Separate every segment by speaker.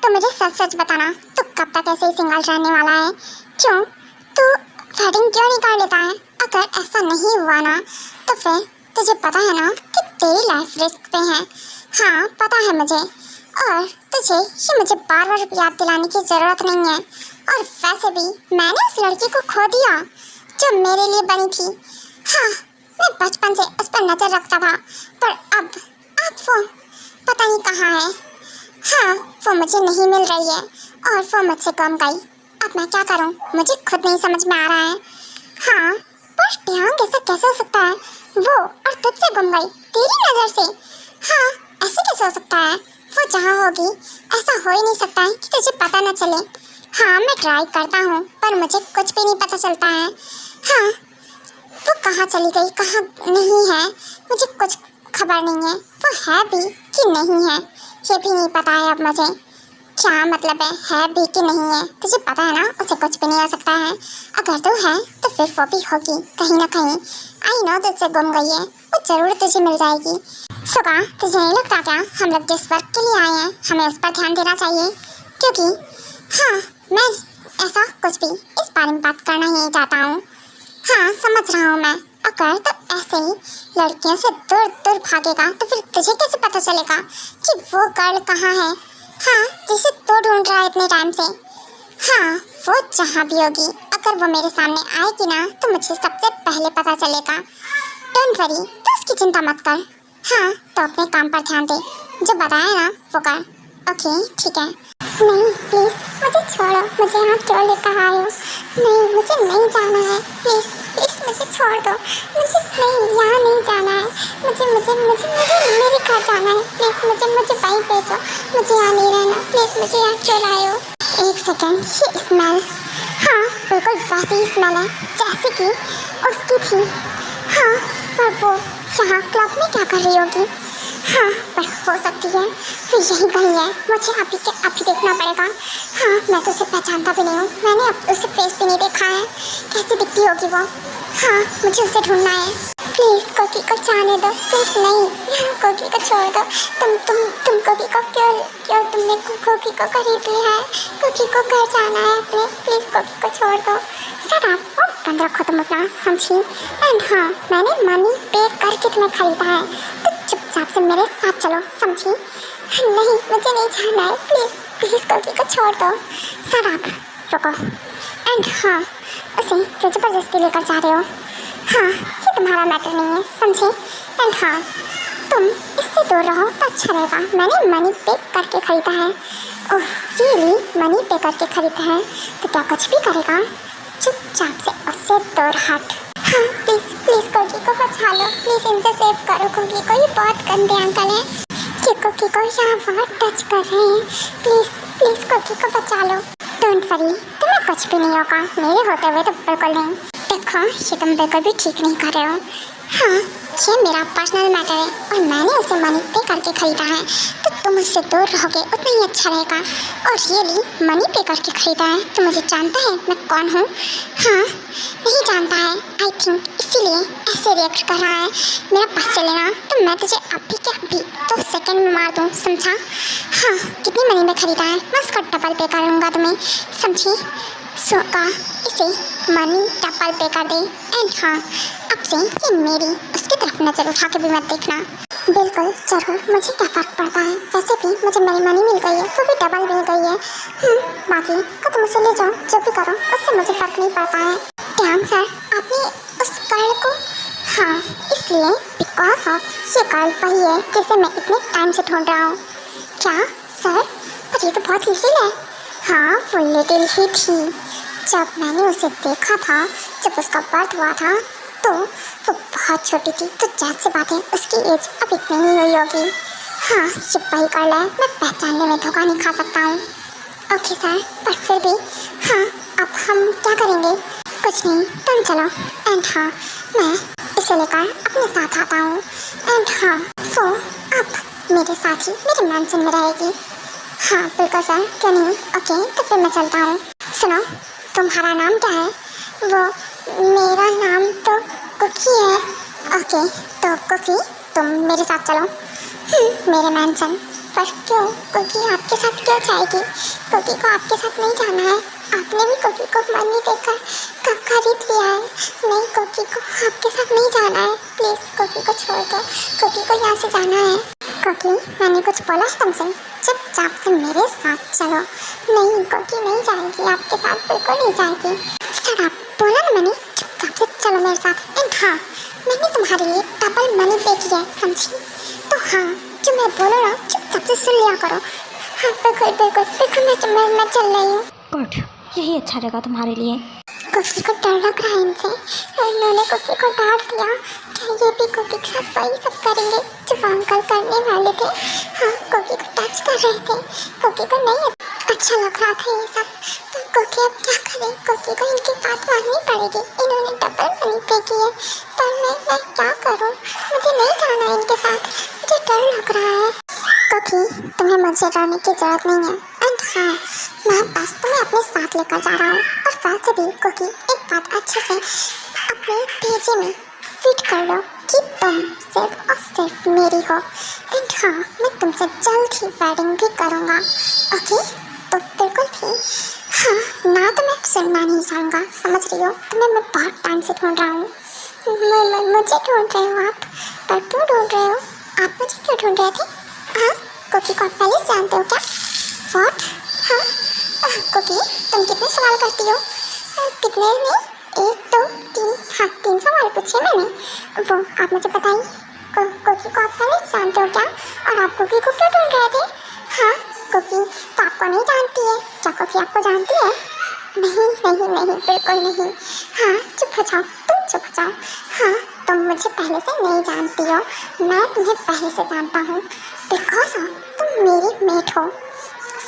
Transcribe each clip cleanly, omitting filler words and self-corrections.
Speaker 1: तो मुझे सच सच बताना, तू कब तक ऐसे ही सिंगल रहने वाला है? क्यों तू वेडिंग क्यों नहीं कर लेता है? अगर ऐसा नहीं हुआ ना तो फिर तुझे पता है ना कि तेरी लाइफ रिस्क पे है। हाँ पता है मुझे, और तुझे ये मुझे बार बार याद दिलाने की ज़रूरत नहीं है। और वैसे भी मैंने उस लड़की को खो दिया जो मेरे लिए बनी थी। हाँ मैं बचपन से उस पर नज़र रखता था, पर अब वो पता नहीं कहाँ है। हाँ वो मुझे नहीं मिल रही है और वो मुझसे गुम गई। अब मैं क्या करूँ, मुझे खुद नहीं समझ में आ रहा है। हाँ पर ध्यान कैसा कैसे हो सकता है, वो और तुझसे गुम गई तेरी नज़र से? हाँ ऐसे कैसे हो सकता है? वो जहाँ होगी ऐसा हो ही नहीं सकता है कि तुझे पता न चले। हाँ मैं ट्राई करता हूँ पर मुझे कुछ भी नहीं पता चलता है। हाँ वो कहाँ चली गई, कहाँ नहीं है, मुझे कुछ खबर नहीं है। वो है भी कि नहीं है ये भी नहीं पता है अब मुझे। क्या मतलब है भी कि नहीं है? तुझे पता है ना उसे कुछ भी नहीं हो सकता है। अगर तू है तो फिर वो भी होगी कहीं ना कहीं। आई नो तुझसे गुम गई है, वो जरूर तुझे मिल जाएगी। सुगा तुझे नहीं लगता क्या हम लोग जिस वर्क के लिए आए हैं हमें उस पर ध्यान देना चाहिए? क्योंकि हाँ मैं ऐसा कुछ भी इस बारे में बात करना ही चाहता हूँ। हाँ समझ रहा हूँ मैं। अगर तो ऐसे ही लड़कियों से दूर दूर भागेगा तो फिर तुझे कैसे पता चलेगा कि वो गर्ल कहाँ है? हाँ जिसे तू ढूंढ रहा है इतने टाइम से। हाँ वो जहाँ भी होगी अगर वो मेरे सामने आएगी ना तो मुझे सबसे पहले पता चलेगा। डोंट वरी, तो उसकी चिंता मत कर। हाँ तो अपने काम पर ध्यान दे, जो बताया ना वो कर। ओके ठीक है। नहीं प्लीज़ मुझे छोड़ो, मुझे यहाँ क्यों लेकर आए हो? नहीं मुझे नहीं जाना है, प्लीज़ प्लीज़ मुझे छोड़ दो। मुझे नहीं यहाँ नहीं जाना है, मुझे मुझे मुझे मुझे मेरे घर जाना है। प्लीज़ मुझे मुझे वहीं भेजो, मुझे यहाँ नहीं रहना। प्लीज़ मुझे यहाँ क्यों लाए हो? एक सेकेंड, ये स्मेल, हाँ बिल्कुल वैसी ही स्मेल है जैसे कि उसकी थी। हाँ पर वो यहाँ क्लब में क्या कर रही होगी? हाँ पर हो सकती है फिर यही कहीं है, मुझे अभी के अभी देखना पड़ेगा। हाँ मैं तो उसे पहचानता भी नहीं हूँ, मैंने अब उसे फेस भी नहीं देखा है, कैसी दिखती होगी वो? हाँ मुझे उसे ढूंढना है। प्लीज़ कोकी को जाने दो, प्लीज़ नहीं कोकी को छोड़ दो। तुम कोकी को क्यों क्यों तुमने कोकी को खरीद लिया है? कोकी को घर जाना है अपने, प्लीज़ कोकी को छोड़ दो। शट अप और बंद रखो तुम अपना, समझी? एंड हाँ मैंने मनी पे करके तुम्हें खरीदा है तो चुपचाप से मेरे साथ चलो, समझी? नहीं मुझे नहीं जाना है, प्लीज़ प्लीज़ कोकी को छोड़ दो। शट अप, रुको। एंड हाँ उसे जो ज़बरदस्ती लेकर जा रहे हो, हाँ ये तुम्हारा मैटर नहीं है, समझे? एंड हाँ तुम इससे दूर रहो तो अच्छा रहेगा। मैंने मनी पे करके ख़रीदा है। ओह रियली मनी पे करके ख़रीदा है तो क्या कुछ भी करेगा? चुपचाप से उससे दूर हट। हाँ प्लीज़ प्लीज़ कोकी को बचा लो, प्लीज़ इनसे सेव करो कोकी को, ये बहुत गंदे अंकल हैं कि कोकी को यहाँ वहाँ टच कर रहे हैं। प्लीज़ प्लीज़ कोकी को बचा लो। डोंट वरी, तुम्हें कुछ भी नहीं होगा, मेरे होते हुए तो बिल्कुल नहीं। देखो ये तुम बिल्कुल भी ठीक नहीं कर रहे हो। हाँ ये मेरा पर्सनल मैटर है और मैंने उसे मनी पे करके ख़रीदा है तो तुम उससे दूर रहोगे उतना ही अच्छा रहेगा। और रियली मनी पे करके ख़रीदा है तो मुझे जानता है मैं कौन हूँ? हाँ नहीं जानता है आई थिंक, इसीलिए ऐसे रिएक्ट कर रहा है। मेरा पास चले ना तो मैं तुझे अभी के अभी 2 सेकंड में मार दूँ, समझा? हाँ कितनी मनी में ख़रीदा है मैं उसका डबल पे करूँगा तुम्हें, समझी? सो इसे मनी डबल पे कर दे। एंड हाँ अब से ये मेरी उसकी तरफ नज़र उठा के भी मत देखना। बिल्कुल जरूर, मुझे क्या फ़र्क पड़ता है, वैसे भी मुझे मेरी मनी मिल गई है वो भी डबल मिल गई है। बाकी को तुम उसे ले जाओ, जो भी करो उससे मुझे फ़र्क नहीं पड़ता है। डैम सर आपने उस गर्ल को? हाँ इसलिए बिकॉज ऑफ ये गर्ल वही है जिसे मैं इतने टाइम से ढूंढ रहा हूँ। क्या सर? पर ये तो बहुत लिटिल है। हाँ वो लिटिल ही थी, जब मैंने उसे देखा था जब उसका बर्थ हुआ था तो वो बहुत छोटी थी, तो जाहिर सी बात है उसकी एज अब इतनी ही हुई होगी। हाँ ये वही गर्ल है, मैं पहचानने में धोखा नहीं खा सकता हूँ। ओके सर पर फिर भी हाँ अब हम क्या करेंगे? कुछ नहीं तुम चलो। एंड हाँ मैं इसे लेकर अपने साथ आता हूँ। एंड हाँ वो अब मेरे साथ ही मेरे मैंशन में रहेगी। हाँ बिल्कुल सर, क्यों नहीं। ओके तो फिर मैं चलता हूँ। सुनो तुम्हारा नाम क्या है? वो मेरा नाम तो कुकी है। ओके तो कुकी तुम मेरे साथ चलो मेरे मैंशन। पर क्यों? कुकी आपके साथ क्यों जाएगी? कुकी को आपके साथ नहीं जाना है। आपने भी कुकी को मनी देकर कब खरीद लिया है। नहीं, कुकी को आपके साथ नहीं जाना है। प्लीज़ कुकी को छोड़ दो। कुकी को यहाँ से जाना है। कुकी, मैंने कुछ बोला है तुमसे? चुपचाप से मेरे साथ चलो। नहीं, कुकी नहीं जाएगी आपके साथ, बिल्कुल नहीं जाएगी। सर आप बोला ना मैंने, चुपचाप से चलो मेरे साथ। एंड हाँ, मैंने तुम्हारे लिए डबल मनी पे किया है, समझी? तो हाँ, जो मैं बोलो ना चुपचाप से सुन लिया करो। हाँ बिल्कुल बिल्कुल बिल्कुल, मैं चल रही हूँ।
Speaker 2: गुड, यही अच्छा रहेगा तुम्हारे लिए।
Speaker 1: कुकी को डर लग रहा है इनसे। उन्होंने कुकी को डांट दिया। क्या ये भी कुकी के साथ वही सब करेंगे जो वो अंकल करने वाले थे? हाँ, कुकी को टच कर रहे थे। कुकी को नहीं अच्छा लग रहा था ये सब। तो कुकी अब क्या करे? कुकी को इनकी बात माननी पड़ेगी। इन्होंने डबल मनी पे की है, पर मैं क्या करूँ? मुझे नहीं जाना है इनके साथ, मुझे डर लग रहा है। कुकी, तुम्हें मुझसे डरने की जरूरत नहीं है। एंड हाँ, मैं बस तुम्हें अपने साथ लेकर जा रहा हूँ। और वैसे भी कुकी, एक बात अच्छे से अपने भेजे में फिट कर लो कि तुम सिर्फ और सिर्फ मेरी हो। एंड हाँ, मैं तुमसे जल्द ही वेडिंग भी करूँगा। ओके? तो बिल्कुल भी हाँ, ना तो मैं सुनना नहीं चाहूँगा, समझ रही हो? तुम्हें मैं बहुत टाइम से ढूंढ रहा हूँ। मुझे ढूंढ रहे हो आप? पर क्यों ढूंढ रहे हो? आप मुझे क्यों ढूंढ रहे थे? हाँ, कुकी को आप पहले से जानते हो क्या? व्हाट? हाँ, कुकी, तुम कितने सवाल करती हो? कितने नहीं, 1 2 3, हाँ 3 सवाल पूछे मैंने। वो आप मुझे बताइए, कुकी को आप पहले से जानते हो क्या? और आप कुकी को क्यों ढूंढ रहे थे? हाँ, कुकी तो आपको नहीं जानती है। क्या कुकी आपको जानती है? नहीं नहीं नहीं, बिल्कुल नहीं। हाँ, चुप हो जाओ, तुम चुप हो जाओ। हाँ, तुम मुझे पहले से नहीं जानती हो, मैं तुम्हें पहले से जानता हूँ। बिकॉज तुम मेरी मेट हो,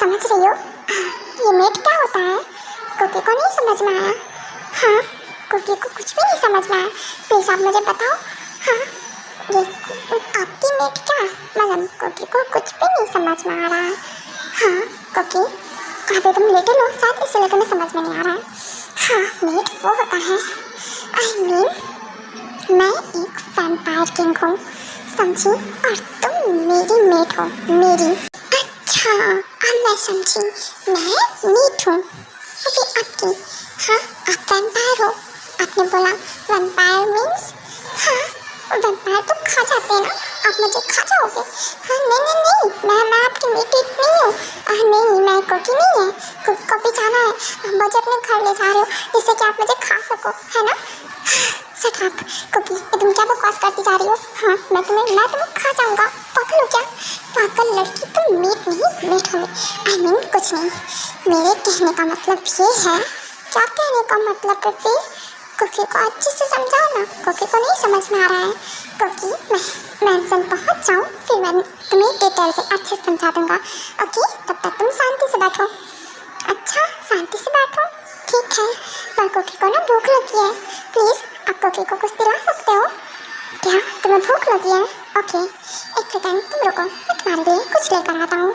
Speaker 1: समझ रही हो? ये मेट क्या होता है? कुकी को नहीं समझ में आया? हाँ, कुकी को कुछ भी नहीं समझ में आया। प्लीज़ आप मुझे बताओ। हाँ, ये आपकी मेट क्या? मतलब कुकी को कुछ भी नहीं समझ में आ रहा है। हाँ कुकी, अभी तुम लिटिल हो शायद, इसलिए तुम्हें समझ में नहीं आ रहा है। हाँ, मेट वो होता है, आई मीन मैं एक वैम्पायर किंग हूँ, समझी? और तुम मेरी मेट हो, मेरी। अच्छा, अब मैं समझी, मैं मीट हूँ अभी आपकी। हाँ, आप वैम्पायर हो। आपने बोला वैम्पायर मीन्स? हाँ, वैम्पायर तो खा जाते हैं ना, आप मुझे खा जाओगे? हाँ नहीं नहीं नहीं, मैं आपकी मीट नहीं हूँ। नहीं, मैं कुकी नहीं है, कुकी को भी जाना है। आप मुझे अपने घर ले जा रहे हो जिससे कि आप मुझे खा सको, है ना? शट अप कुकी, तुम क्या बकवास करती जा रही हो? हाँ, मैं तुम्हें खा जाऊँगा। पागल हो क्या? पागल लड़की, तुम मीट नहीं मीट हो। आई मीन कुछ नहीं, मेरे कहने का मतलब ये है। क्या कहने का मतलब है फिर? कुकी को अच्छे से समझाओ ना, कुकी को नहीं समझ में आ रहा है। कुकी, मैं मैंसन पहुँच जाऊँ फिर मैं तुम्हें डिटेल से अच्छे से समझा दूँगा। ओके, तब तक तुम शांति से बैठो। अच्छा, शांति से बैठो, ठीक है। पर कुकी को ना भूख लगी है, प्लीज़ आप कुकी को कुछ दिला सकते हो क्या? तुम्हें भूख लगी है? ओके, एक सेकेंड तुम रुको, मैं तुम्हारे लिए कुछ लेकर आता हूँ।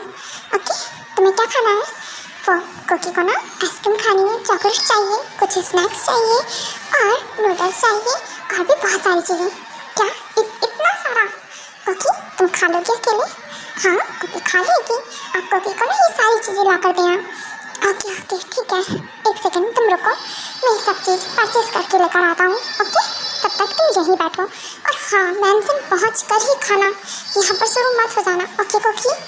Speaker 1: ओके, तुम्हें क्या खाना है? वो कुकी को ना आइसक्रीम खानी है, चॉकलेट चाहिए, कुछ स्नैक्स चाहिए और नूडल्स चाहिए और भी बहुत सारी चीज़ें। क्या इतना सारा? कुकी, तुम खा लोगे अकेले? हाँ, कुकी खा लेगी। आप कुकी को ना ये सारी चीज़ें ला कर देना। ओके ओके, ठीक है। एक सेकेंड तुम रुको, मैं सब चीज़ परचेज करके लेकर आता हूँ। ओके, तब तक तुम यहीं बैठो। और हाँ, मैंसन पहुँच कर ही खाना, यहाँ पर शुरू मत हो जाना। Okay Cookie?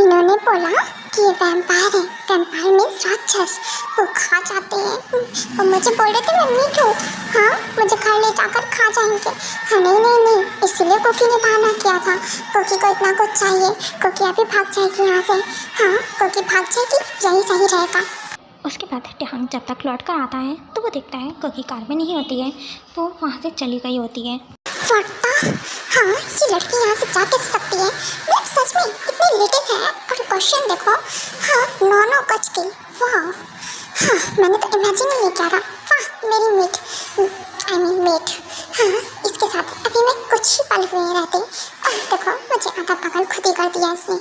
Speaker 1: इन्होंने बोला कि ये वैम्पायर है, वैम्पायर मीन्स राक्षस, वो खा जाते हैं। और मुझे बोल रहे थे मैं मीट हूँ। हाँ, मुझे घर ले जाकर खा जाएंगे। हाँ नहीं नहीं नहीं, इसीलिए कुकी ने बहाना किया था। कुकी को इतना कुछ चाहिए, कुकी अभी भाग जाएगी यहाँ से। हाँ, कुकी भाग जाएगी, यही सही रहेगा।
Speaker 2: उसके बाद टिहांग जब तक लौट कर आता है तो वो देखता है कुकी कार में नहीं होती है, वो वहाँ से चली गई होती है।
Speaker 1: हाँ, ये लड़की यहाँ से जा कैसे सकती है? मैं सच में इतनी लिटिल है। और क्वेश्चन देखो, हाँ 9 गज की, वाह। हाँ, मैंने तो इमेजिन ही नहीं किया था। वाह, मेरी मीट, आई मीन मेट। हाँ, इसके साथ अभी मैं कुछ ही पल हुए रहते और देखो मुझे आधा पागल खुद ही कर दिया इसने।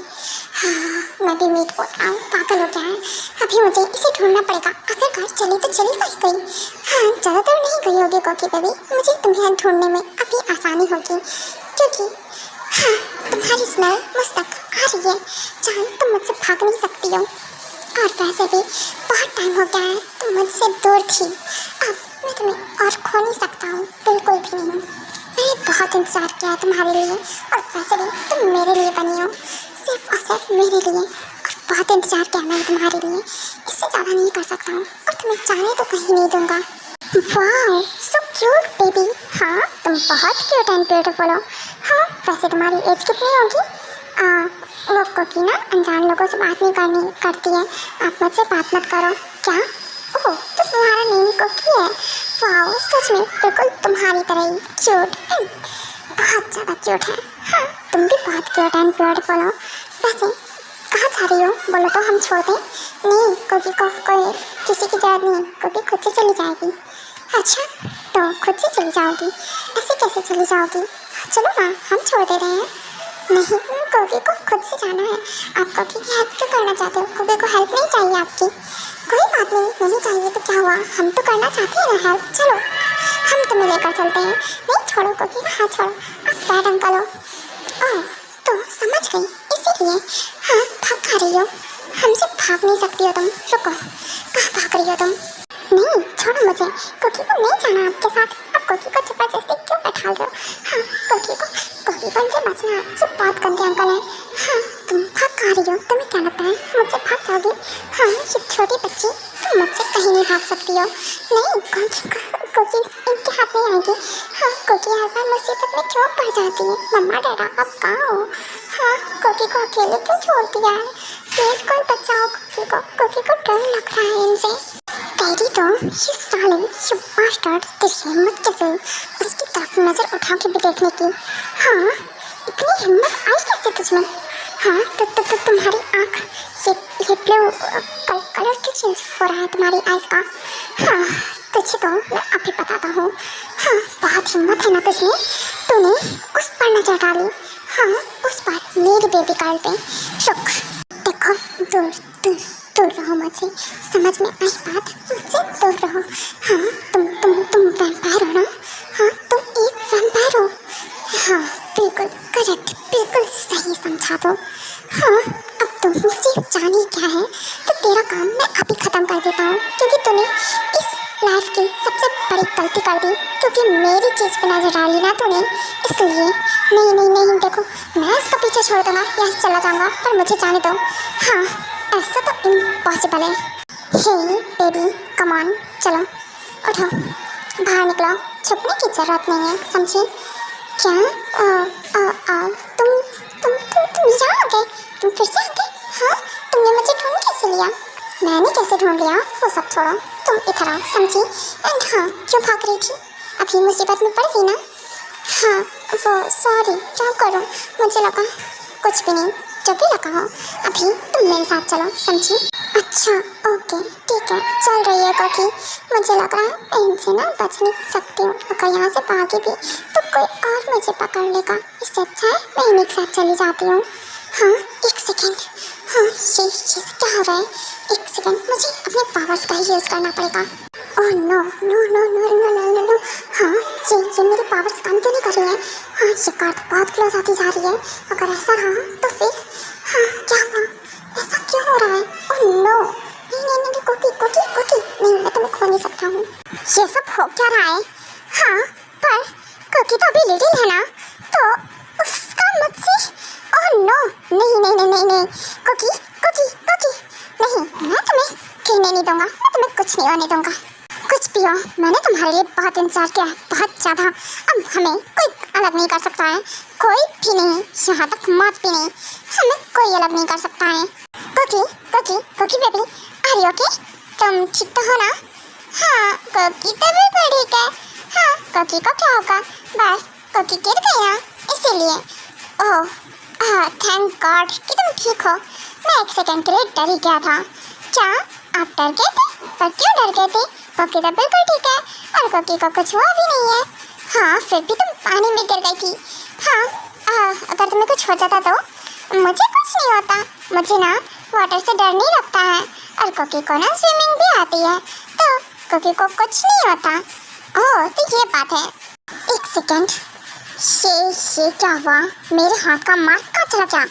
Speaker 1: हाँ, मैं भी मीट बोल रहा हूँ, पागल हो गया है। हाँ, अभी मुझे इसे ढूंढना पड़ेगा। आखिरकार चली तो चली कहीं। हाँ, ज़्यादा दूर नहीं गई होगी कोकी बेबी। मुझे तुम्हें ढूंढने में अभी आसानी होगी, क्योंकि हाँ, तुम्हारी स्मेल मुझ तक आ रही है। जान, तुम मुझसे भाग नहीं सकती हो, और वैसे भी बहुत टाइम हो गया है तुम मुझसे दूर थी। अब मैं तुम्हें और खो नहीं सकता हूँ, बिल्कुल भी नहीं। मैंने बहुत इंतजार किया है तुम्हारे लिए, और वैसे भी तुम मेरे लिए बनी हो, सिर्फ और सिर्फ मेरे लिए। और बहुत इंतजार किया मैंने तुम्हारे लिए, इससे ज़्यादा नहीं कर सकता हूँ, और तुम्हें जाने तो कहीं नहीं दूँगा। Wow, so cute baby. हाँ, तुम बहुत क्यूट एंड ब्यूटीफुल हो। हाँ, वैसे तुम्हारी एज कितनी होगी? वो कोकी ना अनजान लोगों से बात नहीं करती है। आप मुझसे बात मत करो। क्या? ओह, तो तुम्हारा नेम कोकी है। वाओ, सच में बिल्कुल तुम्हारी तरह ही क्यूट एंड बहुत ज़्यादा क्यूट है। हाँ, तुम भी बहुत क्यूट एंड ब्यूटीफुल हो। वैसे कहाँ जा रही हो? बोलो तो हम छोड़ दें। नहीं, कोकी को कोई किसी की जरूरत नहीं, कोकी खुद से चली जाएगी। अच्छा, तो खुद से चली जाओगी? ऐसे कैसे चली जाओगी? चलो ना, हम छोड़ दे रहे हैं। नहीं, कोकी को खुद से जाना है। आप कोकी की हेल्प क्यों करना चाहते हो? कोकी को हेल्प नहीं चाहिए आपकी? कोई बात नहीं चाहिए तो क्या हुआ, हम तो करना चाहते हैं ना हेल्प। चलो, हम तुम्हें लेकर चलते हैं। नहीं, छोड़ो कोकी का हाथ छोड़ो। आप बैठ अंकल हो। ओह, तो समझ गई, इसीलिए। हाँ, भाग खा रही हो। हमसे भाग नहीं सकती हो तुम। रुको, कहाँ भाग रही हो तुम? नहीं, छोड़ो मुझे। कोकी को नहीं जाना आपके साथ। अब कोकी को जबरदस्ती क्यों बैठा रहे हो? हाँ, कोकी को इनसे बचना। ये बहुत गंदे अंकल हैं। हाँ, तुम भाग खा रही हो। तुम्हें क्या लगता है मुझसे भाग जाओगी? हाँ, ये छोटी बच्ची, तुम मुझसे कहीं नहीं भाग सकती हो। नहीं, कोकी इनके हाथ नहीं आएगी। हाँ, कोकी हर बार मुसीबत में क्यों पड़ जाती है? मम्मा डैडा आप कहाँ हो? हाँ, कोकी को अकेले क्यों छोड़ दिया है? प्लीज़ कोई बचाओ कोकी को। कोकी को डर लग रहा है इनसे। तेरी तो ये साले, ये बास्टर्ड, तेरी हिम्मत कैसे हुई उसकी तरफ नजर उठा के भी देखने की? हाँ, इतनी हिम्मत आई कैसे तुझमें? हाँ, तो तुम्हारी आँख ये ब्लू कलर क्यों चेंज हो रहा है तुम्हारी आइज का? हाँ, तुझे तो मैं अभी बताता हूँ। हाँ, बहुत हिम्मत है ना तुझमें। तूने उस पर नजर डाली। हाँ, उस पर मेरी बेबी गर्ल पे। रुक, देखो, दूर रहो मुझसे। समझ में आई बात? मुझसे दूर रहो। हाँ, तुम वैम्पायर हो ना? हाँ, तुम एक वैम्पायर हो। हाँ, बिल्कुल करेक्ट, बिल्कुल सही समझा दो। हाँ, अब तुम मुझे जानी क्या है, तो तेरा काम मैं अभी ख़त्म कर देता हूँ, क्योंकि तूने इस लाइफ की सबसे बड़ी गलती कर दी, क्योंकि मेरी चीज़ पे नजर डाली ना तूने, इसलिए। नहीं, देखो, मैं इसका पीछे छोड़ दूँगा, यहाँ से चला जाऊँगा, पर मुझे जाने दो। हाँ, ऐसा तो इम्पॉसिबल है। हे बेबी, कम ऑन, चलो उठो, बाहर निकलो। छुपने की ज़रूरत नहीं है, समझी? क्या? तुम यहाँ आ गए? तुम फिर से आ गए? हाँ, तुमने मुझे ढूंढ कैसे लिया? मैंने कैसे ढूंढ लिया वो सब छोड़ो, तुम इधर आओ, समझी? एंड हाँ, क्यों भाग रही थी? अभी मुसीबत में पड़ गई ना? हाँ, वो सॉरी, क्या करूँ, मुझे लगा कुछ भी नहीं। जब भी लगा हो, अभी तुम मेरे साथ चलो, समझी? अच्छा, ओके, ठीक है, चल रही है कोकी। मुझे लग रहा है मैं इनसे ना बच नहीं सकती हूँ। अगर यहाँ से भागी भी तो कोई और मुझे पकड़ लेगा। इससे अच्छा है मैं इन्हीं के साथ चली जाती हूँ। हाँ, एक सेकेंड। हाँ, ये क्या हो रहा है? एक सेकेंड, मुझे अपने पावर्स का ही यूज़ करना पड़ेगा। Oh no. हाँ, ये मेरी पावर्स काम क्यों नहीं कर रही है? हाँ, ये कार तो बहुत क्लोज आती जा रही है। अगर ऐसा रहा तो फिर हाँ, क्या हुआ? ऐसा क्यों हो रहा है? ओह नो, नहीं, कोकी, नहीं, मैं तुम्हें खो नहीं सकता हूँ। ये सब हो क्या रहा है? हाँ, पर कोकी तो अभी लिटिल है ना, तो उसका मुझसे। ओह नो, नहीं, कोकी, नहीं, मैं तुम्हें कहने नहीं दूंगा, मैं तुम्हें कुछ नहीं होने दूंगा। कुछ भी हो, मैंने तुम्हारे लिए बहुत इंतजार किया है, बहुत ज़्यादा। अब हमें कोई अलग नहीं कर सकता है, कोई भी नहीं, यहाँ तक मौत भी नहीं, हमें कोई अलग नहीं कर सकता है। कोकी बेबी, आर यू ओके? तुम ठीक तो हो ना? हाँ, कोकी तो बिल्कुल ठीक है। हाँ, कोकी को क्या होगा? बस कोकी गिर गई ना, इसीलिए। ओह, थैंक गॉड कि तुम ठीक हो। मैं एक सेकंड के लिए डर ही गया था। क्या आप डर गए थे? पर क्यों डर गए थे? कोकी तो बिल्कुल ठीक है, और कोकी को कुछ हुआ भी नहीं है। हाँ, फिर भी तुम पानी में गिर गई थी। हाँ, अगर तुम्हें कुछ हो जाता तो? मुझे कुछ नहीं होता, मुझे ना वाटर से डर नहीं लगता है। और कुकी को ना स्विमिंग भी आती है, तो कुकी को कुछ नहीं होता। ओह, तो ये बात है। एक सेकंड, ये क्या हुआ? मेरे हाथ का मार्क कहाँ चला गया?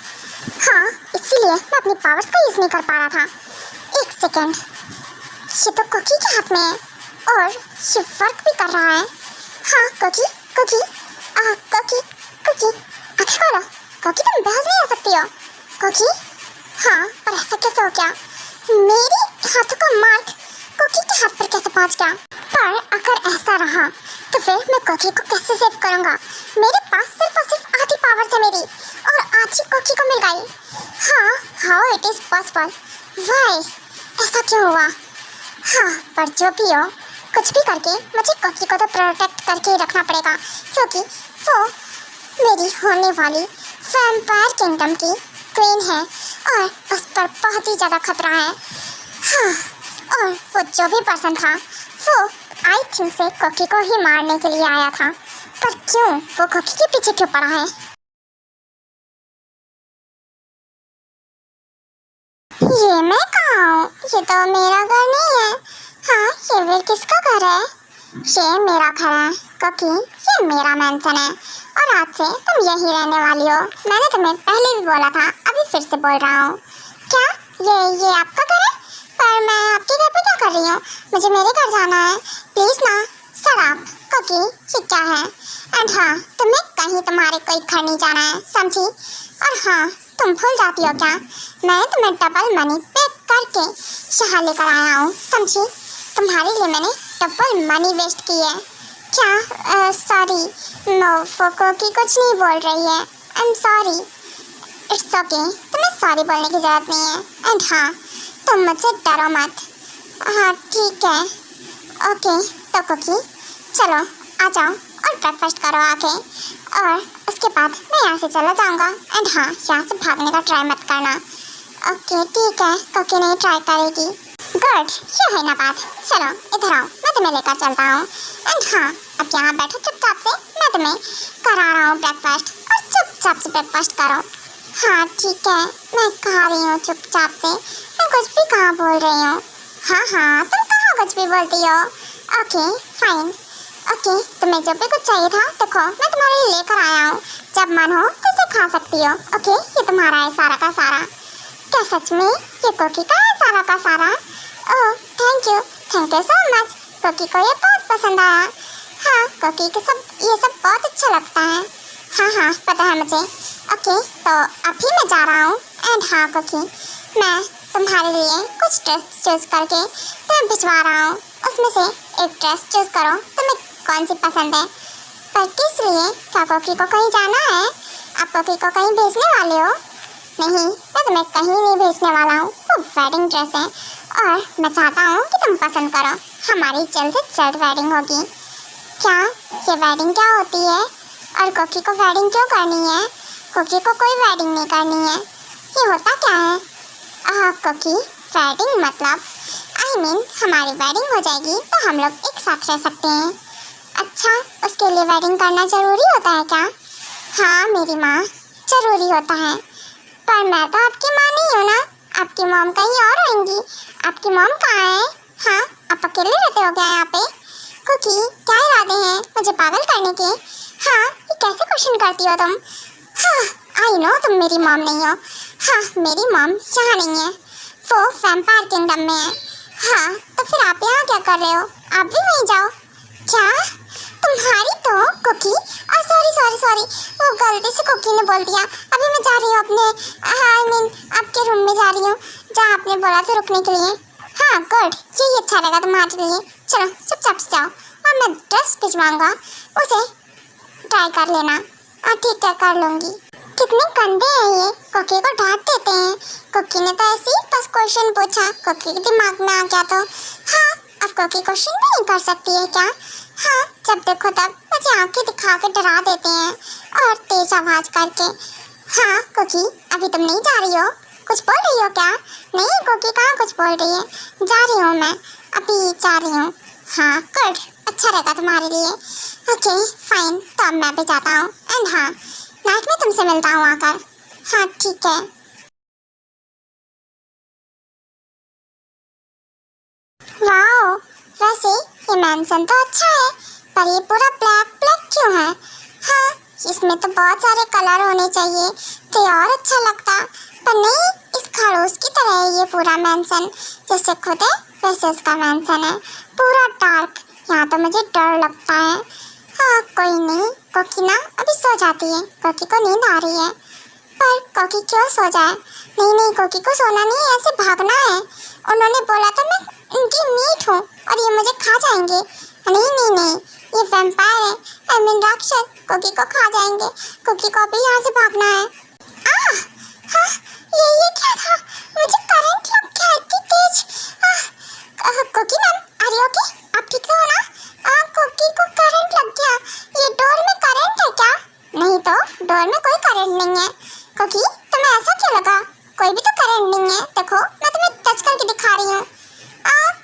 Speaker 1: हाँ, इसीलिए मैं अपनी पावर्स का यूज नहीं कर पा रहा था। एक सेकंड, ये तो कुकी के हाथ में है और ये वर्क भी कर रहा है। हाँ, कुकी कुकी कुकी कुकी, आंखें खोलो। कुकी, तुम बेहोश नहीं हो सकती हो। कुकी, हाँ, पर ऐसा कैसे हो गया? मेरे हाथों का मार्क कुकी के हाथ पर कैसे पहुंच गया? पर अगर ऐसा रहा तो फिर मैं कुकी को कैसे सेव करूंगा? मेरे पास सिर्फ और सिर्फ आधी पावर है मेरी, और आधी कुकी को मिल गई। हाँ, how it is possible? Why, ऐसा क्यों हुआ? हाँ, पर जो भी हो, कुछ भी करके मुझे कुकी को तो प्रोटेक्ट करके ही रखना पड़ेगा, क्योंकि वो मेरी होने वाली वैम्पायर किंगडम की क्वीन है और उस पर बहुत ही ज़्यादा खतरा है। हाँ, और वो जो भी पर्सन था वो आई थिंक से कुकी को ही मारने के लिए आया था, पर क्यों वो कुकी के पीछे क्यों पड़ा है? ये मैं कहाँ हूँ? ये तो मेरा घर नहीं है। हाँ, ये फिर किसका घर है? ये मेरा घर है कुकी, ये मेरा मैंसन है और आज से तुम यही रहने वाली हो। मैंने तुम्हें पहले भी बोला था, अभी फिर से बोल रहा हूँ। क्या ये आपका घर है? पर मैं आपके घर पे क्या कर रही हूँ? मुझे मेरे घर जाना है, प्लीज़ ना। शराब कुकी, ये क्या है? एंड हाँ, तुम्हें कहीं तुम्हारे कोई घर नहीं जाना है, समझी? और हाँ, तुम भूल जाती हो क्या? मैं तुम्हें डबल मनी पे करके यहाँ लेकर आया हूँ, समझी? तुम्हारे लिए मैंने डबल मनी वेस्ट की है। क्या? सॉरी, नो, वो कुकी कुछ नहीं बोल रही है। I am sorry. It's okay, तुम्हें सॉरी बोलने की ज़रूरत नहीं है। एंड हाँ, तुम मुझसे डरो मत। हाँ, ठीक है, ओके। तो कुकी, चलो आ जाओ और ब्रेकफास्ट करो आके, और उसके बाद मैं यहाँ से चला जाऊँगा। एंड हाँ, यहाँ से भागने का ट्राई मत करना। ओके, ठीक है, कुकी नहीं ट्राई करेगी। गुड, ये है ना बात। चलो इधर आओ, मैं तुम्हें लेकर चलता हूँ। एंड हाँ, अब यहाँ बैठो चुपचाप से, मैं तुम्हें करा रहा हूँ ब्रेकफास्ट, और चुपचाप से ब्रेकफास्ट करो। हाँ ठीक है, मैं खा रही हूँ चुपचाप से, मैं कुछ भी कहाँ बोल रही हूँ। हाँ, तुम कहाँ कुछ भी बोलती हो। ओके फाइन, ओके, तुम्हें जब भी कुछ चाहिए था देखो मैं तुम्हारे लिए लेकर आया हूँ, जब मन हो तो इसे खा सकती हो। ओके, ये तुम्हारा है सारा का सारा। क्या सच में ये कुकी का है सारा का सारा? Oh thank you so much, Cookie को ये बहुत पसंद आया। हाँ, कुकी को ये सब बहुत अच्छा लगता है। हाँ, पता है मुझे। ओके, तो अभी मैं जा रहा हूँ। एंड हाँ कुकी, मैं तुम्हारे लिए कुछ ड्रेस चूज़ करके तुम्हें भिजवा रहा हूँ, उसमें से एक ड्रेस चूज़ करो, तुम्हें कौन सी पसंद है। पर किस लिए? क्या कुकी को कहीं जाना है? आप कुकी को कहीं भेजने वाले हो? नहीं, मैं तुम्हें कहीं नहीं भेजने वाला हूँ, वो वेडिंग ड्रेस है और मैं चाहता हूँ कि तुम पसंद करो। हमारी जल्द से जल्द वेडिंग होगी। क्या ये वेडिंग क्या होती है? और कुकी को वेडिंग क्यों करनी है? कुकी को कोई वेडिंग नहीं करनी है। ये होता क्या है? कुकी, वेडिंग मतलब हमारी वेडिंग हो जाएगी तो हम लोग एक साथ रह सकते हैं। अच्छा, उसके लिए वेडिंग करना ज़रूरी होता है क्या? हाँ मेरी माँ, ज़रूरी होता है। पर मैं तो आपकी माँ नहीं हूँ ना, आपकी मॉम कहीं और होंगी। आपकी मॉम कहाँ है? हाँ, आप अकेले रहते हो क्या यहाँ पे? कुकी, क्या इरादे हैं मुझे पागल करने के? हाँ, ये कैसे क्वेश्चन करती हो तुम? हाँ, आई नो तुम मेरी मॉम नहीं हो। हाँ, मेरी मॉम यहाँ नहीं है, वो वैम्पायर किंगडम में है। हाँ, तो फिर आप यहाँ क्या कर रहे हो? आप भी वहीं जाओ। क्या? तुम्हारी तो कुकी, और सॉरी, वो गलती से कुकी ने बोल दिया। अभी मैं जा रही हूँ अपने आपके रूम में जा रही हूँ, जहाँ आपने बोला था रुकने के लिए। हाँ गुड, यही अच्छा लगा तुम्हारे लिए। चलो चुपचाप से जाओ और मैं ड्रेस भिजवाऊँगा, उसे ट्राई कर लेना। हाँ ठीक है, कर लूँगी। कितने गंदे हैं ये, कुकी को डांट देते हैं। कुकी ने तो ऐसे ही बस क्वेश्चन पूछा, कुकी के दिमाग में आ गया तो। हाँ, अब कुकी क्वेश्चन भी नहीं कर सकती है क्या? हाँ, जब देखो तब मुझे आंखें दिखा के डरा देते हैं और तेज आवाज़ करके। हाँ कुकी, अभी तुम नहीं जा रही हो? कुछ बोल रही हो क्या? नहीं कुकी, कहाँ कुछ बोल रही है, जा रही हूँ मैं, अभी जा रही हूँ। हाँ गुड, अच्छा रहेगा तुम्हारे लिए। ओके फाइन, तो अब मैं भी जाता हूँ। एंड हाँ, नाइट में तुमसे मिलता हूँ आकर। हाँ ठीक है। वाओ, वैसे ये मैंसन तो अच्छा है, पर ये पूरा ब्लैक ब्लैक क्यों है? हाँ, इसमें तो बहुत सारे कलर होने चाहिए तो और अच्छा लगता, पर नहीं, इस खड़ूस की तरह है ये पूरा मैंसन। जैसे खुद है वैसे उसका मैंसन है, पूरा डार्क। यहाँ तो मुझे डर लगता है। हाँ, कोई नहीं, कोकी ना अभी सो जाती है, कोकी को नींद आ रही है। पर कोकी क्यों सो जाए? नहीं नहीं, कोकी को सोना नहीं है, ऐसे भागना है। उन्होंने बोला था मैं उनकी मीट हूँ और ये मुझे खा जाएंगे। नहीं नहीं नहीं, ये वैम्पायर है, आई मीन राक्षस, कोकी को खा जाएंगे। कोकी को अभी यहाँ से भागना है। हाँ, ये क्या था? मुझे करंट लग गया इतनी तेज। कोकी मैम, आर यू ओके? आप ठीक हो ना? कोकी को करंट लग गया। ये डोर में करंट है क्या? नहीं तो, डोर में कोई करंट नहीं है। कोकी, तुम्हें ऐसा क्यों लगा? कोई भी तो करंट नहीं है। देखो, मैं तुम्हें टच करके दिखा रही हूँ।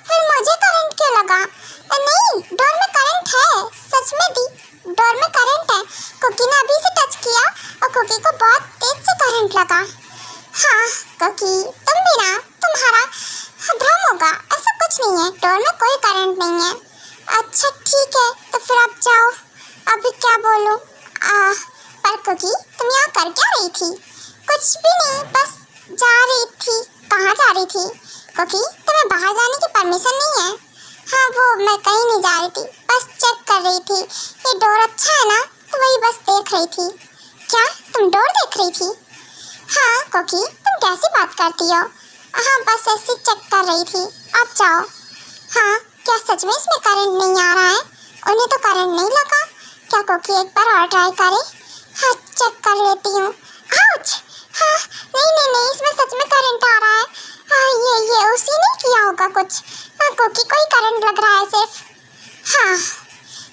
Speaker 1: फिर मुझे करंट क्यों लगा? नहीं, डोर में करंट है, सच में दी, डोर में करंट है। कोकी ने अभी से टच किया और कोकी को बहुत तेज से करंट लगा। हाँ कोकी, तुम भी ना, तुम्हारा भ्रम होगा, ऐसा कुछ नहीं है, डोर में कोई करंट नहीं है। अच्छा ठीक है, तो फिर आप जाओ। अभी क्या बोलूं? पर कोकी, तुम यहाँ कर क्या रही थी? कुछ भी नहीं, बस जा रही थी। कहाँ जा रही थी? कोकी, तुम्हें बाहर जाने की परमिशन नहीं है। हाँ, वो मैं कहीं नहीं जा रही थी, बस चेक कर रही थी। ये डोर अच्छा है ना, तो वही बस देख रही थी। क्या तुम डोर देख रही थी? हाँ कोकी, तुम कैसी बात करती हो? हाँ, बस ऐसे चेक कर रही थी। आप जाओ। हाँ, क्या सच में इसमें करंट नहीं आ रहा है? उन्हें तो करंट नहीं लगा। क्या कोकी एक बार और ट्राई करे? हाँ, चेक कर लेती हूँ। आउच! हाँ, नहीं नहीं नहीं, इसमें सच में करंट आ रहा है। हाँ, ये उसी ने किया होगा कुछ। हाँ, कोकी को ही करंट लग रहा है सिर्फ। हाँ,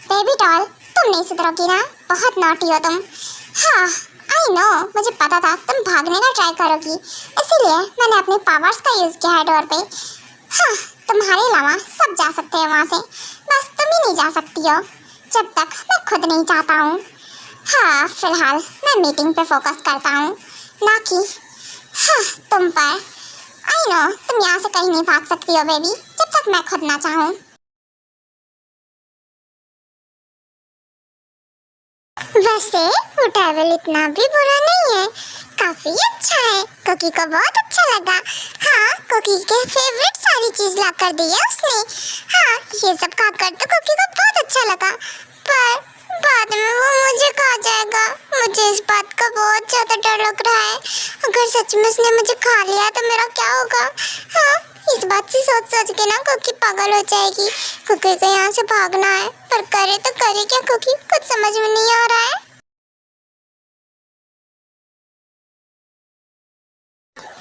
Speaker 1: बेबी डॉल, तुम नहीं सुधरोगी ना, बहुत नॉटी हो तुम। हाँ, आई नो, मुझे पता था तुम भागने का ट्राई करोगी, इसीलिए मैंने अपने पावर्स का यूज़ किया है डोर पे। हाँ, तुम्हारे अलावा सब जा सकते हैं वहाँ से, बस तुम ही नहीं जा सकती हो, जब तक मैं खुद नहीं चाहता हूँ। हाँ, फिलहाल मैं मीटिंग पे फोकस करता हूँ, ना कि हाँ तुम पर। आई नो, तुम यहाँ से कहीं नहीं भाग सकती हो बेबी, जब तक मैं खुद ना चाहूँ। वैसे वो ट्रैवल इतना भी बुरा नहीं है, काफी अच्छा है। कोकी को बहुत अच्छा लगा। हाँ, कोकी के फेवरेट सारी चीज ला कर दी है उसने। हाँ, ये सब खाकर तो कोकी को बहुत अच्छा लगा, पर बाद में वो मुझे खा जाएगा। मुझे इस बात का बहुत ज्यादा डर लग रहा है। अगर सच में उसने मुझे खा लिया तो मेरा क्या होगा? हाँ, इस बात से सोच सोच के ना कोकी पागल हो जाएगी। कोकी को यहाँ से भागना है, पर करे तो करे क्या कोकी? कुछ समझ में नहीं आ रहा है।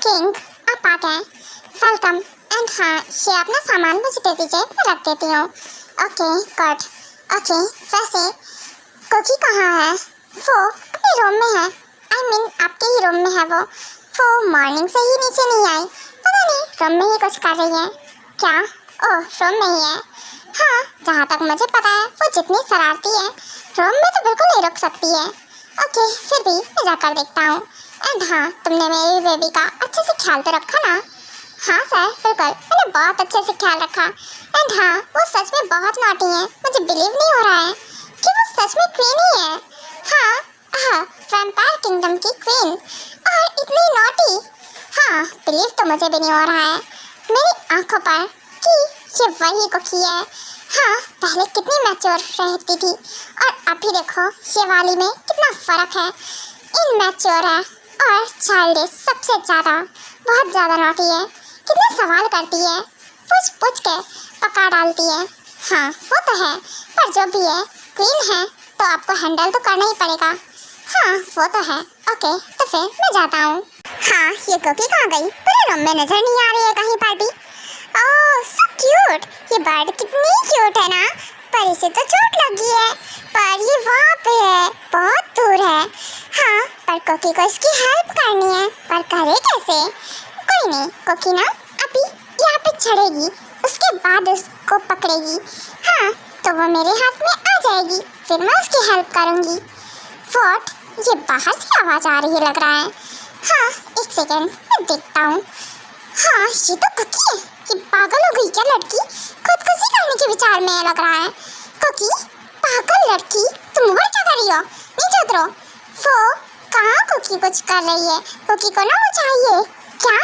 Speaker 1: किंग, आप आ गए, वेलकम। एंड हाँ, ये अपना सामान मुझे दे दीजिए, मैं रख देती हूँ। Okay good. ओके, वैसे कोकी कहाँ है? वो अपने रूम में है, आई मीन आपके ही रूम में है वो मॉर्निंग से ही नीचे नहीं आई, पता नहीं रूम में ही कुछ कर रही है क्या? ओह, रूम में ही है। हाँ, जहाँ तक मुझे पता है वो जितनी शरारती है, रूम में तो बिल्कुल नहीं रुक सकती है। ओके, फिर भी मैं जाकर देखता हूँ। एंड हाँ, तुमने मेरी बेबी का अच्छे से ख्याल तो रखा ना? हाँ सर, बिल्कुल, मैंने बहुत अच्छे से ख्याल रखा। एंड हाँ, वो सच में बहुत नॉटी है, मुझे बिलीव नहीं हो रहा है कि वो सच में क्वीन ही है। हाँ, वैम्पायर किंगडम की क्वीन, और इतनी नॉटी। हाँ, बिलीव तो मुझे भी नहीं हो रहा है मेरी आंखों पर कि ये वही कोकी है। हाँ, पहले कितनी मैच्योर रहती थी और अभी देखो ये वाली में कितना फ़र्क है। इनमैच्योर है और चाइल्डिश सबसे ज़्यादा, बहुत ज़्यादा नॉटी है। कितने सवाल करती है, पूछ पूछ के पका डालती है। हाँ, वो तो है, पर जो भी है, क्वीन है तो आपको हैंडल तो करना ही पड़ेगा। हाँ, वो तो है। ओके, तो फिर मैं जाता हूँ। हाँ, ये कोकी कहाँ गई? पूरे रूम में नजर नहीं आ रही है कहीं पर भी। ओह, सो क्यूट, ये बर्ड कितनी क्यूट है ना, पर इसे तो चोट लगी है, पर ये वहाँ पे है, बहुत दूर है। हाँ, पर कोकी को इसकी हेल्प करनी है, पर करे कैसे? कोई नहीं, कोकी ना अभी यहाँ पे चढ़ेगी, उसके बाद उसको पकड़ेगी। हाँ, तो वो मेरे हाथ में आ जाएगी, फिर मैं उसकी हेल्प करूँगी। व्हाट? ये बाहर से आवाज़ आ रही है लग रहा है। हाँ, एक सेकेंड, मैं देखता हूँ। हाँ, ये तो कोकी है, ये पागल हो गई क्या लड़की? के विचार में लग रहा है। कुकी पागल लड़की, तुम ऊपर क्या कर रही हो? नीचे उतरो। वो कहाँ कुकी कुछ कर रही है? कुकी को ना वो चाहिए। क्या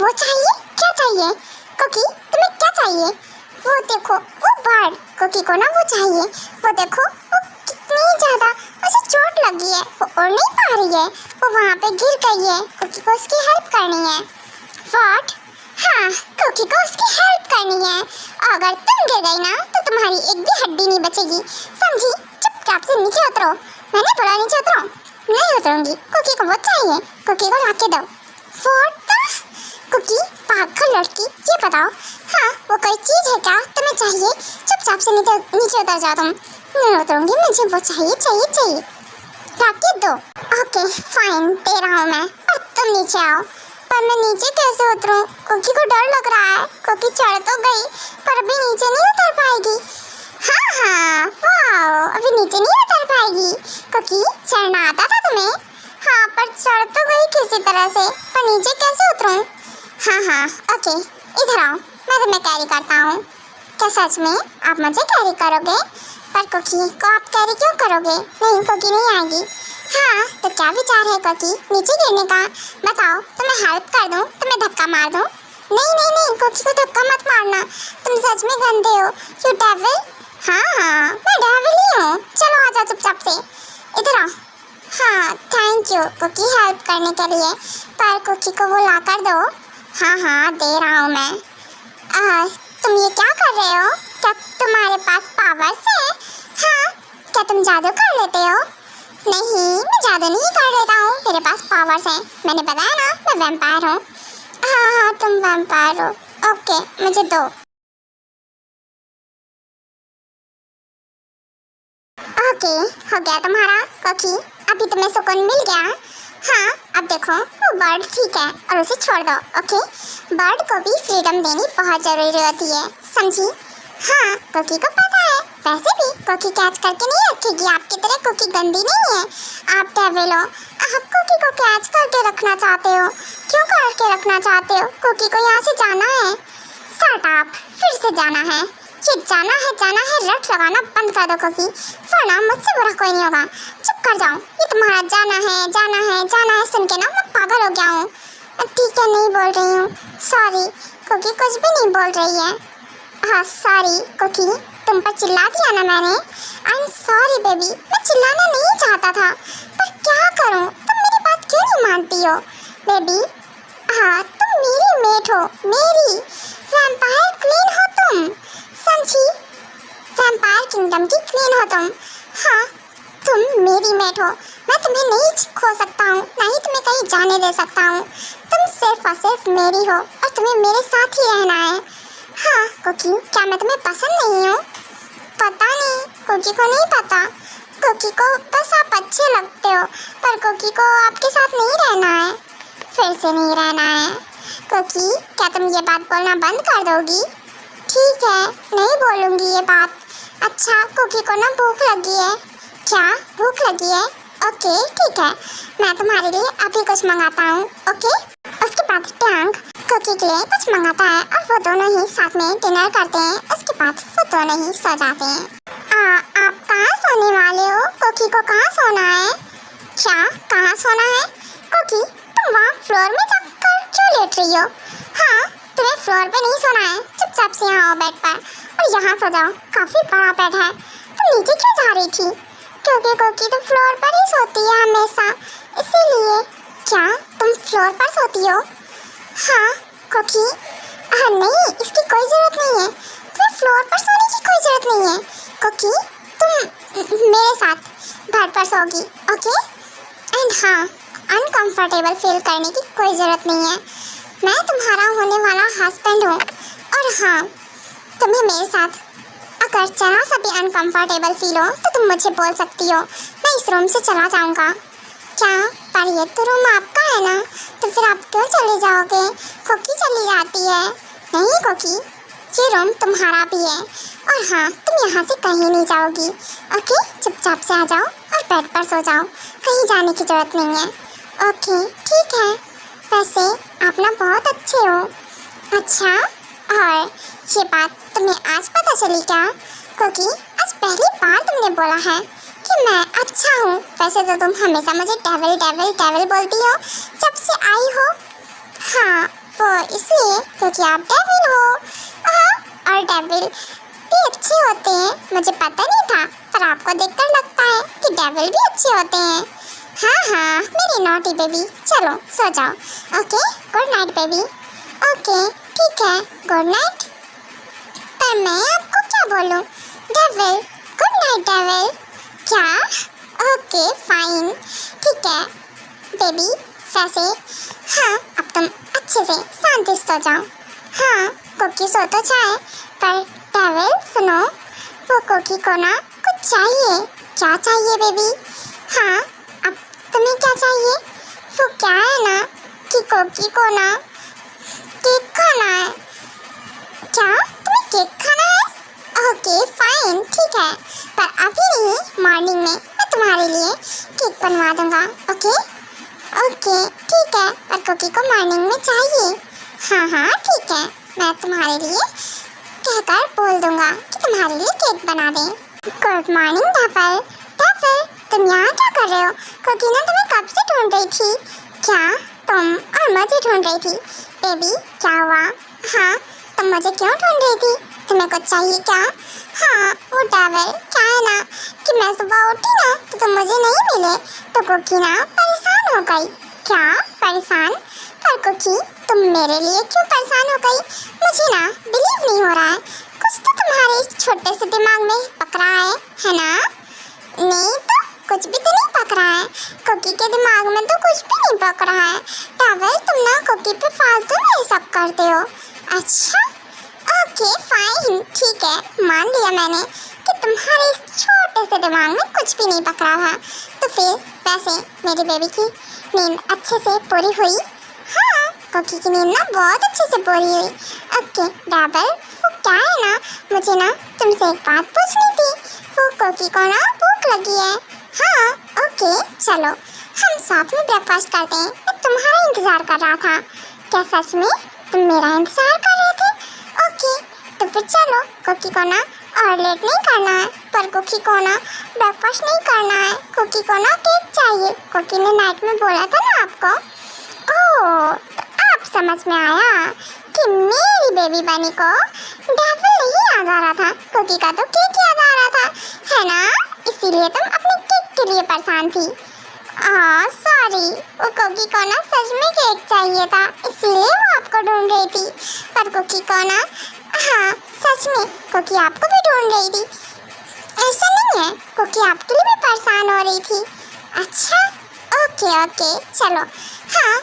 Speaker 1: वो चाहिए? क्या चाहिए? कुकी तुम्हें क्या चाहिए? वो देखो वो बर्ड, कुकी को ना वो चाहिए। वो देखो वो कितनी ज़्यादा उसे चोट लगी है, वो उड़ नहीं पा रही है, वो वहाँ पे गिर गई है। कुकी को उसकी हेल्प करनी है। व्हाट? हाँ, कुकी को उसकी हेल्प करनी है। अगर तुम गिर गई ना तो तुम्हारी एक भी हड्डी नहीं बचेगी, समझी? चुपचाप से नीचे उतरो। मैंने बोला नीचे उतरो। नहीं उतरूंगी, कुकी को वो चाहिए, कुकी को लाके दो। What the? कुकी पागल लड़की, ये बताओ, हाँ वो कोई चीज़ है क्या तुम्हें चाहिए? चुपचाप से नीचे उतर जाओ तुम। नहीं उतरूंगी, मुझे वो चाहिए। लाके दो। ओके फाइन, दे रहा हूँ मैं, और तुम नीचे आओ। पर मैं नीचे कैसे उतरूं? कुकी को डर लग रहा है। कुकी चढ़ तो गई पर अभी नीचे नहीं उतर पाएगी। हाँ, वाओ, अभी नीचे नहीं उतर पाएगी। कुकी चढ़ना आता था तुम्हें? हाँ, पर चढ़ तो गई किसी तरह से, पर नीचे कैसे उतरूं? हाँ, ओके, इधर आओ, मैं तुम्हें कैरी करता हूँ। क्या सच में आप मुझे कैरी करोगे? पर कुकी को आप कैरी क्यों करोगे? नहीं, कुकी नहीं आएगी। हाँ, तो क्या विचार है कुकी नीचे गिरने का? बताओ, तुम्हें हेल्प कर दूँ, तुम्हें धक्का मार दूँ? नहीं, कुकी को धक्का मत मारना, तुम सच में गंदे हो, यू डेविल। हाँ, मैं डेविल ही हूँ। चलो आजा चुपचाप से, इधर आओ। हाँ, थैंक यू कुकी हेल्प करने के लिए, पर कुकी को वो ला कर दो। हाँ, दे रहा हूँ मैं। तुम ये क्या कर रहे हो? क्या तुम्हारे पास पावर्स है? हाँ, क्या तुम जादू कर लेते हो? नहीं, मैं जादू नहीं कर लेता हूँ, मेरे पास पावर्स हैं। मैंने बताया ना, मैं वैम्पायर हूँ। हाँ, तुम वैम्पायर हो। ओके, मुझे दो। ओके, हो गया तुम्हारा कुकी, अभी तुम्हें सुकून मिल गया। हाँ, अब देखो वो बर्ड ठीक है और उसे छोड़ दो। ओके, बर्ड को भी फ्रीडम देनी बहुत ज़रूरी होती है, समझी? हाँ, कुकी को पता है। वैसे भी कुकी कैच करके नहीं रखेगी, आपकी तरह कुकी गंदी नहीं है। आप डेविल हो, आप कुकी को कैच करके रखना चाहते हो। क्यों करके रखना चाहते हो? कुकी को यहाँ से जाना है। शट अप, फिर से जाना है। ये जाना है, रट लगाना बंद कर दो कुकी, वरना मुझसे बुरा कोई नहीं होगा। चुप कर जाओ, ये तुम्हारा जाना है सुन के ना मैं पागल हो गया हूँ। ठीक है, नहीं बोल रही हूँ, सॉरी। कुकी कुछ भी नहीं बोल रही है। हाँ, सॉरी कुकी, तुम पर चिल्ला दिया ना मैंने। आई एम सॉरी बेबी, मैं चिल्लाना नहीं चाहता था, पर क्या करूँ, तुम मेरी बात क्यों नहीं मानती हो बेबी? हाँ, तुम मेरी मेट हो, मेरी वैम्पायर क्वीन हो तुम, समझी? वैम्पायर किंगडम की क्वीन हो तुम। हाँ, तुम मेरी मेट हो, मैं तुम्हें नहीं खो सकता हूँ, ना ही तुम्हें कहीं जाने दे सकता हूँ। तुम सिर्फ और सिर्फ मेरी हो और तुम्हें मेरे साथ ही रहना है। हाँ कुकी, क्या मैं तुम्हें पसंद नहीं हूँ? पता नहीं, कुकी को नहीं पता। कुकी को बस आप अच्छे लगते हो, पर कुकी को आपके साथ नहीं रहना है, फिर से नहीं रहना है। कुकी, क्या तुम ये बात बोलना बंद कर दोगी? ठीक है, नहीं बोलूँगी ये बात। अच्छा, कुकी को ना भूख लगी है। क्या भूख लगी है? ओके ठीक है, मैं तुम्हारे लिए अभी कुछ मंगाता हूँ। ओके, उसके बाद टैंक कुकी के लिए कुछ मंगाता है और वो दोनों ही साथ में डिनर करते हैं। उसके बाद वो दोनों ही सो जाते हैं। आप कहाँ सोने वाले हो? कुकी को कहाँ सोना है? क्या कहाँ सोना है? कुकी, तुम वहाँ फ्लोर में जाकर क्यों लेट रही हो? हाँ, तुम्हें फ्लोर पे नहीं सोना है, चुपचाप से यहाँ आओ बेड पर और यहाँ सो जाओ, काफ़ी बड़ा बेड है। तुम नीचे क्यों जा रही थी? क्योंकि कुकी तो फ्लोर पर ही सोती है हमेशा, इसीलिए। क्या तुम फ्लोर पर सोती हो? हाँ कुकी, नहीं, इसकी कोई ज़रूरत नहीं है, तुम्हें फ्लोर पर सोने की कोई ज़रूरत नहीं है। कुकी, तुम मेरे साथ बेड पर सोगी, ओके? एंड हाँ, अनकंफर्टेबल फील करने की कोई ज़रूरत नहीं है, मैं तुम्हारा होने वाला हस्बैंड हूँ। और हाँ, तुम्हें मेरे साथ अगर जरा सा भी अनकंफर्टेबल फील हो तो तुम मुझे बोल सकती हो, मैं इस रूम से चला जाऊँगा। क्या? पर ये तो रूम आपका है ना, तो फिर आप क्यों चले जाओगे? कुकी चली जाती है। नहीं कुकी, ये रूम तुम्हारा भी है, और हाँ, तुम यहाँ से कहीं नहीं जाओगी। ओके, चुपचाप से आ जाओ और बेड पर सो जाओ, कहीं जाने की ज़रूरत नहीं है। ओके ठीक है, वैसे आप ना बहुत अच्छे हो। अच्छा, और ये बात तुम्हें आज पता चली क्या? क्योंकि आज पहली बार तुमने बोला है कि मैं अच्छा हूँ। वैसे तो तुम हमेशा मुझे डेविल डेविल डेविल बोलती हो जब से आई हो। हाँ, वो इसलिए क्योंकि आप डेविल हो। हाँ, और डेविल भी अच्छे होते हैं। मुझे पता नहीं था, पर आपको देखकर लगता है कि डेविल भी अच्छे होते हैं। हाँ, मेरी नॉटी बेबी, चलो सो जाओ। Okay, good night baby. Okay, ठीक है, गुड नाइट। पर मैं आपको क्या बोलूं? Devil, good night devil. क्या? ओके फाइन, ठीक है बेबी। वैसे हाँ, अब तुम अच्छे से शांति से सो जाओ। हाँ, कोकी सो तो जाए, पर डेविल सुनो, वो कोकी को ना कुछ चाहिए। क्या चाहिए बेबी? हाँ, अब तुम्हें क्या चाहिए? वो क्या है ना कि कोकी को ना केक खाना है। क्या तुम्हें केक खाना है? ओके फाइन, ठीक है, पर अभी नहीं, मॉर्निंग में मैं तुम्हारे लिए केक बनवा दूंगा। ओके ओके, ठीक है, पर कोकी को मॉर्निंग में चाहिए। हाँ, ठीक है, मैं तुम्हारे लिए कहकर बोल दूंगा कि तुम्हारे लिए केक बना दें। Good morning devil. डेविल, तुम यहाँ क्या कर रहे हो? कोकी ना तुम्हें कब से ढूंढ रही थी। क्या तुम और मुझे ढूंढ रही थी? बेबी क्या हुआ? हाँ, तुम मुझे क्यों ढूंढ रही थी? तुम्हें कुछ चाहिए क्या? हाँ, वो डेविल क्या है ना कि मैं सुबह उठी ना तो तुम मुझे नहीं मिले, तो कोकी ना परेशान हो गई। क्या परेशान? पर कोकी, तुम मेरे लिए क्यों परेशान हो गई? मुझे ना बिलीव नहीं हो रहा है। कुछ तो तुम्हारे इस छोटे से दिमाग में पक रहा है ना? नहीं तो कुछ भी तो नहीं पक रहा है। कोकी के दिमाग में तो कुछ भी नहीं पक रहा है। डेविल, तुम ना कोकी पे फालतू में ये सब करते हो। अच्छा, ओके फाइन, ठीक है, मान लिया मैंने कि तुम्हारे इस छोटे से दिमाग में कुछ भी नहीं पक रहा था। तो फिर वैसे मेरी बेबी की नींद अच्छे से पूरी हुई? हाँ, कोकी की नींद ना बहुत अच्छे से पूरी हुई। ओके डेविल, वो क्या है ना, मुझे ना तुमसे एक बात पूछनी थी। वो कोकी को ना भूख लगी है। हाँ, ओके, चलो हम साथ में ब्रेकफास्ट करते हैं। मैं तुम्हारा इंतज़ार कर रहा था। क्या सच में तुम मेरा इंतज़ार कर रहे थे? ओके, तो फिर चलो। कोकी को ना और लेट नहीं करना है, पर कोकी को ना ब्रेकफास्ट नहीं करना है। कोकी को ना केक चाहिए। कोकी ने नाइट में बोला था ना आपको। ओह, तो आप समझ में आया कि मेरी बेबी बनी को डेविल नहीं याद आ रहा था, कोकी का तो केक याद आ रहा था, है ना? इसीलिए तुम अपने केक के लिए परेशान थी। सॉरी, वो कोकी को ना सच में केक चाहिए था, इसीलिए वो आपको ढूंढ रही थी। पर कोकी को ना, हाँ सच में कोकी आपको भी ढूंढ रही थी। ऐसा नहीं है, कोकी आपके लिए भी परेशान हो रही थी। अच्छा, ओके, चलो। हाँ,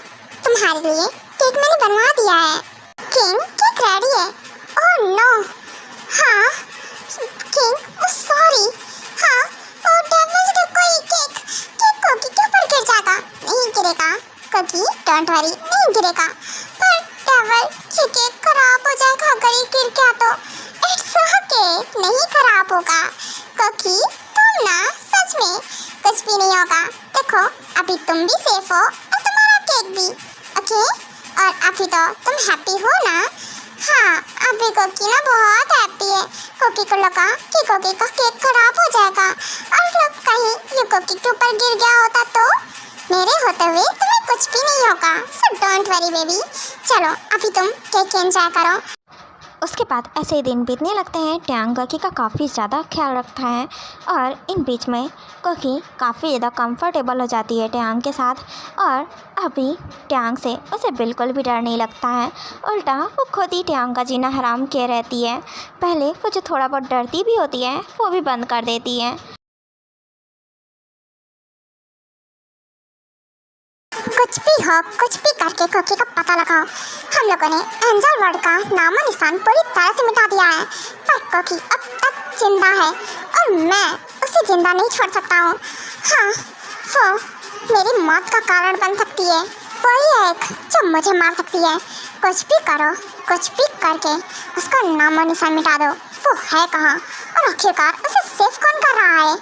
Speaker 1: तुम्हारे लिए केक मैंने बनवा दिया है। किंग, केक रेडी है। Oh no. हाँ किंग, सॉरी। हाँ, ओ डेविल, देखो ये केक कोकी के ऊपर गिर जाएगा। नहीं गिरेगा कोकी, डोंट वरी, नहीं गिरेगा। पर डेविल, ये केक खराब हो जाएगा अगर ये गिर गया तो। इट्स ओके, नहीं खराब होगा। कोकी, तुम ना सच में कुछ भी नहीं होगा। देखो, अभी तुम भी सेफ हो और तुम्हारा केक भी। ओके, और अभी तो तुम हैप्पी हो ना? हाँ, अभी कोकी ना बहुत हैप्पी है। कोकी को लगा कि कोकी का केक खराब हो जाएगा और लोग कहीं ये कोकी के ऊपर गिर गया होता तो मेरे होते हुए तुम्हें कुछ भी नहीं होगा। सो डोंट वरी बेबी, चलो अभी तुम केक एंजॉय करो।
Speaker 2: उसके बाद ऐसे ही दिन बीतने लगते हैं। ट्यांग कोकी का काफ़ी ज़्यादा ख्याल रखता है और इन बीच में कोकी काफ़ी ज़्यादा कंफर्टेबल हो जाती है ट्यांग के साथ, और अभी ट्यांग से उसे बिल्कुल भी डर नहीं लगता है। उल्टा वो खुद ही ट्यांग का जीना हराम किए रहती है। पहले वो जो थोड़ा बहुत डरती भी होती है वो भी बंद कर देती है।
Speaker 1: कुछ भी हो, कुछ भी करके कोकी का पता लगाओ। हम लोगों ने एंजल वर्ड का नामो निशान पूरी तरह से मिटा दिया है, पर कोकी अब तक जिंदा है और मैं उसे जिंदा नहीं छोड़ सकता हूँ। हाँ, वो मेरी मौत का कारण बन सकती है। वही एक जो मुझे मार सकती है। कुछ भी करो, कुछ भी करके उसका नामो निशान मिटा दो। वो है कहाँ और आखिरकार उसे सेफ कौन कर रहा है?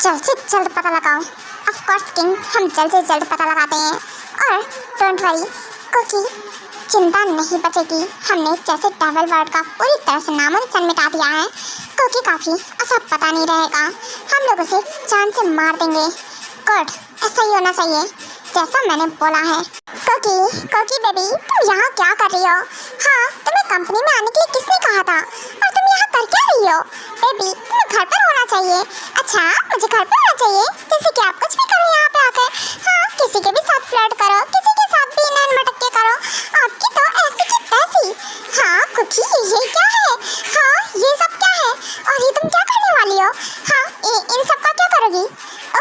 Speaker 1: जल्द से जल्द पता लगाओ। ऑफ कोर्स किंग, हम जल्द से जल्द पता लगाते हैं। और डोंट वरी कोकी, चिंता नहीं बचेगी। हमने जैसे ट्रैवल वर्ड का पूरी तरह से नामो निशान मिटा दिया है, क्योंकि काफ़ी ऐसा पता नहीं रहेगा। हम लोग उसे जान से मार देंगे। गुड, ऐसा ही होना चाहिए जैसा मैंने बोला है। कोकी बेबी, तुम यहाँ क्या कर रही हो? हाँ, तुम्हें कंपनी में आने के लिए किसने कहा था? और तुम यहाँ कर क्या रही हो? बेबी, तुम्हें घर पर होना चाहिए। अच्छा, मुझे घर पर होना चाहिए? जैसे कि आप कुछ भी करो यहाँ पे आकर। हाँ, किसी के भी साथ फ्लर्ट करो, किसी के साथ भी नैन मटक्के करो। आपकी तो ऐसी की तैसी। हाँ कुकी, ये क्या है? हाँ, ये सब क्या है? और ये तुम क्या करने वाली हो? हाँ, इन सब का क्या करोगी?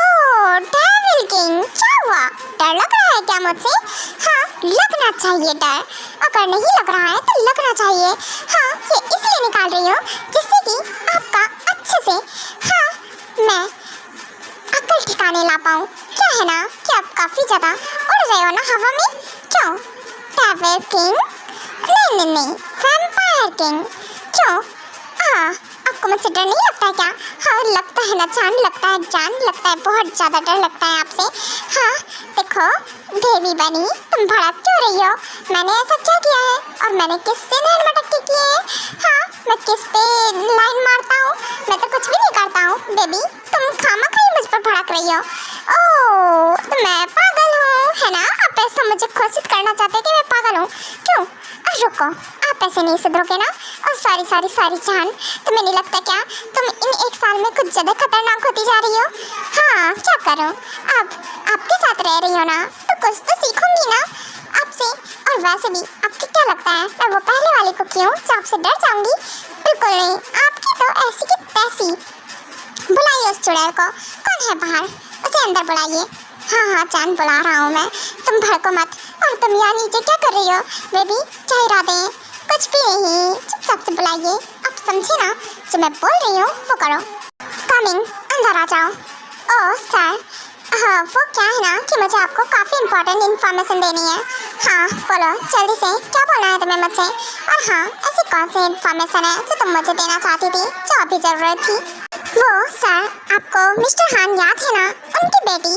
Speaker 1: ओह डेविल किंग, क्या हुआ? डर लग रहा है क्या मुझसे? हाँ, लगना चाहिए डर। अगर नहीं लग रहा है तो लगना चाहिए। हाँ, ये इसलिए निकाल रही हूँ जिससे कि आपका अच्छे से, हाँ, मैं अक्ल ठिकाने ला पाऊँ। क्या है ना कि आप काफ़ी ज़्यादा उड़ रहे हो ना हवा में। क्यों? Devil king? नहीं, वैम्पायर किंग। क्यों? हाँ, आपको मुझसे डर नहीं लगता है क्या? हाँ, लगता है ना जान, लगता है जान, लगता है बहुत ज़्यादा डर लगता है आपसे। हाँ, देखो बेबी बनी, तुम भड़क क्यों रही हो? मैंने ऐसा क्या किया है? और मैंने किससे नैन मटक्के किए हैं? हाँ, मैं किस पे लाइन मारता हूँ? मैं तो कुछ भी नहीं करता हूँ। बेबी, तुम खामखा ही मुझ पर भड़क रही हो। ओह, तो मैं पागल हूँ, है ना? आप ऐसा मुझे घोषित करना चाहते हैं कि मैं पागल हूँ? क्यों? रुको, आप ऐसे नहीं सुधरोगे ना? और सॉरी जान, तुम्हें नहीं लगता क्या तुम इन एक साल में कुछ ज़्यादा खतरनाक होती जा रही हो? हाँ, क्या करूँ? अब आपके साथ रह रही हो ना, तो कुछ तो सीखूंगी ना आपसे। और वैसे भी आपको क्या लगता है मैं वो पहले वाली को क्यों जो आपसे डर जाऊंगी? बिल्कुल नहीं, आपकी तो ऐसी की तैसी। बुलाइए उस चुड़ैल को। कौन है बाहर? उसे अंदर बुलाइए। हाँ, जान बुला रहा हूँ मैं, तुम भड़को मत। और तुम यहाँ नीचे क्या कर रही हो? बेबी, क्या इरादे हैं? कुछ भी नहीं, चुपचाप से बुलाइए। आप समझे ना, जो मैं बोल रही हूँ वो करो। कमिंग, अंदर आ जाओ। ओह सर, हाँ वो क्या है ना कि मुझे आपको काफ़ी इंपॉर्टेंट इन्फॉर्मेशन देनी है। हाँ बोलो जल्दी से, क्या बोलना है तुम्हें मुझसे? और हाँ, ऐसी कौन सी इन्फॉर्मेशन है जो तुम मुझे देना चाहती थी, जो अभी ज़रूरत थी? वो सर, आपको मिस्टर हान याद है ना, उनकी बेटी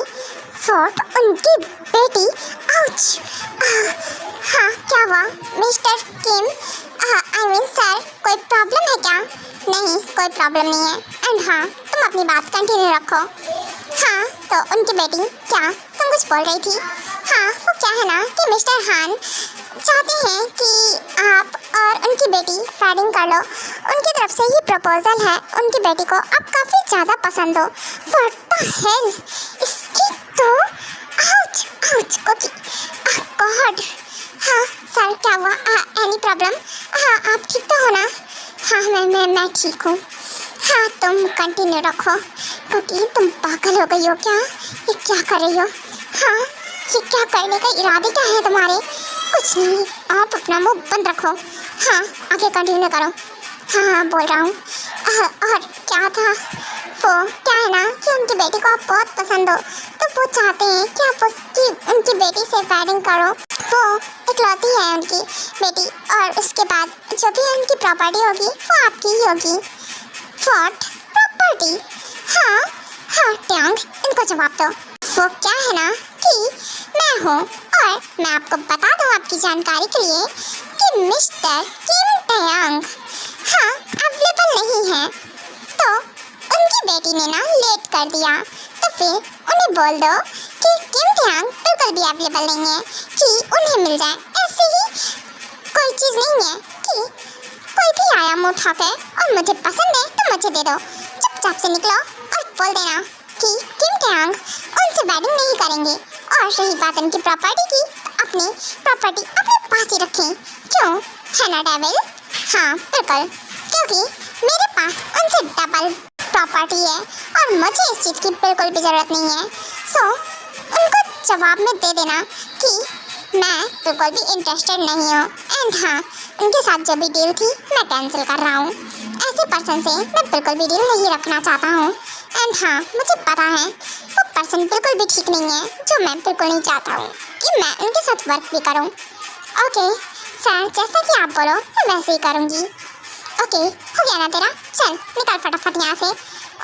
Speaker 1: फोर्ट, उनकी बेटी। आउच! हाँ, क्या हुआ mister Kim? I mean sir, कोई प्रॉब्लम है क्या? नहीं, कोई प्रॉब्लम नहीं है। एंड हाँ, तुम अपनी बात कंटिन्यू रखो। हाँ, तो उनकी बेटी, क्या तुम कुछ बोल रही थी? हाँ, वो क्या है ना कि मिस्टर हान चाहते हैं कि आप और उनकी बेटी वेडिंग कर लो। उनकी तरफ से ये प्रपोजल है। उनकी बेटी को आप काफ़ी ज़्यादा पसंद हो। व्हाट द हेल, इसकी तो आउच कुकी, गॉड। हाँ सर, क्या हुआ? Any problem? हाँ, आप ठीक तो हो ना? हाँ, मैं ठीक हूँ। हाँ, तुम कंटिन्यू रखो। क्योंकि तुम पागल हो गई हो क्या? ये क्या कर रही हो? हाँ, ये क्या करने का इरादे क्या है तुम्हारे? कुछ नहीं, आप अपना मुंह बंद रखो। हाँ, आगे कंटिन्यू करो। हाँ, बोल रहा हूँ। और क्या था? वो क्या है ना कि उनकी बेटी को आप बहुत पसंद हो, तो वो चाहते हैं कि आप उनकी बेटी से वेडिंग करो। वो इकलौती है उनकी बेटी, और उसके बाद जो भी उनकी प्रॉपर्टी होगी वो आपकी ही होगी। What property? हाँ ट्यांग, इनको जवाब दो। वो क्या है ना कि मैं हूँ, और मैं आपको बता दूँ आपकी जानकारी के लिए कि मिस्टर किम ट्यांग, हाँ, अवेलेबल नहीं है। तो उनकी बेटी ने ना लेट कर दिया, तो फिर उन्हें बोल दो कि किम ट्यांग बिल्कुल भी अवेलेबल नहीं है कि उन्हें मिल जाए। ऐसे ही कोई चीज़ नहीं है कि कोई भी आया मुँह उठाकर और मुझे पसंद है तो मुझे दे दो। चुपचाप से निकलो और बोल देना कि किम ट्यांग उनसे वेडिंग नहीं करेंगे। और रही बात उनकी प्रॉपर्टी की, तो अपनी प्रॉपर्टी अपने पास ही रखें। क्यों, है ना डेविल? हाँ बिल्कुल, क्योंकि मेरे पास उनसे डबल प्रॉपर्टी है और मुझे इस चीज़ की बिल्कुल भी ज़रूरत नहीं है। सो उनको जवाब में दे देना कि मैं बिल्कुल भी इंटरेस्टेड नहीं हूँ। एंड हाँ, उनके साथ जो भी डील थी मैं कैंसिल कर रहा हूँ। ऐसे पर्सन से मैं बिल्कुल भी डील नहीं रखना चाहता हूँ। एंड हाँ, मुझे पता है वो पर्सन बिल्कुल भी ठीक नहीं है, जो मैं बिल्कुल नहीं चाहता हूँ कि मैं उनके साथ वर्क भी करूँ। ओके सर, जैसा कि आप बोलो मैं वैसे ही करूँगी। ओके, हो गया ना तेरा? चल निकल फटाफट यहाँ से।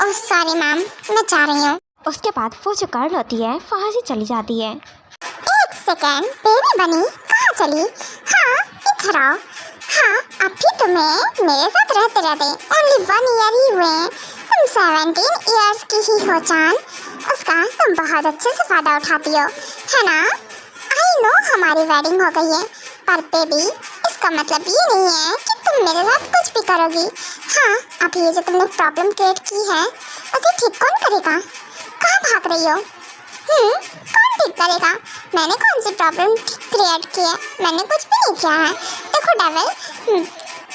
Speaker 1: ओह सॉरी मैम, मैं जा रही हूँ।
Speaker 2: उसके बाद वो जो गर्ल होती है वहाँ से चली जाती है।
Speaker 1: एक सेकेंड, बेबी बनी कहाँ चली। हाँ इधर आओ। हाँ अभी तुम्हें मेरे साथ रहते रहते ओनली 1 ईयर ही हुए हैं। तुम 17 ईयर्स की ही हो जान, उसका तुम बहुत अच्छे से फायदा उठाती हो, है ना? आई नो हमारी वेडिंग हो गई है, पर बेबी इसका मतलब ये नहीं है कि तुम मेरे साथ कुछ भी करोगी। हाँ अभी ये जो तुमने प्रॉब्लम क्रिएट की है उसे ठीक कौन करेगा? कहाँ भाग रही हो? कौन ठीक करेगा? मैंने कौन सी प्रॉब्लम क्रिएट की है? मैंने कुछ भी नहीं किया है। देखो डेविल,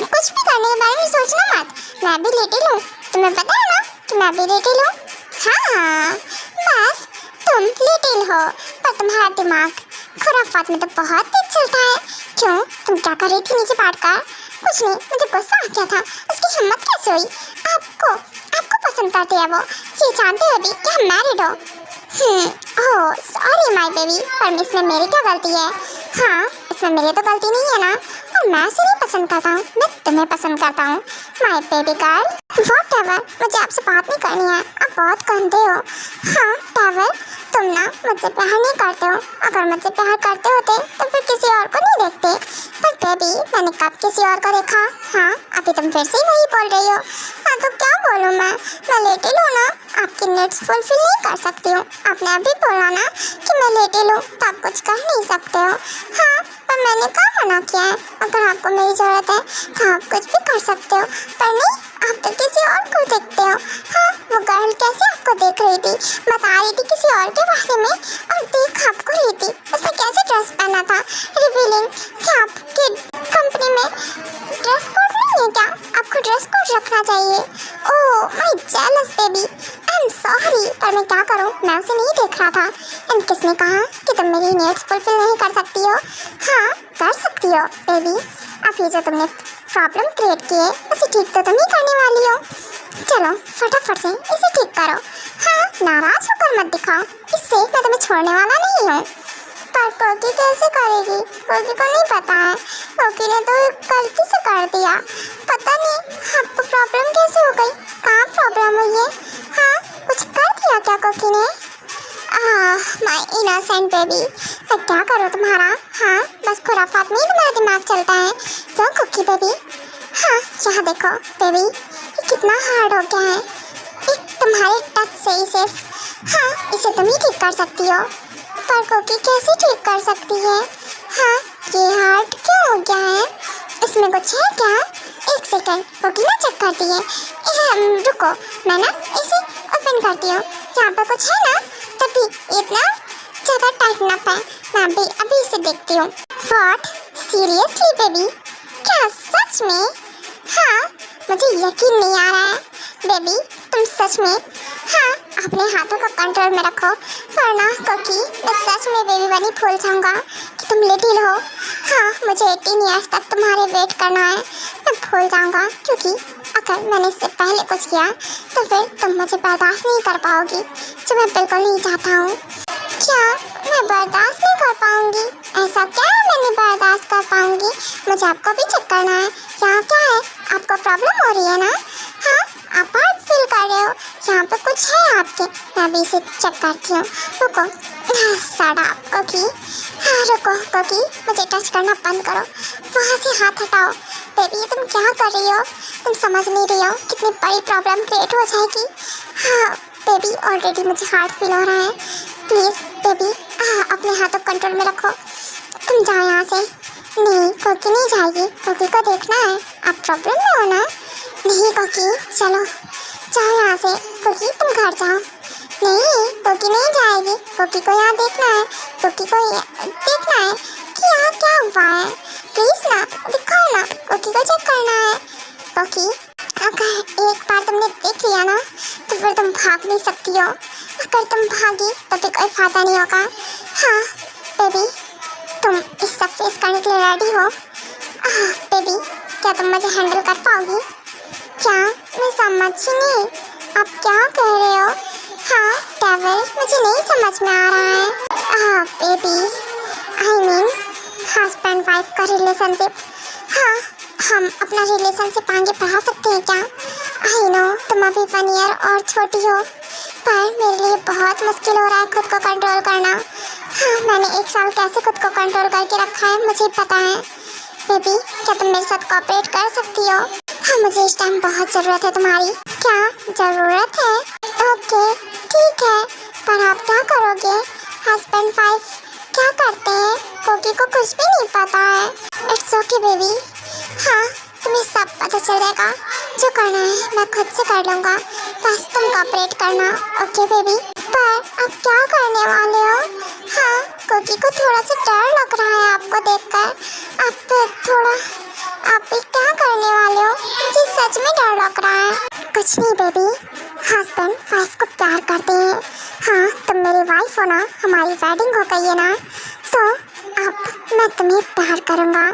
Speaker 1: कुछ भी करने के बारे में सोचना मत। मैं भी लिटिल हूँ, तुम्हें पता है ना कि मैं भी लिटिल हूँ। हाँ बस तुम लिटिल हो पर तुम्हारा दिमाग खुराफात में तो बहुत तेज चलता है। क्यों, तुम क्या कर रही थी नीचे बैठकर? कुछ नहीं, मुझे गुस्सा आ गया था। उसकी हिम्मत कैसे हुई? आपको आपको पसंद करते हैं वो, ये जानते हुए भी कि हम मैरिड हो। ओह सॉरी माय बेबी, पर इसमें मेरी क्या गलती है? हाँ इसमें मेरी तो गलती नहीं है ना, और मैं उसे नहीं पसंद करता हूँ, मैं तुम्हें पसंद करता हूँ माय बेबी गर्ल। व्हाटएवर, मुझे आपसे बात नहीं करनी है, आप बहुत गंदे हो। हाँ डेविल, तुम ना मुझसे प्यार नहीं करते हो। अगर मुझसे प्यार करते होते तो फिर किसी और को नहीं देखते। पर बेबी मैंने कब किसी और को देखा? हाँ अभी तुम फिर से ही वही बोल रही हो। हाँ तो क्या बोलूँ मैं लिटिल हूँ ना, आपकी नीड्स फुलफिल नहीं कर सकती हूँ। आपने अभी बोला ना कि मैं लिटिल हूँ तो आप कुछ कर नहीं सकते हो। हाँ पर मैंने कहाँ मना किया है? अगर आपको मेरी ज़रूरत है तो आप कुछ भी कर सकते हो, पर नहीं, आप तो किसी और को देखते हो। हाँ वो गर्ल कैसे आपको देख रही थी, बता रही थी किसी और के बारे में, और देख आपको रही थी। उसने कैसे ड्रेस पहना था, रिवीलिंग। क्या आपकी कंपनी में ड्रेस कोड नहीं है क्या? आपको ड्रेस कोड रखना चाहिए। Oh my jealous baby, I am sorry, पर मैं क्या करूँ, मैं उसे नहीं देख रहा था। एंड किसने कहा कि तुम मेरी नीड्स फुलफिल नहीं कर सकती हो? हाँ कर सकती हो बेबी। अब ये जो तुमने प्रॉब्लम क्रिएट की है उसे ठीक तो तुम ही करने वाली हो। चलो फटाफट से इसे ठीक करो। हाँ नाराज होकर मत दिखाओ, इससे मैं तुम्हें छोड़ने वाला नहीं हूँ। पर कोकी कैसे करेगी? कोकी को नहीं पता है, कोकी ने तो गलती से कर दिया। पता नहीं आपको प्रॉब्लम कैसे हो गई, कहाँ प्रॉब्लम हुई है? हाँ कुछ कर दिया क्या कोकी ने? माय इनोसेंट बेबी, मैं क्या करूँ तुम्हारा? हाँ बस खुराफात में ही तुम्हारा दिमाग चलता है। क्यों कुकी बेबी? हाँ यहाँ देखो बेबी, ये कितना हार्ड हो गया है, एक तुम्हारे टच से ही सिर्फ। हाँ इसे तुम ही ठीक कर सकती हो, पर कोकी कैसे ठीक कर सकती है? हाँ ये हार्ड क्यों हो गया है? इसमें कुछ है क्या? एक सेकंड, कोकी ना चेक करती है। रुको, मैं ना इसे ओपन करती हूँ। यहाँ पर कुछ है ना, तभी इतना ज़्यादा टाइटन अप है। मैं अभी इसे देखती हूँ। व्हाट, सीरियसली बेबी, क्या सच में? हाँ मुझे यकीन नहीं आ रहा है बेबी, तुम सच में। हाँ अपने हाथों को कंट्रोल में रखो, वरना कोकी मैं सच में बेबी बनी भूल जाऊँगा कि तुम लिटिल हो। हाँ मुझे 18 ईयर्स तक तुम्हारे वेट करना है, मैं भूल जाऊँगा, क्योंकि अगर मैंने इससे पहले कुछ किया तो फिर तुम मुझे बर्दाश्त नहीं कर पाओगी, जो मैं बिल्कुल नहीं चाहता हूँ। क्या मैं बर्दाश्त नहीं कर पाऊँगी? ऐसा क्या है मैं नहीं बर्दाश्त कर पाऊँगी? मुझे आपको भी चेक करना है। यहाँ क्या है, आपको प्रॉब्लम हो रही है ना? हाँ आप हार्ट फील कर रहे हो, यहाँ पे कुछ है आपके, मैं अभी इसे चेक करती हूँ। रुको, साड़ा कोकी, हाँ रुको कोकी, मुझे टच करना बंद करो, वहाँ से हाथ हटाओ। बेबी तुम क्या कर रही हो? तुम समझ नहीं रही हो कितनी बड़ी प्रॉब्लम क्रिएट हो जाएगी। हाँ बेबी ऑलरेडी मुझे हार्ट फील हो रहा है। प्लीज़ बेबी अपने हाथों कंट्रोल में रखो, तुम जाओ यहाँ से। नहीं कोकी नहीं जाएगी, कोकी को देखना है। आप प्रॉब्लम में हो ना? नहीं कोकी चलो जाओ यहाँ से। कोकी तुम घर जाओ। नहीं कोकी नहीं जाएगी, कोकी को यहाँ देखना है, कोकी को देखना है कि यहाँ क्या हुआ है। प्लीज़ ना दिखाओ ना, कोकी को चेक करना है। कोकी अगर एक बार तुमने देख लिया ना तो फिर तुम भाग नहीं सकती हो। अगर तुम भागी तो फिर कोई फायदा नहीं होगा। हाँ बेबी तुम इस सब फेस करने के लिए रेडी हो? बेबी क्या तुम मुझे हैंडल कर पाओगी? क्या? मैं समझ ही नहीं, आप क्या कह रहे हो? हाँ डेविल मुझे नहीं समझ में आ रहा है। Baby I mean husband wife का रिलेशनशिप। हाँ हम अपना रिलेशनशिप आगे बढ़ा सकते हैं क्या? आई नो तुम अभी 1 ईयर और छोटी हो, पर मेरे लिए बहुत मुश्किल हो रहा है खुद को कंट्रोल करना। हाँ, मैंने 1 साल कैसे खुद को कंट्रोल करके रखा है मुझे पता है। बेबी, क्या तुम मेरे साथ कोऑपरेट कर सकती हो? हाँ, मुझे इस टाइम बहुत ज़रूरत है तुम्हारी। क्या ज़रूरत है? ओके, ठीक है, पर आप क्या करोगे? हस्बैंड वाइफ क्या करते हैं? कोकी को कुछ भी नहीं पता है। इट्स ओके बेबी, हाँ, तुम्हें सब पता चल जाएगा। जो करना है मैं खुद से कर लूँगा, बस तुम कोऑपरेट करना। ओके बेबी, पर आप क्या करने वाले हो? हाँ, कोकी को थोड़ा सा डर लग रहा है आपको देखकर। आप भी क्या करने वाले हो? मुझे सच में डर लग रहा है। कुछ नहीं बेबी, हस्बैंड वाइफ को प्यार करते हैं। हाँ, तुम मेरी वाइफ हो ना, हमारी वेडिंग हो गई है ना, तो अब मैं तुम्हें प्यार करूँगा।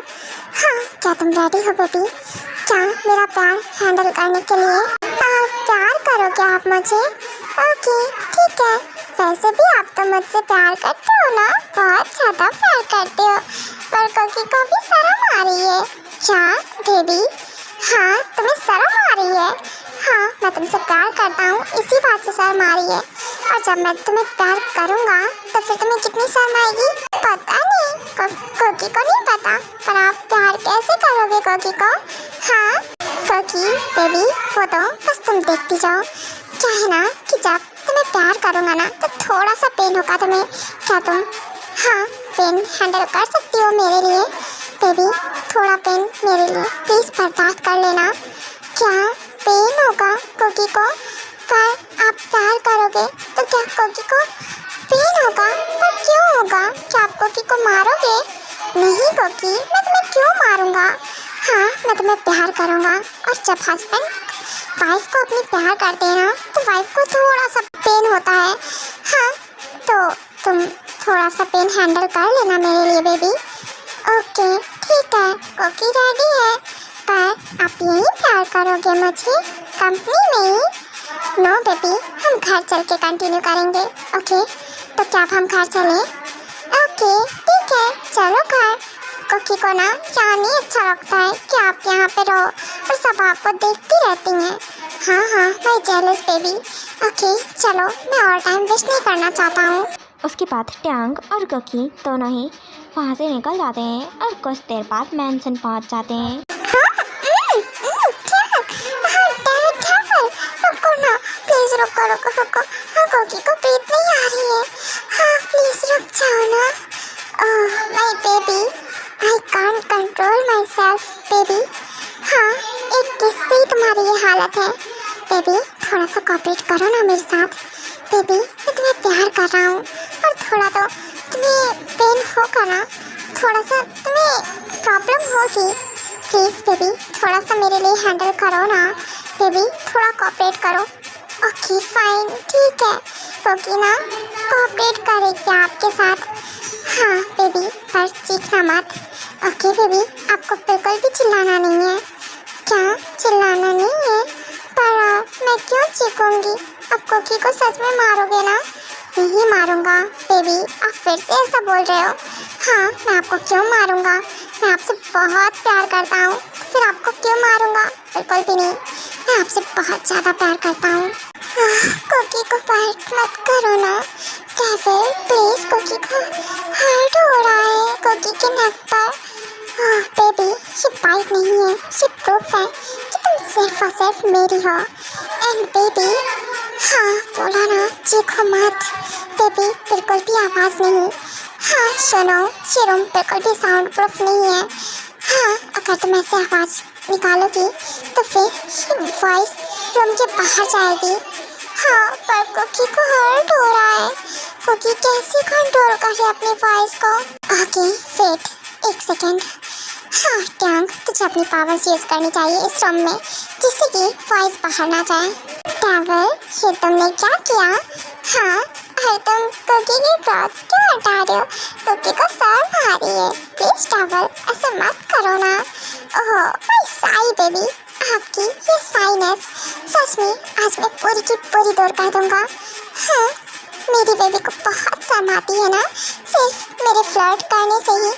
Speaker 1: हाँ, क्या तुम रेडी हो बेबी? क्या मेरा प्यार हैंडल करने के लिए प्यार करोगे आप मुझे? ओके, ठीक है। वैसे भी आप तो मुझसे प्यार करते हो ना, बहुत ज़्यादा प्यार करते हो। पर कोकी को भी शर्म आ रही है। क्या बेबी? हाँ, तुम्हें शर्म आ रही है? हाँ, मैं तुमसे प्यार करता हूँ, इसी बात से शर्म आ रही है। और जब मैं तुम्हें प्यार करूँगा तो फिर तुम्हें कितनी शर्म आएगी पता नहीं। कोकी को नहीं पता, पर आप प्यार कैसे करोगे कोकी को? हाँ कोकी बेबी, वो तो बस तुम देखती जाओ। क्या है ना कि जब तुम्हें प्यार करूँगा ना तो थोड़ा सा पेन होगा तुम्हें। क्या तुम हाँ पेन हैंडल कर सकती हो मेरे लिए? बेबी, थोड़ा पेन मेरे लिए प्लीज़ बर्दाश्त कर लेना। क्या पेन होगा कोकी को? पर आप प्यार करोगे तो क्या कोकी को पेन होगा? पर क्यों होगा? क्या आप कोकी को मारोगे? नहीं कोकी, मैं तुम्हें क्यों मारूंगा? हाँ, मैं तुम्हें प्यार करूँगा। और जब हस्बैंड वाइफ को अपनी प्यार करते हैं ना तो वाइफ को थोड़ा सा पेन होता है। हाँ, तो तुम थोड़ा सा पेन हैंडल कर लेना मेरे लिए बेबी। ओके, ठीक है, कोकी रेडी है। पर आप यही प्यार करोगे मुझे कंपनी में ही? नो बेबी, हम घर चल के कंटिन्यू करेंगे। ओके, तो क्या हम घर चलें? ओके, ठीक है, चलो घर। कोकी को ना यहाँ नहीं अच्छा लगता है कि आप यहाँ पे रहो और सब आपको देखती रहती हैं। हाँ, मैं जेलस बेबी। ओके, चलो, मैं और टाइम वेस्ट नहीं करना चाहता हूँ।
Speaker 2: उसके बाद टैंग और कोकी दोनों ही वहाँ से निकल जाते हैं और कुछ देर बाद मैंसन पहुँच जाते हैं।
Speaker 1: रुको। हाँ, कोकी को ब्रीथ नहीं आ रही है। हाँ, प्लीज रुक जाओ ना। My baby, I can't control my self baby. हाँ, एक किस्से ही तुम्हारी ये हालत है। बेबी, थोड़ा सा कोऑपरेट करो ना मेरे साथ। बेबी, मैं तुम्हें प्यार कर रहा हूँ और थोड़ा तो तुम्हें पेन होगा ना, थोड़ा सा तुम्हें प्रॉब्लम होगी। प्लीज़ बेबी, थोड़ा सा मेरे लिए हैंडल करो ना। बेबी, थोड़ा कोऑपरेट करो। ओके फाइन, ठीक है। कोकी ना कोऑपरेट करेगी आपके साथ। हाँ बेबी, पर चीखना मत। ओके बेबी, आपको बिल्कुल भी चिल्लाना नहीं है। क्या चिल्लाना नहीं है? पर मैं क्यों चीखूंगी? आप कोकी को सच में मारोगे ना? नहीं मारूंगा बेबी, आप फिर से ऐसा बोल रहे हो। हाँ, मैं आपको क्यों मारूंगा? मैं आपसे बहुत प्यार करता हूँ, फिर आपको क्यों मारूंगा? बिल्कुल भी नहीं, मैं आपसे बहुत ज़्यादा प्यार करता हूँ। कोकी को बाइट मत करो ना डेविल, प्लीज। कोकी को हर्ट हो रहा है कोकी के नेक पर। बेबी, ये बाइट नहीं है, ये प्रूफ है कि तुम सिर्फ और सिर्फ मेरी हो। एंड बेबी, हाँ बोला ना, चीखो मत। बेबी, बिल्कुल भी आवाज़ नहीं। हाँ सुनो, ये रूम बिल्कुल भी साउंड प्रूफ नहीं है। हाँ, अगर तुम ऐसे आवाज़ निकालोगी तो फिर ये वॉइस रूम के बाहर जाएगी। हाँ, पर कोकी को हर्ट हो रहा है। कोकी कैसे कंट्रोल करे अपनी वॉइस को? ओके वेट, एक सेकेंड। हाँ टैंग, तुझे अपनी पावर्स यूज़ करनी चाहिए इस रूम में, जिससे कि वॉइस बाहर ना जाए। टैवल, ये तुमने क्या किया? हाँ, अरे तुम कोकी की क्लॉथ्स क्यों हटा रहे हो? कोकी को शर्म आ रही है। प्लीज टैवल, ऐसा मत करो ना। ओह माय साई बेबी, आपकी ये साइनेस सच में आज मैं पूरी की पूरी दूर कर दूंगा। हाँ, मेरी बेबी को बहुत शर्म आती है ना, सिर्फ मेरे फ्लर्ट करने से ही।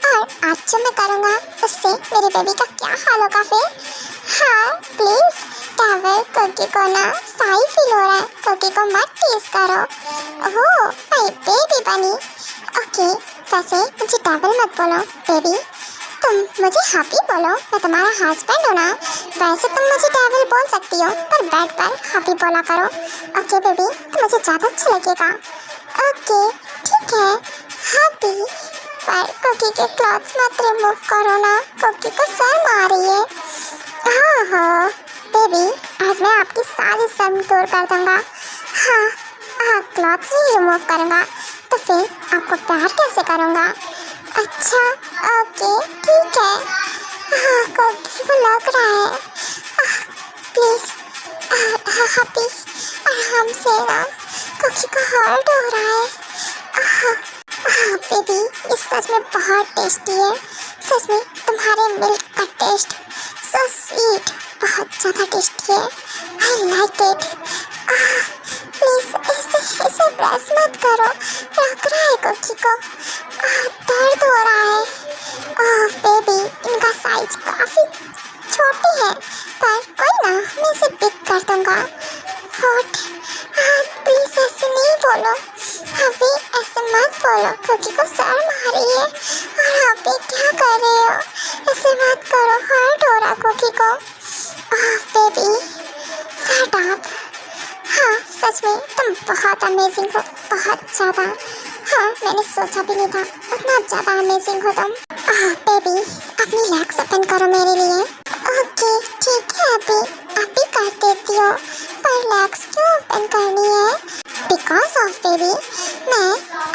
Speaker 1: और आज जो मैं करूँगा उससे मेरी बेबी का क्या हाल होगा फिर? हाँ प्लीज़ टैवल, कोकी को ना साई फील हो रहा है, कोकी को मत टीज करो। ओह माय बेबी बनी, ओके, वैसे मुझे डेविल मत बोलो बेबी, तुम मुझे हैप्पी बोलो, मैं तुम्हारा हस्बैंड हूँ ना। वैसे तुम मुझे डेविल बोल सकती हो, पर बेड पर हैप्पी बोला करो। ओके बेबी, तो मुझे ज़्यादा अच्छा लगेगा। ओके ठीक है हैप्पी, पर कुकी के क्लॉथ्स मत रिमूव करो ना, कुकी को शर्म आ रही है। हाँ बेबी, आज मैं आपकी सारी शर्म दूर कर दूँगा। हाँ क्लॉथ्स नहीं रिमूव करूँगा तो फिर आपको प्यार कैसे करूँगा। अच्छा ओके ठीक है। कुकी को लग रहा है। प्लीज़ हैप्पी आराम से ना, कुकी को हर्ट हो रहा है। बेबी, ये सच में बहुत टेस्टी है, सच में तुम्हारे मिल्क का टेस्ट सो स्वीट, बहुत ज़्यादा टेस्टी है। I like it. प्लीज़ ऐसे प्रेस मत करो, लग रहा है कुकी को दर्द हो रहा है। बेबी, इनका साइज काफ़ी छोटे हैं, पर कोई ना, मैं इसे बिग कर दूँगा। व्हाट? प्लीज़ ऐसे नहीं बोलो, अभी ऐसे मत बोलो, कुकी को शर्म आ रही है। और आप ये क्या कर रहे हो, ऐसे मत करो, हर्ट हो रहा कुकी को। Baby shut up. हाँ सच में तुम बहुत अमेजिंग हो, बहुत ज़्यादा। हाँ मैंने सोचा भी नहीं था उतना ज़्यादा अमेजिंग हो तुम। बेबी अपनी लेग्स ओपन करो मेरे लिए। ओके ठीक है अभी कर देती हो, पर लेग्स क्यों ओपन करनी है? बिकॉज ऑफ बेबी, मैं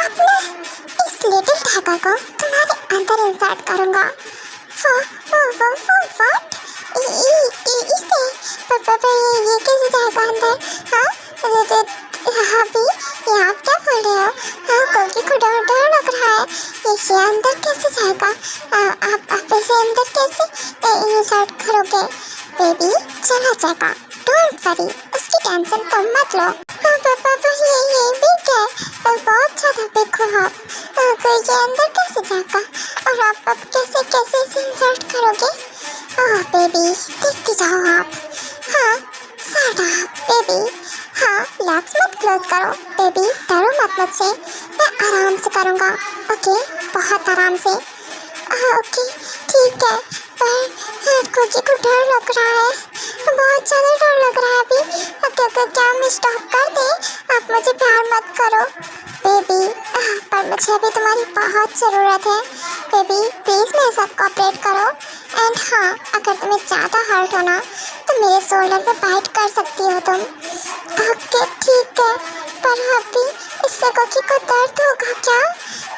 Speaker 1: अपने इस लिटिल टाइगर को तुम्हारे अंदर इंसर्ट करूँगा। व्हाट? इसे ये कैसे जाएगा अंदर? अभी ये आप क्या बोल रहे हो? कुकी को डर लग रहा है, ये अंदर कैसे जाएगा? आप इसे अंदर कैसे इंसर्ट करोगे? बेबी चला जाएगा, डोंट वरी, उसकी टेंशन तुम मत लो। ये बिग है, बहुत ज़्यादा बिग हो आप। ये अंदर कैसे जाएगा और आप कैसे इसे इंसर्ट करोगे? बेबी देखते जाओ आप। हाँ शट अप बेबी। हाँ लेग्स मत क्लोज करो बेबी, डरो मत मुझसे, मैं आराम से करूँगा। ओके बहुत आराम से। ओके ठीक है, पर कुकी को डर लग रहा है, बहुत ज़्यादा डर लग रहा है अभी। क्या मैं स्टॉप कर दें? आप मुझे प्यार मत करो बेबी, पर मुझे अभी तुम्हारी बहुत ज़रूरत है। बेबी प्लीज़ मेरे साथ कोऑपरेट करो। एंड हाँ अगर तुम्हें ज़्यादा हर्ट होना तो मेरे शोल्डर पे बाइट कर सकती हो तुम। ओके ठीक है, पर अभी इससे कुकी को दर्द होगा क्या?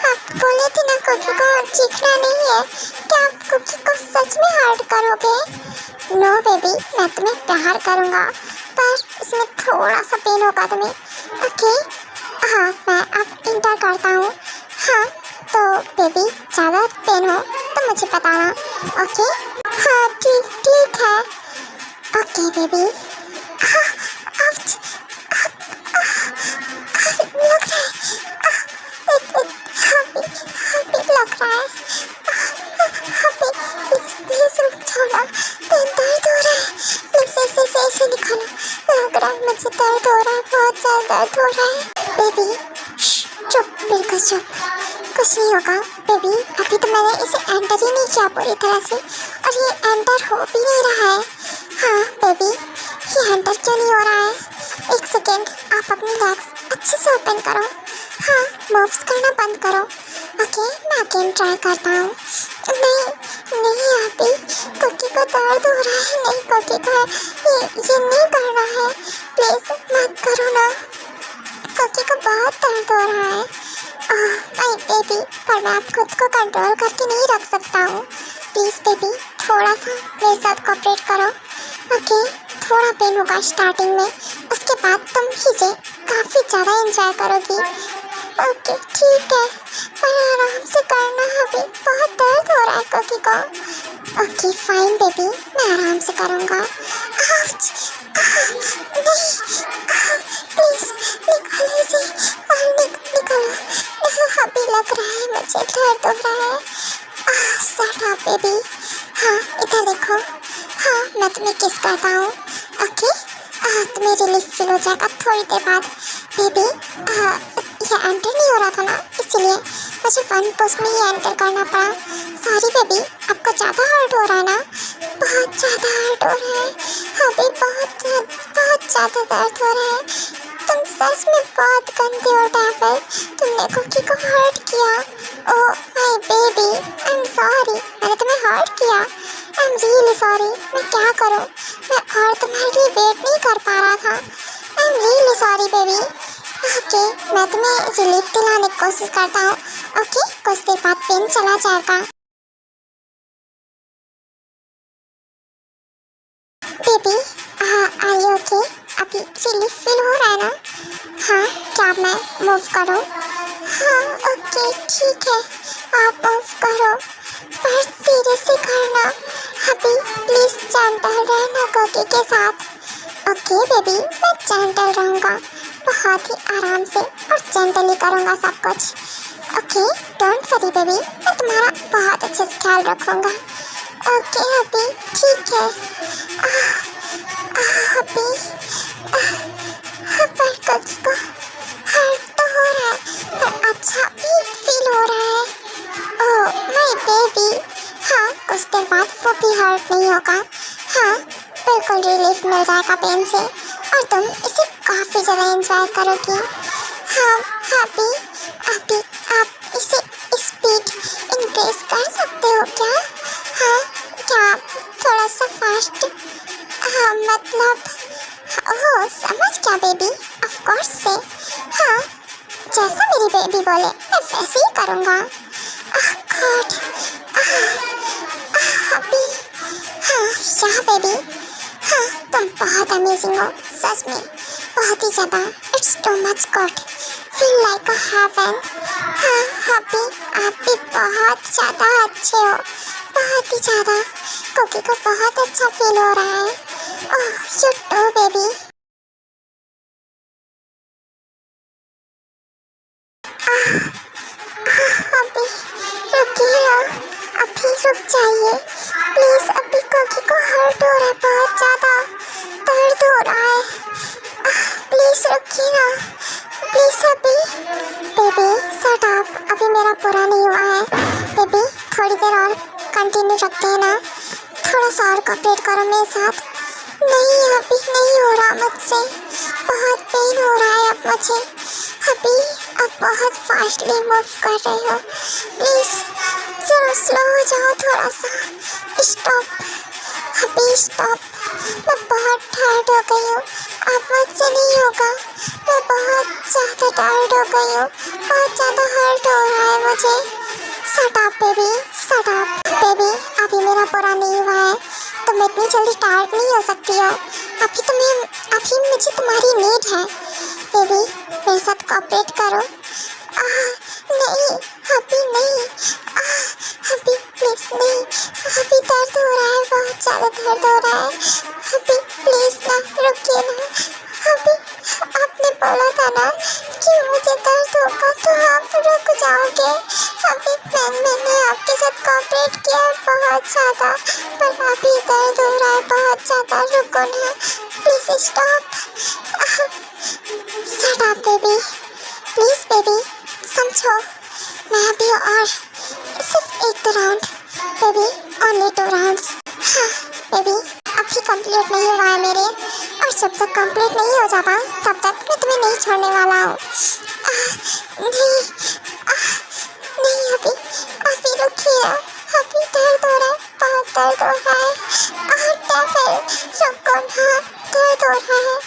Speaker 1: आप बोले थे ना कुकी को चीखना नहीं है, क्या आप कुकी को सच में हर्ट करोगे? नो बेबी, मैं तुम्हें प्यार करूँगा, पर इसमें थोड़ा सा पेन होगा तुम्हें। ओके हाँ मैं अब इंटर करता हूँ। हाँ तो बेबी ज़्यादा पेन हो तो मुझे बताना। ओके हाँ ठीक है। Okay baby. लग रहा है प्लीज छोड़ो, दर्द हो रहा है, प्लीज ऐसे निकालो, लग रहा है मुझे दर्द हो रहा है, बहुत ज़्यादा दर्द हो रहा है। बेबी चुप, बिल्कुल चुप, कुछ नहीं होगा बेबी। अभी तो मैंने इसे एंटर ही नहीं किया पूरी तरह से, और ये एंटर हो भी नहीं रहा है। हाँ बेबी ये एंटर क्यों नहीं हो रहा है? एक सेकेंड, आप अपनी लेग्स अच्छे से ओपन करो। हाँ मूव्स करना बंद करो। ओके मैं अगेन ट्राई करता हूँ। नहीं अभी कुकी को दर्द हो रहा है, नहीं कुकी को ये नहीं करना है, प्लीज़ मत करो ना, कुकी को बहुत दर्द हो रहा है। माय बेबी, पर मैं आप खुद को कंट्रोल करके नहीं रख सकता हूँ। प्लीज़ बेबी थोड़ा सा मेरे साथ कोऑपरेट करो। ओके थोड़ा पेन होगा स्टार्टिंग में, उसके बाद तुम इसे काफ़ी ज़्यादा एंजॉय करोगी। ओके ठीक है, पर आराम से करना, अभी बहुत दर्द हो रहा है कुकी को। ओके फाइन बेबी, मैं आराम से करूँगा। प्लीज़ निकालो इसे, निकालो, अभी लग रहा है मुझे दर्द हो रहा है। Shut up baby. हाँ इधर देखो, हाँ मैं तुम्हें किस करता हूँ। ओके तुम्हें रिलीफ फील हो जाएगा थोड़ी देर बाद। बेबी ये एंटर नहीं हो रहा था ना, इसलिए मुझे वन पुश में ही एंटर करना पड़ा। सॉरी बेबी, आपको ज़्यादा हर्ट हो रहा है ना? बहुत ज़्यादा हर्ट हो रहा है अभी, बहुत ज़्यादा दर्द हो रहा है। तुम सच में बहुत गंदे हो डेविल, तुमने कुकी को हर्ट किया। Oh my baby, I am sorry, मैंने तुम्हें हर्ट किया। I am really sorry. मैं क्या करूँ, मैं और तुम्हारे लिए वेट नहीं कर पा रहा था। I am really sorry baby. Okay, मैं तुम्हें रिलीफ दिलाने की कोशिश करता हूँ। ओके, कुछ देर बाद पेन चला जाएगा। बेबी, हाँ आर यू ओके? अभी रिलीफ फील हो रहा है ना? हाँ, क्या मैं मूव करूँ? हाँ ओके ठीक है, आप मूव करो, पर धीरे से करना। अभी प्लीज़ जेंटल रहना कुकी के साथ। ओके बेबी, मैं जेंटल रहूँगा, बहुत ही आराम से और जेंटली करूँगा सब कुछ। ओके डोंट वरी बेबी, मैं तुम्हारा बहुत अच्छे से ख्याल रखूँगा। ओके अभी ठीक है। अभी पर कुछ को हर्ट तो हो रहा है, पर अच्छा भी फील हो रहा है। ओह माय बेबी, हाँ कुछ देर बाद वो भी हर्ट नहीं होगा। हाँ बिल्कुल रिलीफ मिल जाएगा पेन से, और तुम इसे काफ़ी ज़्यादा एंजॉय करोगी। हाँ अभी अभी आप इसे स्पीड इंक्रीज कर सकते हो क्या? हाँ क्या थोड़ा सा फास्ट? हाँ मतलब ओह समझ क्या बेबी, ऑफ कोर्स से। हाँ जैसा मेरी बेबी बोले मैं वैसे ही करूँगा। गॉड अभी हाँ या बेबी, हाँ तुम बहुत अमेजिंग हो सच में, बहुत ही ज़्यादा। It's too much good, feel like a heaven. हाँ अभी आप भी बहुत ज़्यादा अच्छे हो, बहुत ही ज़्यादा। कुकी को बहुत अच्छा फील हो रहा है। Oh you too baby. अभी रुकिए, अभी रुक जाइए प्लीज़। अभी कुकी को हर्ट हो रहा है, बहुत ज़्यादा दर्द हो रहा है। प्लीज़ रुकिए ना प्लीज़। अभी बेबी शट अप, अभी मेरा पूरा नहीं हुआ है। बेबी थोड़ी देर और कंटिन्यू रखते हैं ना, थोड़ा सा और कोऑपरेट करो मेरे साथ। नहीं अभी नहीं हो रहा मुझसे, बहुत पेन हो रहा है अब मुझे। अभी आप बहुत फास्टली मूव कर रहे हो, प्लीज़ जरा स्लो हो जाओ थोड़ा सा। स्टॉप अभी स्टॉप, मैं बहुत टायर्ड हो गई हूँ, अब मुझसे नहीं होगा। मैं बहुत ज़्यादा टायर्ड हो गई हूँ, बहुत ज़्यादा हर्ट हो रहा है मुझे। Shut up baby, shut up baby, अभी मेरा पूरा नहीं हुआ है, तुम इतनी जल्दी टायर्ड नहीं हो सकती हो। अभी मुझे तुम्हारी नीड है। बेबी मेरे साथ कोऑपरेट करो। नहीं अभी नहीं, अभी प्लीज़ नहीं, अभी दर्द हो रहा है, बहुत ज़्यादा दर्द हो रहा है। अभी प्लीज़ ना रुकिए ना। अभी आपने बोला था ना कि मुझे दर्द होगा तो आप रुक जाओगे। अभी मैंने आपके साथ कोऑपरेट किया है बहुत ज़्यादा, पर अभी दर्द हो रहा है बहुत ज़्यादा। रुको ना please, stop. Shut up baby, please baby समझो। मैं अभी और सिर्फ एक राउंड बेबी, ओनली 2 राउंड्स। हाँ बेबी अभी कंप्लीट नहीं हुआ है मेरे, और जब तक कंप्लीट नहीं हो जाता तब तक मैं तुम्हें नहीं छोड़ने वाला हूँ। नहीं अभी रुकिए, अभी दर्द हो रहा है, बहुत दर्द हो रहा है। डेविल रुको ना, दर्द हो रहा है,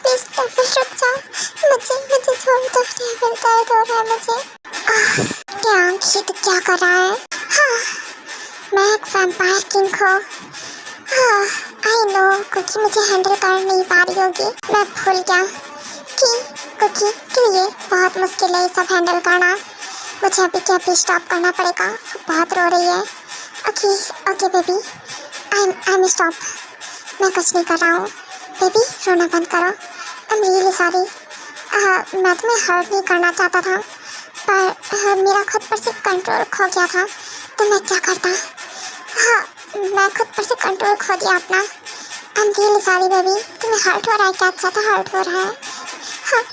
Speaker 1: प्लीज़ डेविल रुक जाओ, मुझे छोड़ दो डेविल, दर्द हो रहा है मुझे। ये तो क्या कर रहा है? हाँ मैं एक वैम्पायर किंग हूँ। हाँ आई नो कुकी मुझे हैंडल कर नहीं पा रही होगी, मैं भूल गया कि कुकी के लिए बहुत मुश्किल है ये सब हैंडल करना। मुझे अभी स्टॉप करना पड़ेगा, बहुत रो रही है। Okay baby, I am stop, मैं कुछ नहीं कर रहा हूँ। बेबी रोना बंद करो, आई एम रियली सॉरी। मैं तुम्हें हर्ट नहीं करना चाहता था, पर मेरा खुद पर से कंट्रोल खो गया था, तो मैं क्या करता। हाँ मैं खुद पर से कंट्रोल खो दिया अपना। I am really sorry baby. तुम्हें हर्ट हो रहा है क्या? ज़्यादा हर्ट हो रहा है? हाँ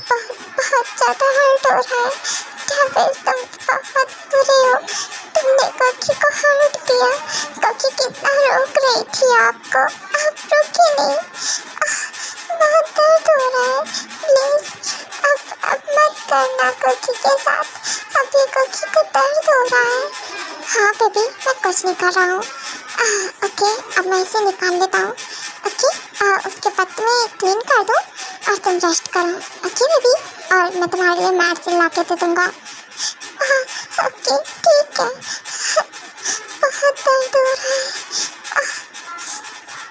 Speaker 1: बहुत ज़्यादा हर्ट हो रहा है या फिर तुम बहुत बुरे हो? तुमने कोकी को हर्ट किया। कोकी कितना रोक रही थी आपको, आप रुके नहीं। बहुत दर्द हो रहा है, प्लीज अब मत करना कोकी के साथ। अभी कोकी को दर्द हो रहा है। हाँ बेबी, मैं कुछ नहीं कर रहा हूँ। ओके, अब मैं इसे निकाल लेता हूँ। ओके, उसके बाद तुम्हें क्लीन कर दो और तुम रेस्ट करो। ओके बेबी, और मैं तुम्हारे लिए मेडिसिन ला के दे दूँगा। ओके ठीक है। बहुत दर्द हो रहा है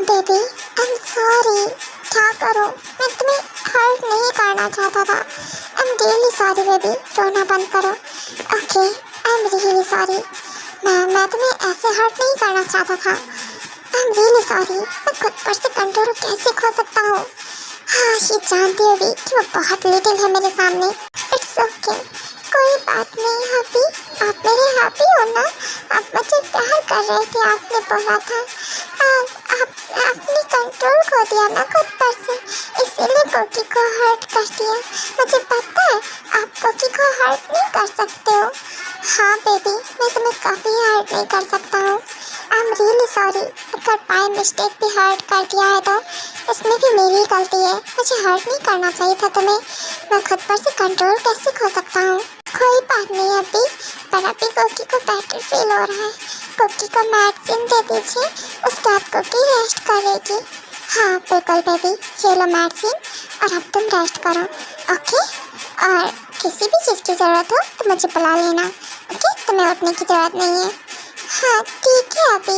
Speaker 1: बेबी, आई एम सॉरी। क्या करूँ, मैं तुम्हें हर्ट नहीं करना चाहता था। I am really sorry baby, रोना बंद करो। Okay, I am really sorry. मैं तुम्हें ऐसे हर्ट नहीं करना चाहता था। I am really sorry. मैं खुद पर से कंट्रोल कैसे खो सकता हूँ? हाँ, ये जानती होगी कि वो बहुत लिटिल है मेरे सामने। इट्स ओके, कोई बात नहीं हैप्पी, आप मेरे हैप्पी हो ना? आप मुझे प्यार कर रहे थे, आपने बोला था। आपने कंट्रोल खो दिया ना खुद पर से, इसीलिए कोकी को हर्ट कर दिया। मुझे पता है आप कोकी को हर्ट नहीं कर सकते हो। हाँ बेबी, मैं तुम्हें कभी हर्ट नहीं कर सकता हूँ। I am really sorry. अगर बाय मिस्टेक भी हर्ट कर दिया है तो इसमें भी मेरी गलती है। मुझे हर्ट नहीं करना चाहिए था तुम्हें। मैं खुद पर से कंट्रोल कैसे खो सकता हूँ? कोई बात नहीं अभी, पर अभी कोकी को बेटर फील हो रहा है। कोकी को मेडिसिन दे दीजिए, उसके बाद कोकी रेस्ट करेगी। हाँ बिल्कुल बेबी, ये लो मेडिसिन और अब तुम रेस्ट करो। ओके, और किसी भी चीज़ की ज़रूरत हो तो मुझे बुला लेना। ओके, तुम्हें उठने की ज़रूरत नहीं है। हाँ ठीक है अभी।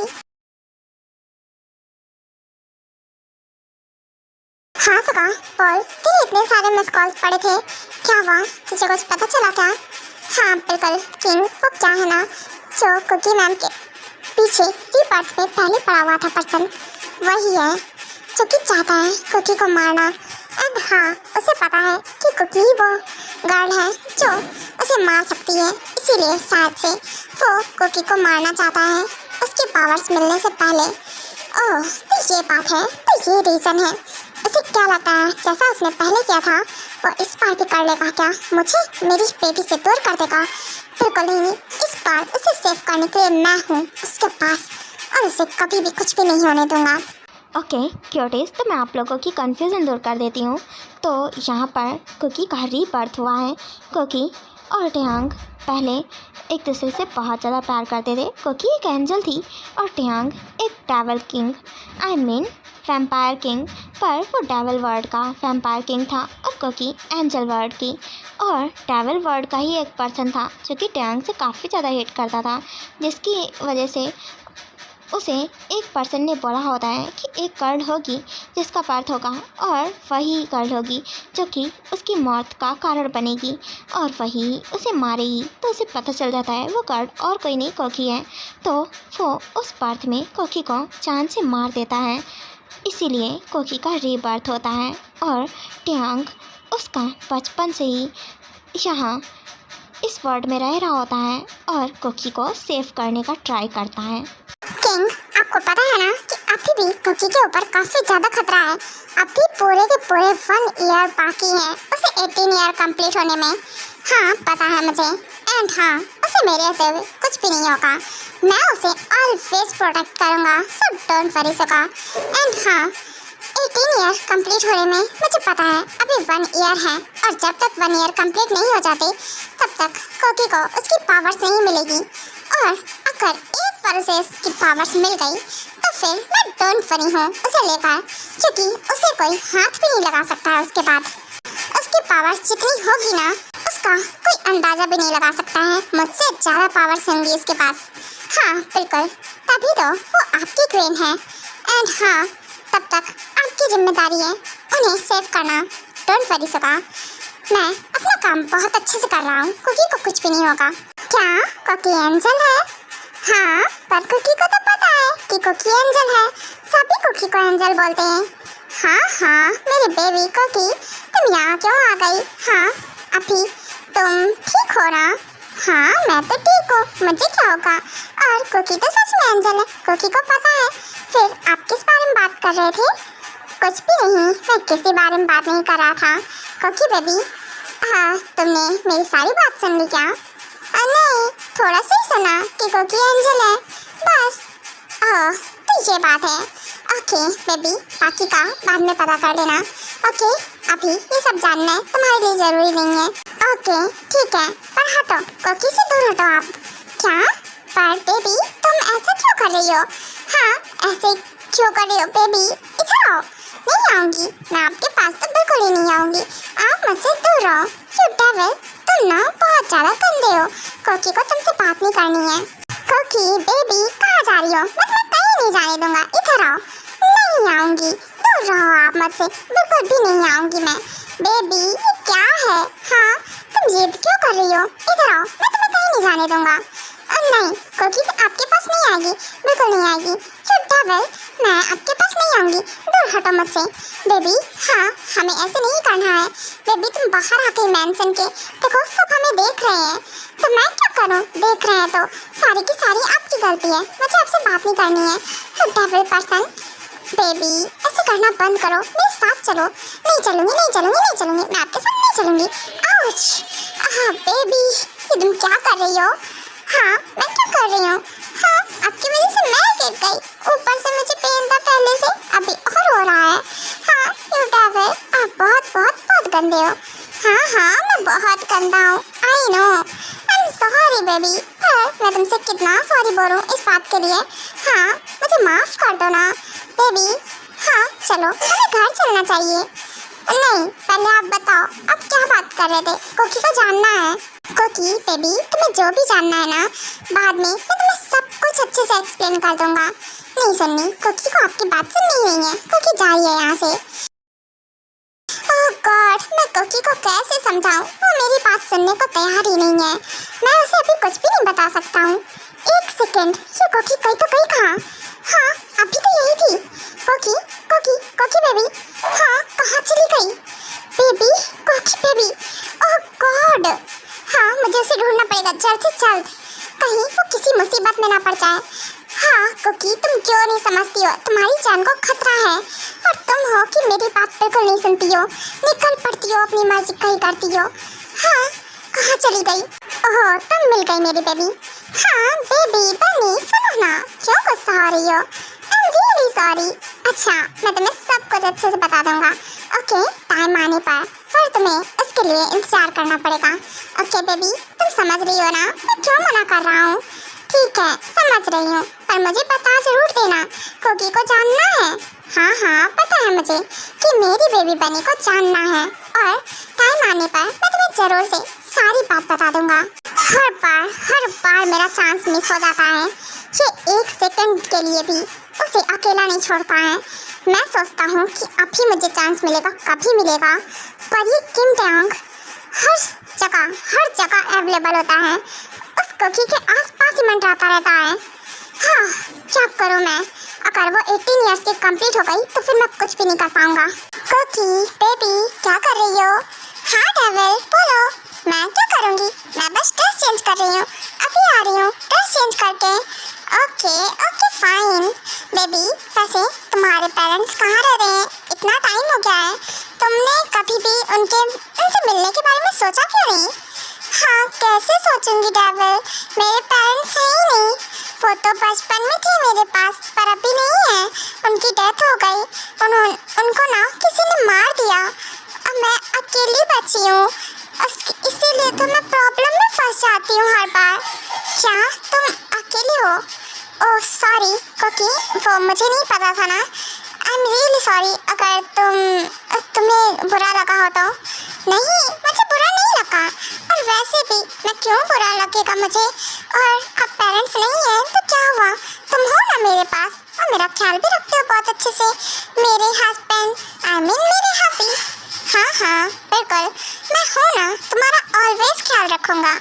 Speaker 1: हाँ सका, बोल, तेरे इतने सारे मिस कॉल्स पड़े थे, क्या हुआ? तुझे कुछ पता चला क्या? हाँ बिल्कुल किंग, वो क्या है ना जो कुकी मैम के पीछे रीबर्थ में पहले पड़ा हुआ था पर्सन, वही है जो कि चाहता है कुकी को मारना। एंड हाँ, उसे पता है कि कुकी ही वो गर्ल है जो उसे मार सकती है, इसीलिए शायद से वो कुकी को मारना चाहता है उसके पावर्स मिलने से पहले। ओह, तो ये बात है, तो ये रीज़न है। उसे क्या लगता है जैसा उसने पहले किया था वो इस बार भी कर लेगा क्या? मुझे मेरी बेटी से दूर कर देगा? बिल्कुल नहीं, इस बार उसे सेव करने के लिए मैं हूँ उसके पास और उसे कभी भी कुछ भी नहीं होने दूंगा।
Speaker 2: ओके क्यूटीज, तो मैं आप लोगों की कन्फ्यूज़न दूर कर देती हूँ। तो यहाँ पर कुकी का रीबर्थ हुआ है। कुकी और टियांग पहले एक दूसरे से बहुत ज़्यादा प्यार करते थे। कुकी एक एंजल थी और टियांग एक devil king, I mean vampire king, पर वो डेविल वर्ड का वैम्पायर किंग था और कुकी एंजल वर्ड की। और डेविल वर्ड का ही एक पर्सन था जो कि टियांग से काफ़ी ज़्यादा हेट करता था, जिसकी वजह से उसे एक पर्सन ने बोला होता है कि एक गर्ल होगी जिसका बर्थ होगा और वही गर्ल होगी जो कि उसकी मौत का कारण बनेगी और वही उसे मारेगी। तो उसे पता चल जाता है वो गर्ल और कोई नहीं कुकी है, तो वो उस बर्थ में कुकी को जान से मार देता है। इसीलिए कुकी का रीबर्थ होता है और टियांग उसका बचपन से ही यहाँ इस वर्ल्ड में रह रहा होता है और कुकी को सेव करने का ट्राई करता है।
Speaker 1: किंग, आपको पता है ना कि अभी भी कुकी के ऊपर काफी ज्यादा खतरा है। अभी पूरे के पूरे 1 ईयर बाकी है उसे 18 ईयर कंप्लीट होने में। हाँ पता है मुझे। एंड हाँ, उसे मेरे से कुछ भी नहीं होगा। मैं उसे ऑलवेज प्रोटेक्ट करूँगा, सो डोंट वरी सका। एंड हाँ, 18 ईयर कंप्लीट होने में मुझे पता है अभी 1 ईयर है और जब तक 1 ईयर कंप्लीट नहीं हो जाते तब तक कुकी को उसकी पावर्स नहीं मिलेगी। और अगर एक बार उसे उसकी पावर्स मिल गई तो फिर मैं डोंट वरी हूँ उसे लेकर, क्योंकि उसे कोई हाथ भी नहीं लगा सकता है उसके बाद। उसकी पावर्स जितनी होगी ना उसका कोई अंदाज़ा भी नहीं लगा सकता है। मुझसे ज़्यादा पावर्स होंगी उसके पास। हाँ बिल्कुल, तभी तो वो आपकी क्वीन है। एंड हाँ, तब तक आपकी जिम्मेदारी है उन्हें सेव करना। डोंट वरी सका, मैं अपना काम बहुत अच्छे से कर रहा हूँ, कुकी को कुछ भी नहीं होगा। क्या कुकी एंजल है? हाँ, पर कुकी को तो पता है कि कुकी एंजल है, सभी कुकी को एंजल बोलते हैं। हाँ, मेरी बेबी कुकी, तुम यहाँ क्यों आ गई? हाँ, अभी तुम ठीक हो ना? हाँ, मैं तो ठीक हूँ, मुझे क्या होगा? और कुकी तो सच में एंजल है, कुकी को पता है। फिर आप किस बारे में बात कर रहे थे? कुछ भी नहीं, मैं किसी बारे में बात नहीं कर रहा था। कुकी बेबी, हाँ, तुमने मेरी सारी बात सुन ली क्या? नहीं, थोड़ा सा ही सुना कि कोकी एंजल है, बस। ओह, तो ये बात है। ओके बेबी, बाकी का बाद में पता कर लेना। ओके, अभी ये सब जानना तुम्हारे लिए जरूरी नहीं है। ओके ठीक है, पर हटो, कोकी से दूर हटो आप। क्या? पर बेबी तुम ऐसा क्यों कर रही हो? हाँ, ऐसे क्यों कर रही हो बेबी? इधर आओ। नहीं आऊंगी, मैं आपके पास तो बिल्कुल ही नहीं आऊंगी। आप मुझसे दूर रहो। यू डेविल, तुम ना बहुत ज्यादा गंदे हो। कोकी को तुमसे बात नहीं करनी है। कोकी बेबी, कहाँ जा रही हो? मैं तुम्हें कहीं नहीं जाने दूंगा। इधर आओ। नहीं आऊंगी, दूर रहो आप मुझसे, बिल्कुल भी नहीं आऊंगी मैं। बेबी ये क्या है? हाँ, तुम जिद क्यों कर रही हो? इधर आओ, मैं तुम्हें कहीं नहीं जाने दूंगा। नहीं, कोकी आपके पास नहीं आएगी, बिल्कुल नहीं आएगी। यू डेविल, मैं आपके पास नहीं आऊंगी, दूर हटो मुझसे। बेबी हाँ, हमें ऐसे नहीं करना है। बेबी तुम बाहर आके मेंशन के देखो, सब हमें देख रहे हैं, तो मैं क्या करूं? देख रहे हैं तो सारी की सारी आपकी गलती है, मुझे आपसे बात नहीं करनी है। यू डेविल पर्सन, बेबी ऐसे करना बंद करो, मेरे साथ चलो। नहीं चलूंगी, नहीं चलूंगी, नहीं चलूंगी, मैं आपके साथ नहीं चलूंगी। आउच! हाँ बेबी, ये तुम क्या कर रही हो? हाँ, मैं क्या कर रही हूँ? हाँ, आपकी वजह से मैं गिर गई, ऊपर से मुझे पेन था पहले से, अभी और हो रहा है। हाँ, यू डेविल, आप बहुत बहुत बहुत गंदे हो। हाँ हाँ, मैं बहुत गंदा हूँ, I know. I am sorry baby, पर मैं तुमसे कितना सॉरी बोलूँ इस बात के लिए। हाँ, मुझे माफ़ कर दो ना बेबी। हाँ चलो, हमें घर चलना चाहिए। नहीं, पहले आप बताओ, आप क्या बात कर रहे थे? कोकी को जानना है। कोकी बेबी, तुम्हें जो भी जानना है ना, बाद में मैं तुम्हें सब कुछ अच्छे से एक्सप्लेन कर दूंगा। नहीं सुननी, कोकी को आपकी बात सुननी नहीं है। कोकी जाइए यहाँ से। ओह गॉड, मैं कोकी को कैसे समझाऊं? वो मेरी बात सुनने को तैयार ही नहीं है। मैं उसे अभी कुछ भी नहीं बता सकता हूँ। एक सेकेंड, ये कोकी कहीं तो कहीं कहाँ? हाँ, अभी तो यही थी। कोकी कोकी कोकी बेबी, हाँ कहाँ चली गई? बेबी, कोकी बेबी, ओह गॉड, हाँ मुझे उसे ढूंढना पड़ेगा जल्द से जल्द, कहीं वो किसी मुसीबत में ना पड़ जाए। हाँ कोकी, तुम क्यों नहीं समझती हो? तुम्हारी जान को खतरा है, और तुम हो कि मेरी बात बिल्कुल नहीं सुनती हो, निकल पड़ती हो, अपनी मर्जी कहीं करती हो। हाँ, कहाँ चली गई? ओह, तुम मिल गई मेरी बेबी। हाँ बेबी बनी, सुनो ना, क्यों गुस्सा हो रही हो? I am really sorry. अच्छा, मैं तुम्हें सब कुछ अच्छे से बता दूंगा। ओके, टाइम आने पर तुम्हें उसके लिए इंतजार करना पड़ेगा। ओके बेबी, तुम समझ रही हो ना मैं क्यों मना कर रहा हूँ? ठीक है, समझ रही हूँ, पर मुझे बता जरूर देना, कोकी को जानना है। हाँ हाँ, पता है मुझे कि मेरी बेबी बनी को जानना है, और टाइम आने पर मैं तुम्हें जरूर से सारी बात बता दूंगा। हर बार मेरा चांस मिस हो जाता है। ये एक सेकंड के लिए भी उसे अकेला नहीं छोड़ता है। मैं सोचता हूँ कि अभी मुझे चांस मिलेगा, कभी मिलेगा, पर ये किम टैंग हर जगह अवेलेबल होता है। उस कोकी के आसपास ही मंडराता रहता है। हाँ, क्या करूँ मैं? अगर वो 18 इयर्स की कंप्लीट हो गई तो फिर मैं कुछ भी नहीं कर पाऊंगा। कोकी बेबी, क्या कर रही हो? हाँ डेविल, बोलो। मैं क्या करूँगी? मैं बस ड्रेस चेंज कर रही हूँ, अभी आ रही हूँ ड्रेस चेंज करके। Okay fine. बेबी, वैसे तुम्हारे पेरेंट्स कहाँ रह रहे हैं? इतना टाइम हो गया है, तुमने कभी भी उनसे मिलने के बारे में सोचा क्यों नहीं? हाँ, कैसे सोचूंगी डेविल, मेरे पेरेंट्स हैं ही नहीं। वो तो बचपन में थे मेरे पास, पर अभी नहीं है, उनकी डेथ हो गई। उनको ना किसी ने मार दिया। अब मैं अकेली बची हूँ, इसीलिए तो मैं प्रॉब्लम में फंस जाती हूँ हर बार। क्या तुम अकेले हो? ओह सॉरी कोकी, वो मुझे नहीं पता था ना। आई एम रियली सॉरी अगर तुम्हें बुरा लगा हो तो। नहीं, मुझे बुरा नहीं लगा, और वैसे भी मैं क्यों बुरा लगेगा मुझे? और अब पेरेंट्स नहीं हैं तो क्या हुआ? तुम हो ना मेरे पास, और मेरा ख्याल भी रखते हो बहुत अच्छे से। मेरे हस्बैंड, आई मीन मेरे हस्बी। हाँ बिल्कुल, मैं हूँ ना, तुम्हारा ऑलवेज ख्याल रखूँगा।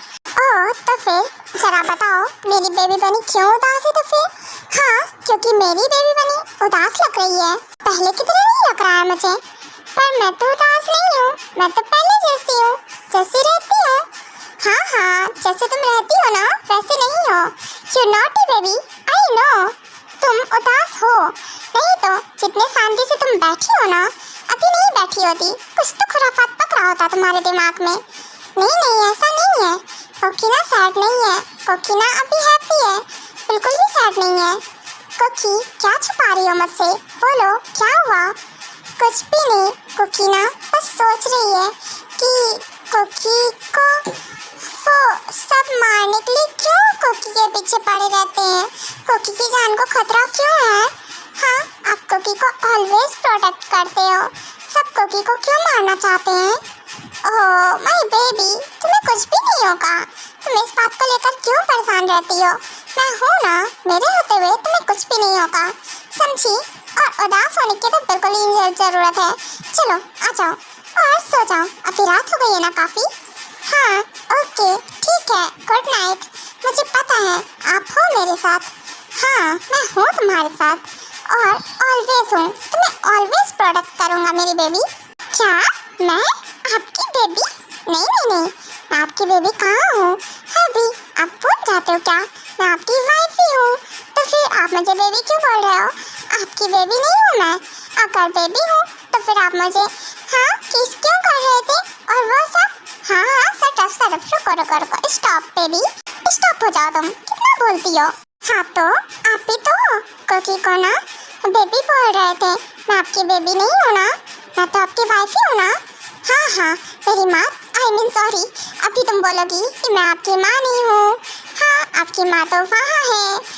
Speaker 1: ओह, तो फिर जरा बताओ, मेरी बेबी बनी क्यों उदास है? तो फिर हाँ, क्योंकि मेरी बेबी बनी उदास लग रही है। पहले की तरह नहीं लग रहा है मुझे, पर मैं तो उदास नहीं हूँ, मैं तो पहले जैसी हूँ, जैसी रहती हूँ। हाँ, जैसे तुम रहती हो ना वैसे नहीं हो। You naughty baby, I know तुम उदास हो, नहीं तो जितने शांति से तुम बैठी हो ना, अभी नहीं बैठी होती। कुछ तो खुराफात पक रहा होता तुम्हारे दिमाग में। नहीं नहीं, ऐसा नहीं है। कोकी ना सैड नहीं है, कोकी ना अभी हैप्पी है, बिल्कुल भी सैड नहीं है। कोकी क्या छुपा रही हो मुझसे, बोलो क्या हुआ? कुछ भी नहीं, कोकी ना बस सोच रही है कि कोकी को वो सब मारने के लिए क्यों कोकी के पीछे पड़े रहते हैं, कोकी की जान को खतरा क्यों है? हाँ, आप कोकी को ऑलवेज प्रोटेक्ट करते हो, सब कोकी को क्यों मारना चाहते हैं? ओह माय बेबी, तुम्हें कुछ भी नहीं होगा, तुम इस बात को लेकर क्यों परेशान रहती हो? मैं हूँ ना, मेरे होते हुए तुम्हें कुछ भी नहीं होगा, समझी? और उदास होने की तो बिल्कुल ही नहीं जरूरत है। चलो आ जाओ और सो जाओ, अभी रात हो गई है ना काफ़ी। हाँ ओके ठीक है, गुड नाइट। मुझे पता है आप हो मेरे साथ। हाँ मैं हूँ तुम्हारे साथ और ऑलवेज हूँ, तुम्हें ऑलवेज प्रोटेक्ट करूँगा मेरी बेबी। क्या मैं आपकी बेबी? नहीं नहीं नहीं, मैं आपकी बेबी कहाँ हूँ? अभी आप भूल जाते हो क्या, मैं आपकी वाइफ ही हूँ, तो फिर आप मुझे बेबी क्यों बोल रहे हो? आपकी बेबी नहीं हूँ मैं, अगर बेबी हूँ तो फिर आप मुझे हाँ किस क्यों कर रहे थे और वो सब? हाँ हाँ सटअप रुको रुको रुको, स्टॉप बेबी, स्टॉप हो जाओ, तुम कितना बोलती हो? हाँ तो आप ही तो कोकी को ना बेबी बोल रहे थे, मैं आपकी बेबी नहीं हूँ ना, मैं तो आपकी वाइफ ही हूँ ना। हाँ हाँ मेरी माँ, आई मीन सॉरी, अभी तुम बोलोगी कि मैं आपकी माँ नहीं हूँ। हाँ आपकी माँ तो वहाँ है,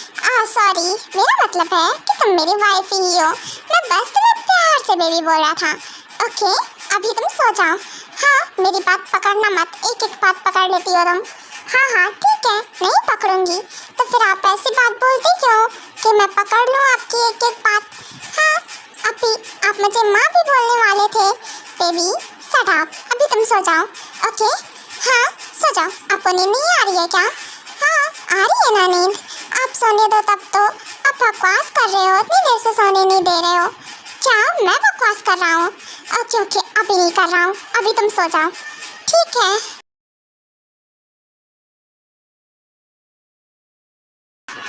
Speaker 1: सॉरी मेरा मतलब है कि तुम मेरी वाइफ ही हो, मैं बस तुम्हें प्यार से बेबी बोल रहा था। ओके अभी तुम सो जाओ। हाँ मेरी बात पकड़ना मत, एक एक बात पकड़ लेती हो तुम। हाँ हाँ ठीक है, नहीं पकड़ूंगी, तो फिर आप ऐसी बात बोलती क्यों कि मैं पकड़ लूँ आपकी एक एक बात? हाँ अभी आप मुझे माँ भी बोलने वाले थे। बेबी शट अप, अभी तुम सो जाओ। ओके हाँ सो जाओ। आपको नींद नहीं आ रही है क्या? हाँ आ रही है ना नींद, आप सोने दो तब तो। आप बकवास कर रहे हो, इतनी देर से सोने नहीं दे रहे हो। क्या मैं बकवास कर रहा हूँ? ओके ओके अभी नहीं कर रहा हूँ, अभी तुम सो जाओ ठीक है।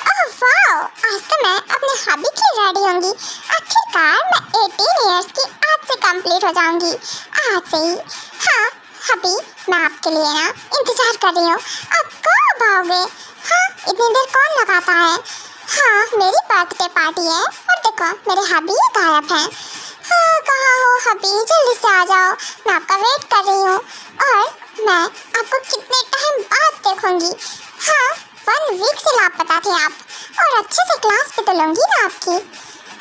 Speaker 1: ओह वाओ, आज तो मैं अपने हॉबी की रेडी होंगी। आखिरकार मैं 18 इयर्स की आज से कंप्लीट हो जाऊंगी, आज से ही। हाँ हॉबी, मैं आपके लिए ना इंतजार कर रही हूँ, आप कब आओगे? हाँ इतनी देर कौन लगाता है? हाँ मेरी बर्थडे पार्टी है और देखो मेरे हॉबी गायब हैं। हाँ कहाँ हो हॉबी, जल्दी से आ जाओ, मैं आपका वेट कर रही हूँ और मैं आपको कितने टाइम बाद देखूंगी। हाँ 1 वीक से लापता थे आप, और अच्छे से क्लास भी तो लूँगी ना आपकी।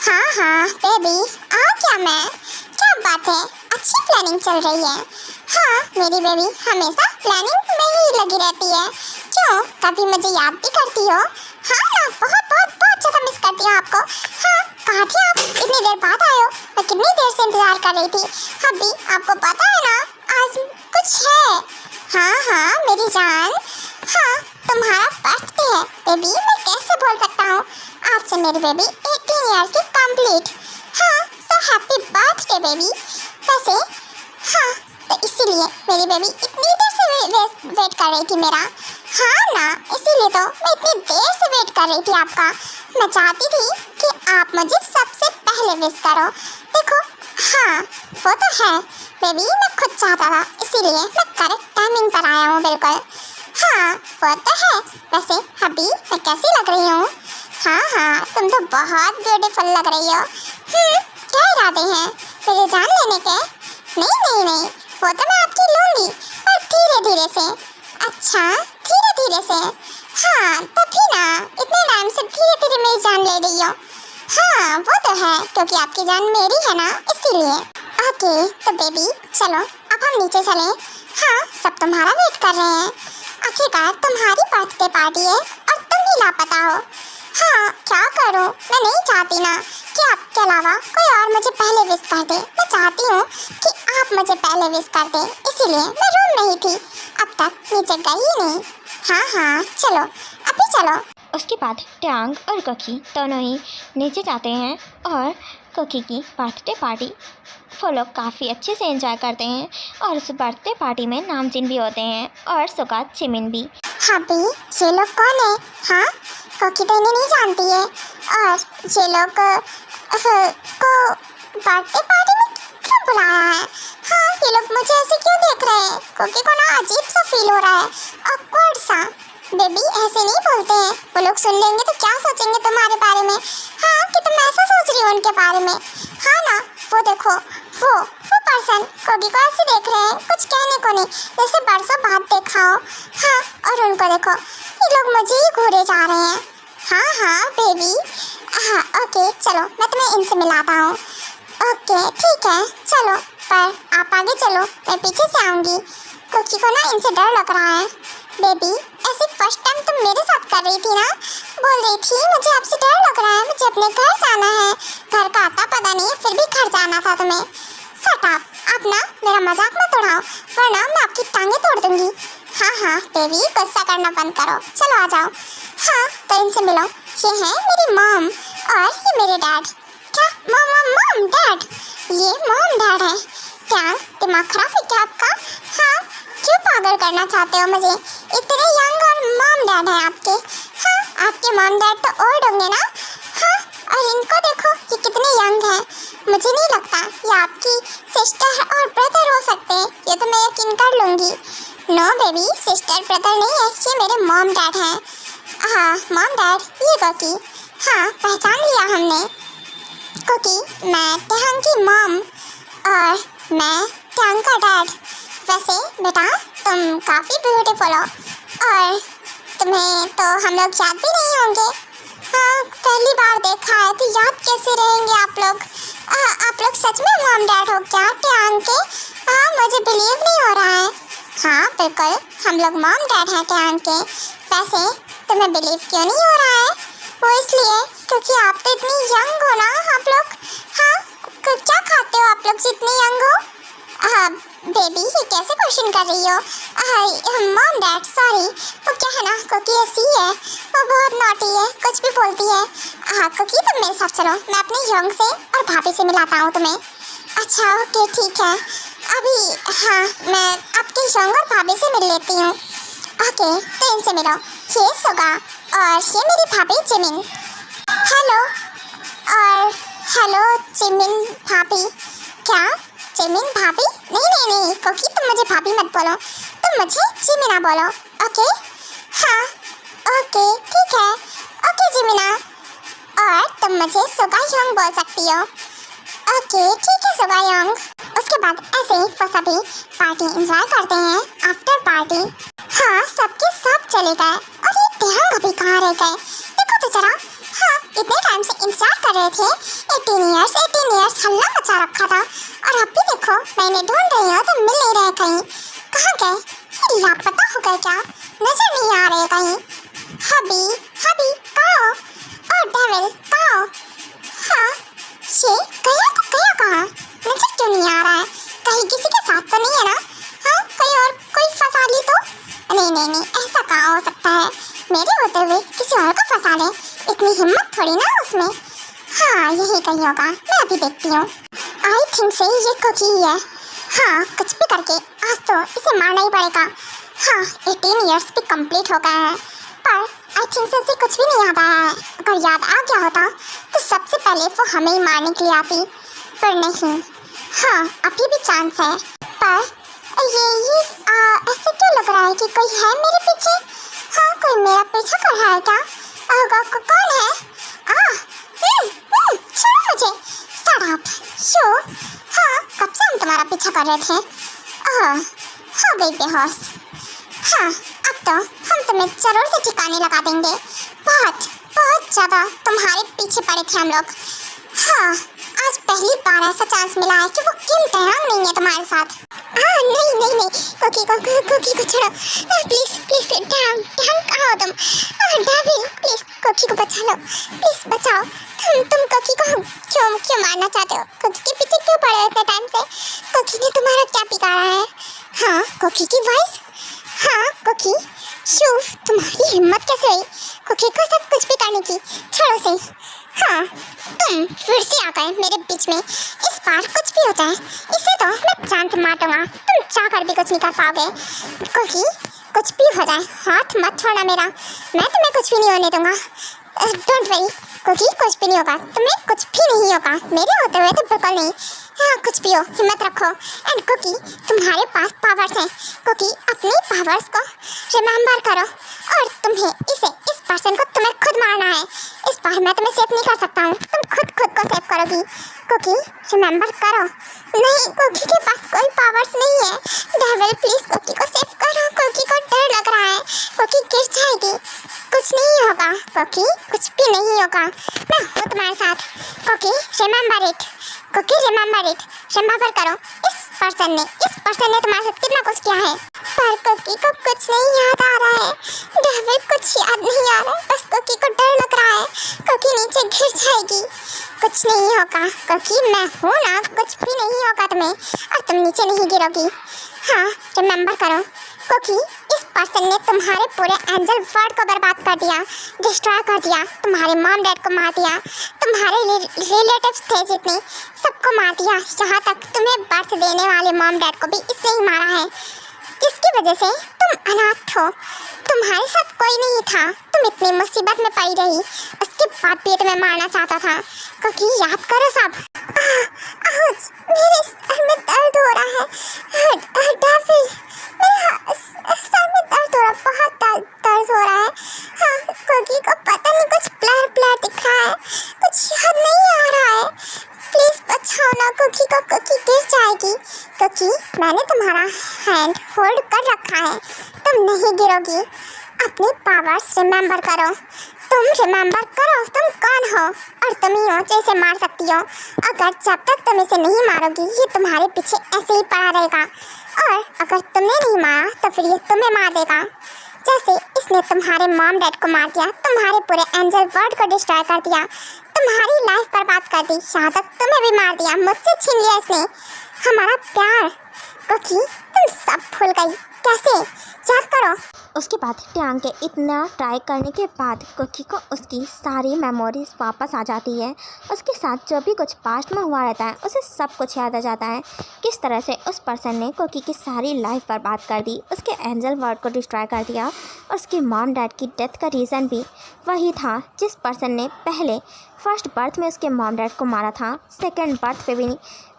Speaker 1: हाँ हाँ बेबी आ क्या मैं, क्या बात है, अच्छी प्लानिंग चल रही है। हाँ मेरी बेबी हमेशा प्लानिंग में ही लगी रहती है, क्यों कभी मुझे याद भी करती हो? हाँ ना, बहुत बहुत बहुत ज़्यादा मिस करती हूँ आपको। हाँ कहाँ थे आप, इतनी देर बाद आए हो, मैं कितनी देर से इंतज़ार कर रही थी। अभी आपको पता है ना आज कुछ है? हाँ हाँ मेरी जान, हाँ तुम्हारा बर्थडे है बेबी, मैं कैसे भूल सकता हूँ, आज से मेरी बेबी 18 इयर्स की कंप्लीट। हाँ सो हैप्पी बर्थडे बेबी। वैसे हाँ तो इसीलिए मेरी बेबी इतनी देर से वेट कर रही थी मेरा। हाँ ना इसीलिए तो मैं इतनी देर से वेट कर रही थी आपका, मैं चाहती थी कि आप मुझे सबसे पहले विश करो। देखो हाँ वो तो है बेबी, मैं खुद चाहता था, इसीलिए मैं करेक्ट टाइमिंग पर आया हूँ बिल्कुल। हाँ वो तो है। वैसे अभी मैं कैसी लग रही हूँ? हाँ हाँ तुम तो बहुत ब्यूटीफुल लग रही हो। क्या इरादे हैं मेरे जान लेने के? नहीं नहीं नहीं, वो तो मैं आपकी लूँगी पर धीरे धीरे से। अच्छा धीरे धीरे से? हाँ तभी ना, इतने टाइम से धीरे धीरे मेरी जान ले रही हो। हाँ वो तो है, क्योंकि आपकी जान मेरी है ना, इसीलिए। ओके तो बेबी चलो अब हम नीचे चलें। हाँ सब तुम्हारा वेट कर रहे हैं, आखिरकार तुम्हारी बर्थडे पार्टी है और तुम ही लापता हो। हाँ क्या करूँ, मैं नहीं चाहती ना कि आपके अलावा कोई और मुझे पहले विश कर दे, मैं चाहती हूँ कि आप मुझे पहले विश कर दें, इसीलिए मैं रूम में ही थी, अब तक नीचे गई ही नहीं। हाँ हाँ चलो अभी चलो।
Speaker 2: उसके बाद ट्यांग और कोकी दोनों ही नीचे जाते हैं और कोकी की बर्थडे पार्टी वो लोग काफ़ी अच्छे से एंजॉय करते हैं और उस बर्थडे पार्टी में नामजिन भी होते हैं और सुगात जिमिन भी।
Speaker 1: हाँ भी ये लोग कौन है? हाँ कोकी तो इन्हें नहीं जानती है, और ये लोग को बर्थडे पार्टी में क्यों बुलाया है? हाँ ये लोग मुझे ऐसे क्यों देख रहे हैं? कोकी को ना अजीब सा फील हो रहा है, ऑकवर्ड सा। बेबी ऐसे नहीं बोलते हैं, वो लोग सुन लेंगे तो क्या सोचेंगे तुम्हारे बारे में। हाँ कि तुम ऐसा सोच रही हो उनके बारे में। हाँ ना, वो देखो वो पर्सन कोगी को ऐसे देख रहे हैं, कुछ कहने को नहीं, जैसे बरसों बाद देखा हो। हाँ, और उनको देखो, ये लोग मुझे ही घूरे जा रहे हैं। हाँ हाँ बेबी, हाँ ओके चलो मैं तुम्हें इनसे मिलाता हूँ। ओके ठीक है चलो, पर आप आगे चलो, मैं पीछे से आऊँगी। कोकी को ना इनसे डर लग रहा है। बेबी ऐसे फर्स्ट टाइम तुम मेरे साथ कर रही थी ना, बोल रही थी मुझे आपसे डर लग रहा है, मुझे अपने घर जाना है, घर का आता पता नहीं है फिर भी घर जाना था तुम्हें। शट अप, आप ना मेरा मजाक मत उड़ाओ वरना मैं आपकी टांगें तोड़ दूंगी। हाँ हाँ बेबी गुस्सा करना बंद करो, चलो आ जाओ। हाँ तो इनसे मिलो, ये हैं मेरी मॉम और ये मेरे डैड। क्या मॉम मॉम मॉम डैड? ये मॉम डैड है। क्या दिमाग खराब है क्या आपका? हाँ क्यों पागल करना चाहते हो मुझे? इतने यंग और मॉम डैड हैं आपके। हाँ आपके मॉम डैड तो ओल्ड होंगे ना। हाँ और इनको देखो ये कितने यंग हैं। मुझे नहीं लगता ये आपकी सिस्टर और ब्रदर हो सकते हैं, ये तो मैं यकीन कर लूँगी। नो बेबी सिस्टर ब्रदर नहीं है, ये मेरे मॉम डैड हैं। हाँ मॉम डैड ये कोकी। हाँ पहचान लिया हमने। कोकी मैं टेहंग की मॉम और मैं टेहंग का डैड। वैसे बेटा तुम काफ़ी ब्यूटीफुल हो और तुम्हें तो हम लोग याद भी नहीं होंगे। हाँ पहली बार देखा है तो याद कैसे रहेंगे आप लोग? आप लोग सच में मॉम डैड हो क्या टेहंग के? हाँ मुझे बिलीव नहीं हो रहा है। हाँ बिल्कुल हम लोग मॉम डैड हैं टेहंग के। वैसे तुम्हें बिलीव क्यों नहीं हो रहा है? वो इसलिए क्योंकि आप तो इतनी यंग हो ना आप लोग। हाँ क्या खाते हो आप लोग जितने यंग हो? बेबी ये कैसे क्वेश्चन कर रही हो? मॉम डैड सॉरी, वो क्या है ना कोकी ऐसी है, वो बहुत नॉटी है, कुछ भी बोलती है। हाँ कोकी तुम मेरे साथ चलो, मैं अपने यंग से और भाभी से मिलाता हूँ तुम्हें। अच्छा ओके ठीक है, अभी हाँ मैं आपके यंग और भाभी से मिल लेती हूँ। ओके तो इनसे मिलो, ये सुगा और ये मेरी भाभी जिमिन। हेलो और हेलो जिमिन भाभी। क्या जिमिन भाभी? नहीं कोकी तुम मुझे भाभी मत बोलो, तुम मुझे जिमिना बोलो। ओके हाँ ओके ठीक है, ओके जिमिना। और तुम मुझे सुगा योंग बोल सकती हो। ओके ठीक है सुगा योंग। उसके बाद ऐसे ही वो सभी पार्टी एंजॉय करते हैं, आफ्टर पार्टी। हाँ सबके सब चले गए और ये टेहंग अभी कहाँ रह गए? देखो तो जरा। हाँ इतने टाइम से इंतजार कर रहे थे, 18 इयर्स हल्ला मचा रखा था और अब भी देखो मैं इन्हें ढूंढ रही हूँ तो मिल नहीं रहे कहीं। कहाँ गए? ये लापता हो गए क्या? नजर नहीं आ रहे कहीं। हबी हबी कहाँ हो? और डेविल कहाँ हो? हाँ ये गया तो गया कहाँ? नजर क्यों नहीं आ रहा है? कहीं किसी के साथ तो नहीं है ना? हाँ कहीं और कोई फंसा ली तो? नहीं ऐसा कहाँ हो सकता है? मेरे होते हुए किसी और को फंसा ले, इतनी हिम्मत थोड़ी ना उसमें। हाँ यही कहीं होगा, मैं अभी देखती हूँ। आई थिंक से ये कोकी ही है। हाँ कुछ भी करके आज तो इसे मारना ही पड़ेगा। हाँ 18 इयर्स भी कंप्लीट हो गए हैं पर आई थिंक से उसे कुछ भी नहीं याद आया है। अगर याद आ गया होता तो सबसे पहले वो हमें ही मारने के लिए आती, पर नहीं। हाँ अभी भी चांस है, पर ये ऐसे क्यों लग रहा है कि कोई है मेरे पीछे? हाँ कोई मेरा पीछा कर रहा है क्या? कौन है? छोड़ो मुझे। Shut up show. हाँ कब से हम तुम्हारा पीछा कर रहे थे? हो गई बेहोश। हाँ अब तो हम तुम्हें जरूर से ठिकाने लगा देंगे, बहुत ज़्यादा तुम्हारे पीछे पड़े थे हम लोग। हाँ आज पहली बार ऐसा चांस मिला है कि वो किम टेहंग नहीं है तुम्हारे साथ। नहीं कोकी को छोड़ो प्लीज। टेहंग कहाँ हो तुम? डेविल प्लीज कोकी को बचा लो, प्लीज बचाओ। तुम कोकी को क्यों मारना चाहते हो? कोकी के पीछे क्यों पड़े हो इतने टाइम से? कोकी ने तुम्हारा क्या बिगाड़ा है? हाँ कोकी की वॉइस। हाँ कोकी शुभ तुम्हारी हिम्मत कैसे हुई कोकी को सब कुछ भी करने की? छोड़ो से। हाँ तुम फिर से आ गए मेरे बीच में। इस बार कुछ भी हो जाए इसे तो मैं जान से मार दूंगा, तुम चाहकर भी कुछ नहीं कर पाओगे। कोकी कुछ भी हो जाए हाथ मत छोड़ना मेरा, मैं तुम्हें कुछ भी नहीं होने दूंगा। डोंट वरी कोकी कुछ भी नहीं होगा, तुम्हें कुछ भी नहीं होगा, मेरे होते हुए तो बिल्कुल नहीं। हाँ कुछ भी हो, हिम्मत रखो। एंड कुकी, तुम्हारे पास पावर्स हैं। कुकी, अपने पावर्स को रिमेम्बर करो और तुम्हें इस पर्सन को तुम्हें खुद मारना है। इस बार मैं तुम्हें सेव नहीं कर सकता हूँ, तुम खुद को सेव करोगी। कुकी, रिमेम्बर करो। नहीं, कुकी के पास कोई पावर्स नहीं है। डेविल, प्लीज कुकी को सेव करो। कुकी को डर लग रहा है, कुकी गिर जाएगी। कुछ नहीं होगा कुकी, कुछ भी नहीं होगा, मैं हूँ तुम्हारे साथ। Cookie, remember it. Cookie, remember it. Remember करो, इस पर्सन ने तुम्हारे साथ कितना कुछ किया है, पर कुकी को कुछ नहीं याद आ रहा है। डेविल, कुछ याद नहीं आ रहा है, बस कुकी को डर लग रहा है। कुकी नीचे गिर जाएगी। कुछ नहीं होगा कुकी, मैं हूँ ना, कुछ भी नहीं होगा तुम्हें, और तुम नीचे नहीं गिरोगी। हाँ, रिमेम्बर करो कुकी, इस पर्सन ने तुम्हारे पूरे एंजल वर्ल्ड को बर्बाद कर दिया, डिस्ट्रॉय कर दिया। तुम्हारे मॉम डैड को मार दिया, तुम्हारे रिलेटिव्स थे जितने, सबको मार दिया। यहाँ तक तुम्हें बर्थ देने वाले मॉम डैड को भी इसने ही मारा है, जिसकी वजह से तुम अनाथ हो। तुम्हारे साथ कोई नहीं था, तुम इतनी मुसीबत में पड़ी रही, उसके बाद भी तुम्हें मारना चाहता था। क्योंकि याद करो सब। मेरे सर में दर्द हो रहा है। डेविल, मेरे सर में दर्द हो रहा है, बहुत दर्द हो रहा है। हाँ, कुकी को पता नहीं, कुछ ब्लर दिख रहा है, कुछ याद नहीं आ रहा है। प्लीज बचाओ ना कुकी को, कुकी गिर जाएगी। कुकी, मैंने तुम्हारा हैंड होल्ड कर रखा है, तुम नहीं गिरोगी। अपने पावर्स रिमेम्बर करो। तुम रिमेम्बर करो तुम कौन हो, और तुम ही हो जो इसे मार सकती हो। अगर जब तक तुम इसे नहीं मारोगी, ये तुम्हारे पीछे ऐसे ही पड़ा रहेगा, और अगर तुमने नहीं मारा तो फिर ये तुम्हें मार देगा। जैसे इसने तुम्हारे मॉम डैड को मार दिया, तुम्हारे पूरे एंजल वर्ल्ड को डिस्ट्रॉय कर दिया, तुम्हारी लाइफ बर्बाद कर दी, यहाँ तक तुम्हें भी मार दिया, मुझसे छीन लिया इसने हमारा प्यार। कुकी, तुम सब भूल गई, कैसे? याद करो।
Speaker 2: उसके बाद ट्यांग के इतना ट्राई करने के बाद कुकी को उसकी सारी मेमोरीज वापस आ जाती है। उसके साथ जो भी कुछ पास्ट में हुआ रहता है उसे सब कुछ याद आ जाता है। किस तरह से उस पर्सन ने कुकी की सारी लाइफ बर्बाद कर दी, उसके एंजल वर्ल्ड को डिस्ट्रॉय कर दिया। उसके मॉम डैड की डेथ का रीज़न भी वही था जिस पर्सन ने पहले फर्स्ट बर्थ में उसके मॉम डैड को मारा था, सेकेंड बर्थ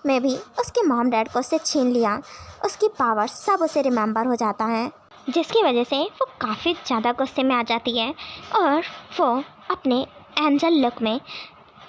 Speaker 2: में भी उसके मॉम डैड को उससे छीन लिया। उसकी पावर सब उसे रिमेंबर हो जाता है, जिसकी वजह से वो काफ़ी ज़्यादा गुस्से में आ जाती है और वो अपने एंजल लुक में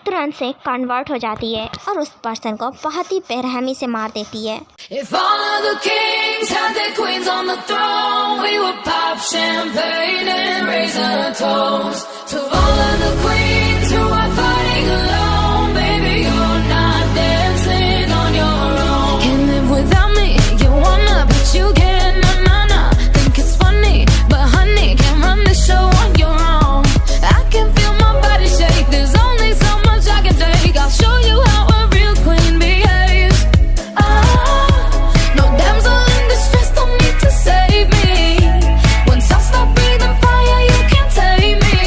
Speaker 2: तुरंत से कन्वर्ट हो जाती है और उस पर्सन को बहुत ही बेरहमी से मार देती है।
Speaker 3: If all of the kings had their queens on the throne, we would pop champagne and raise a toast to all of the queens who are fighting alone. Baby, you're not dancing on your own. Can't live without me, you wanna, but you can't. Na na na, think it's funny, but honey, can't run the show on your own. I can feel my body shake. There's only so much I can take. I'll show you how a real queen behaves. No damsel in distress, don't need to save me. Once I stop breathing fire, you can't tame me.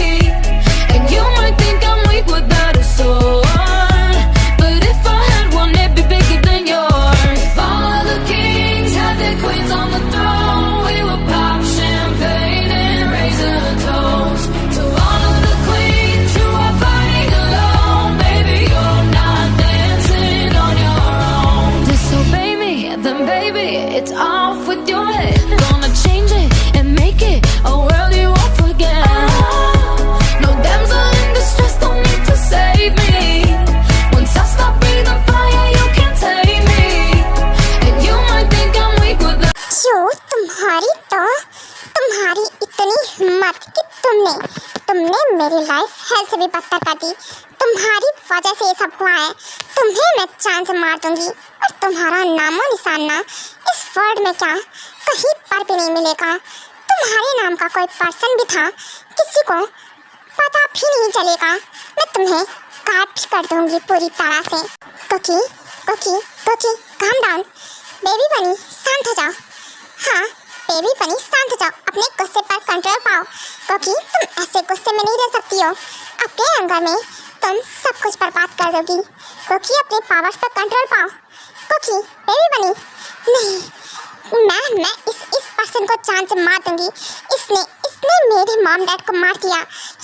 Speaker 3: And you might think I'm weak without a sword, but if I had one, it'd be bigger than yours. If all of the kings had their queens on the throne, we would pop champagne and raise a toast to all of the queens who are fighting alone. Baby, you're not dancing on your own. Disobey me, then baby, it's off with your head. Gonna change it and make it a world you won't forget. No damsel in distress, don't need to save me. Once I stop breathing fire, you can't tame me. And you might think I'm weak with the
Speaker 1: क्यों तुम्हारी इतनी हिम्मत कि तुमने मेरी life hell से भी बदतर कर दी। तुम्हारी वजह से ये सब हुआ है। तुम्हें मैं जान से मार दूंगी और तुम्हारा नामो निशान ना इस वर्ल्ड में क्या कहीं पर भी नहीं मिलेगा। तुम्हारे नाम का कोई पर्सन भी था, किसी को पता भी नहीं चलेगा। मैं तुम्हें काट भी कर दूंगी पूरी तरह से। Cookie, calm down. बेबी बनी, शांत हो जाओ। हाँ, बेबी बनी, शांत हो जाओ, अपने गुस्से पर कंट्रोल पाओ। क्योंकि तुम ऐसे गुस्से में नहीं रह सकती हो। अपने एंगर में तुम सब कुछ बर्बाद कर दोगी। क्योंकि अपने पावर्स पर कंट्रोल पाओ। क्योंकि बेबी बनी, नहीं, मैं इस पर्सन को जान से मार दूंगी। इसने इस इसने मेरे मॉम डैड को मार दिया,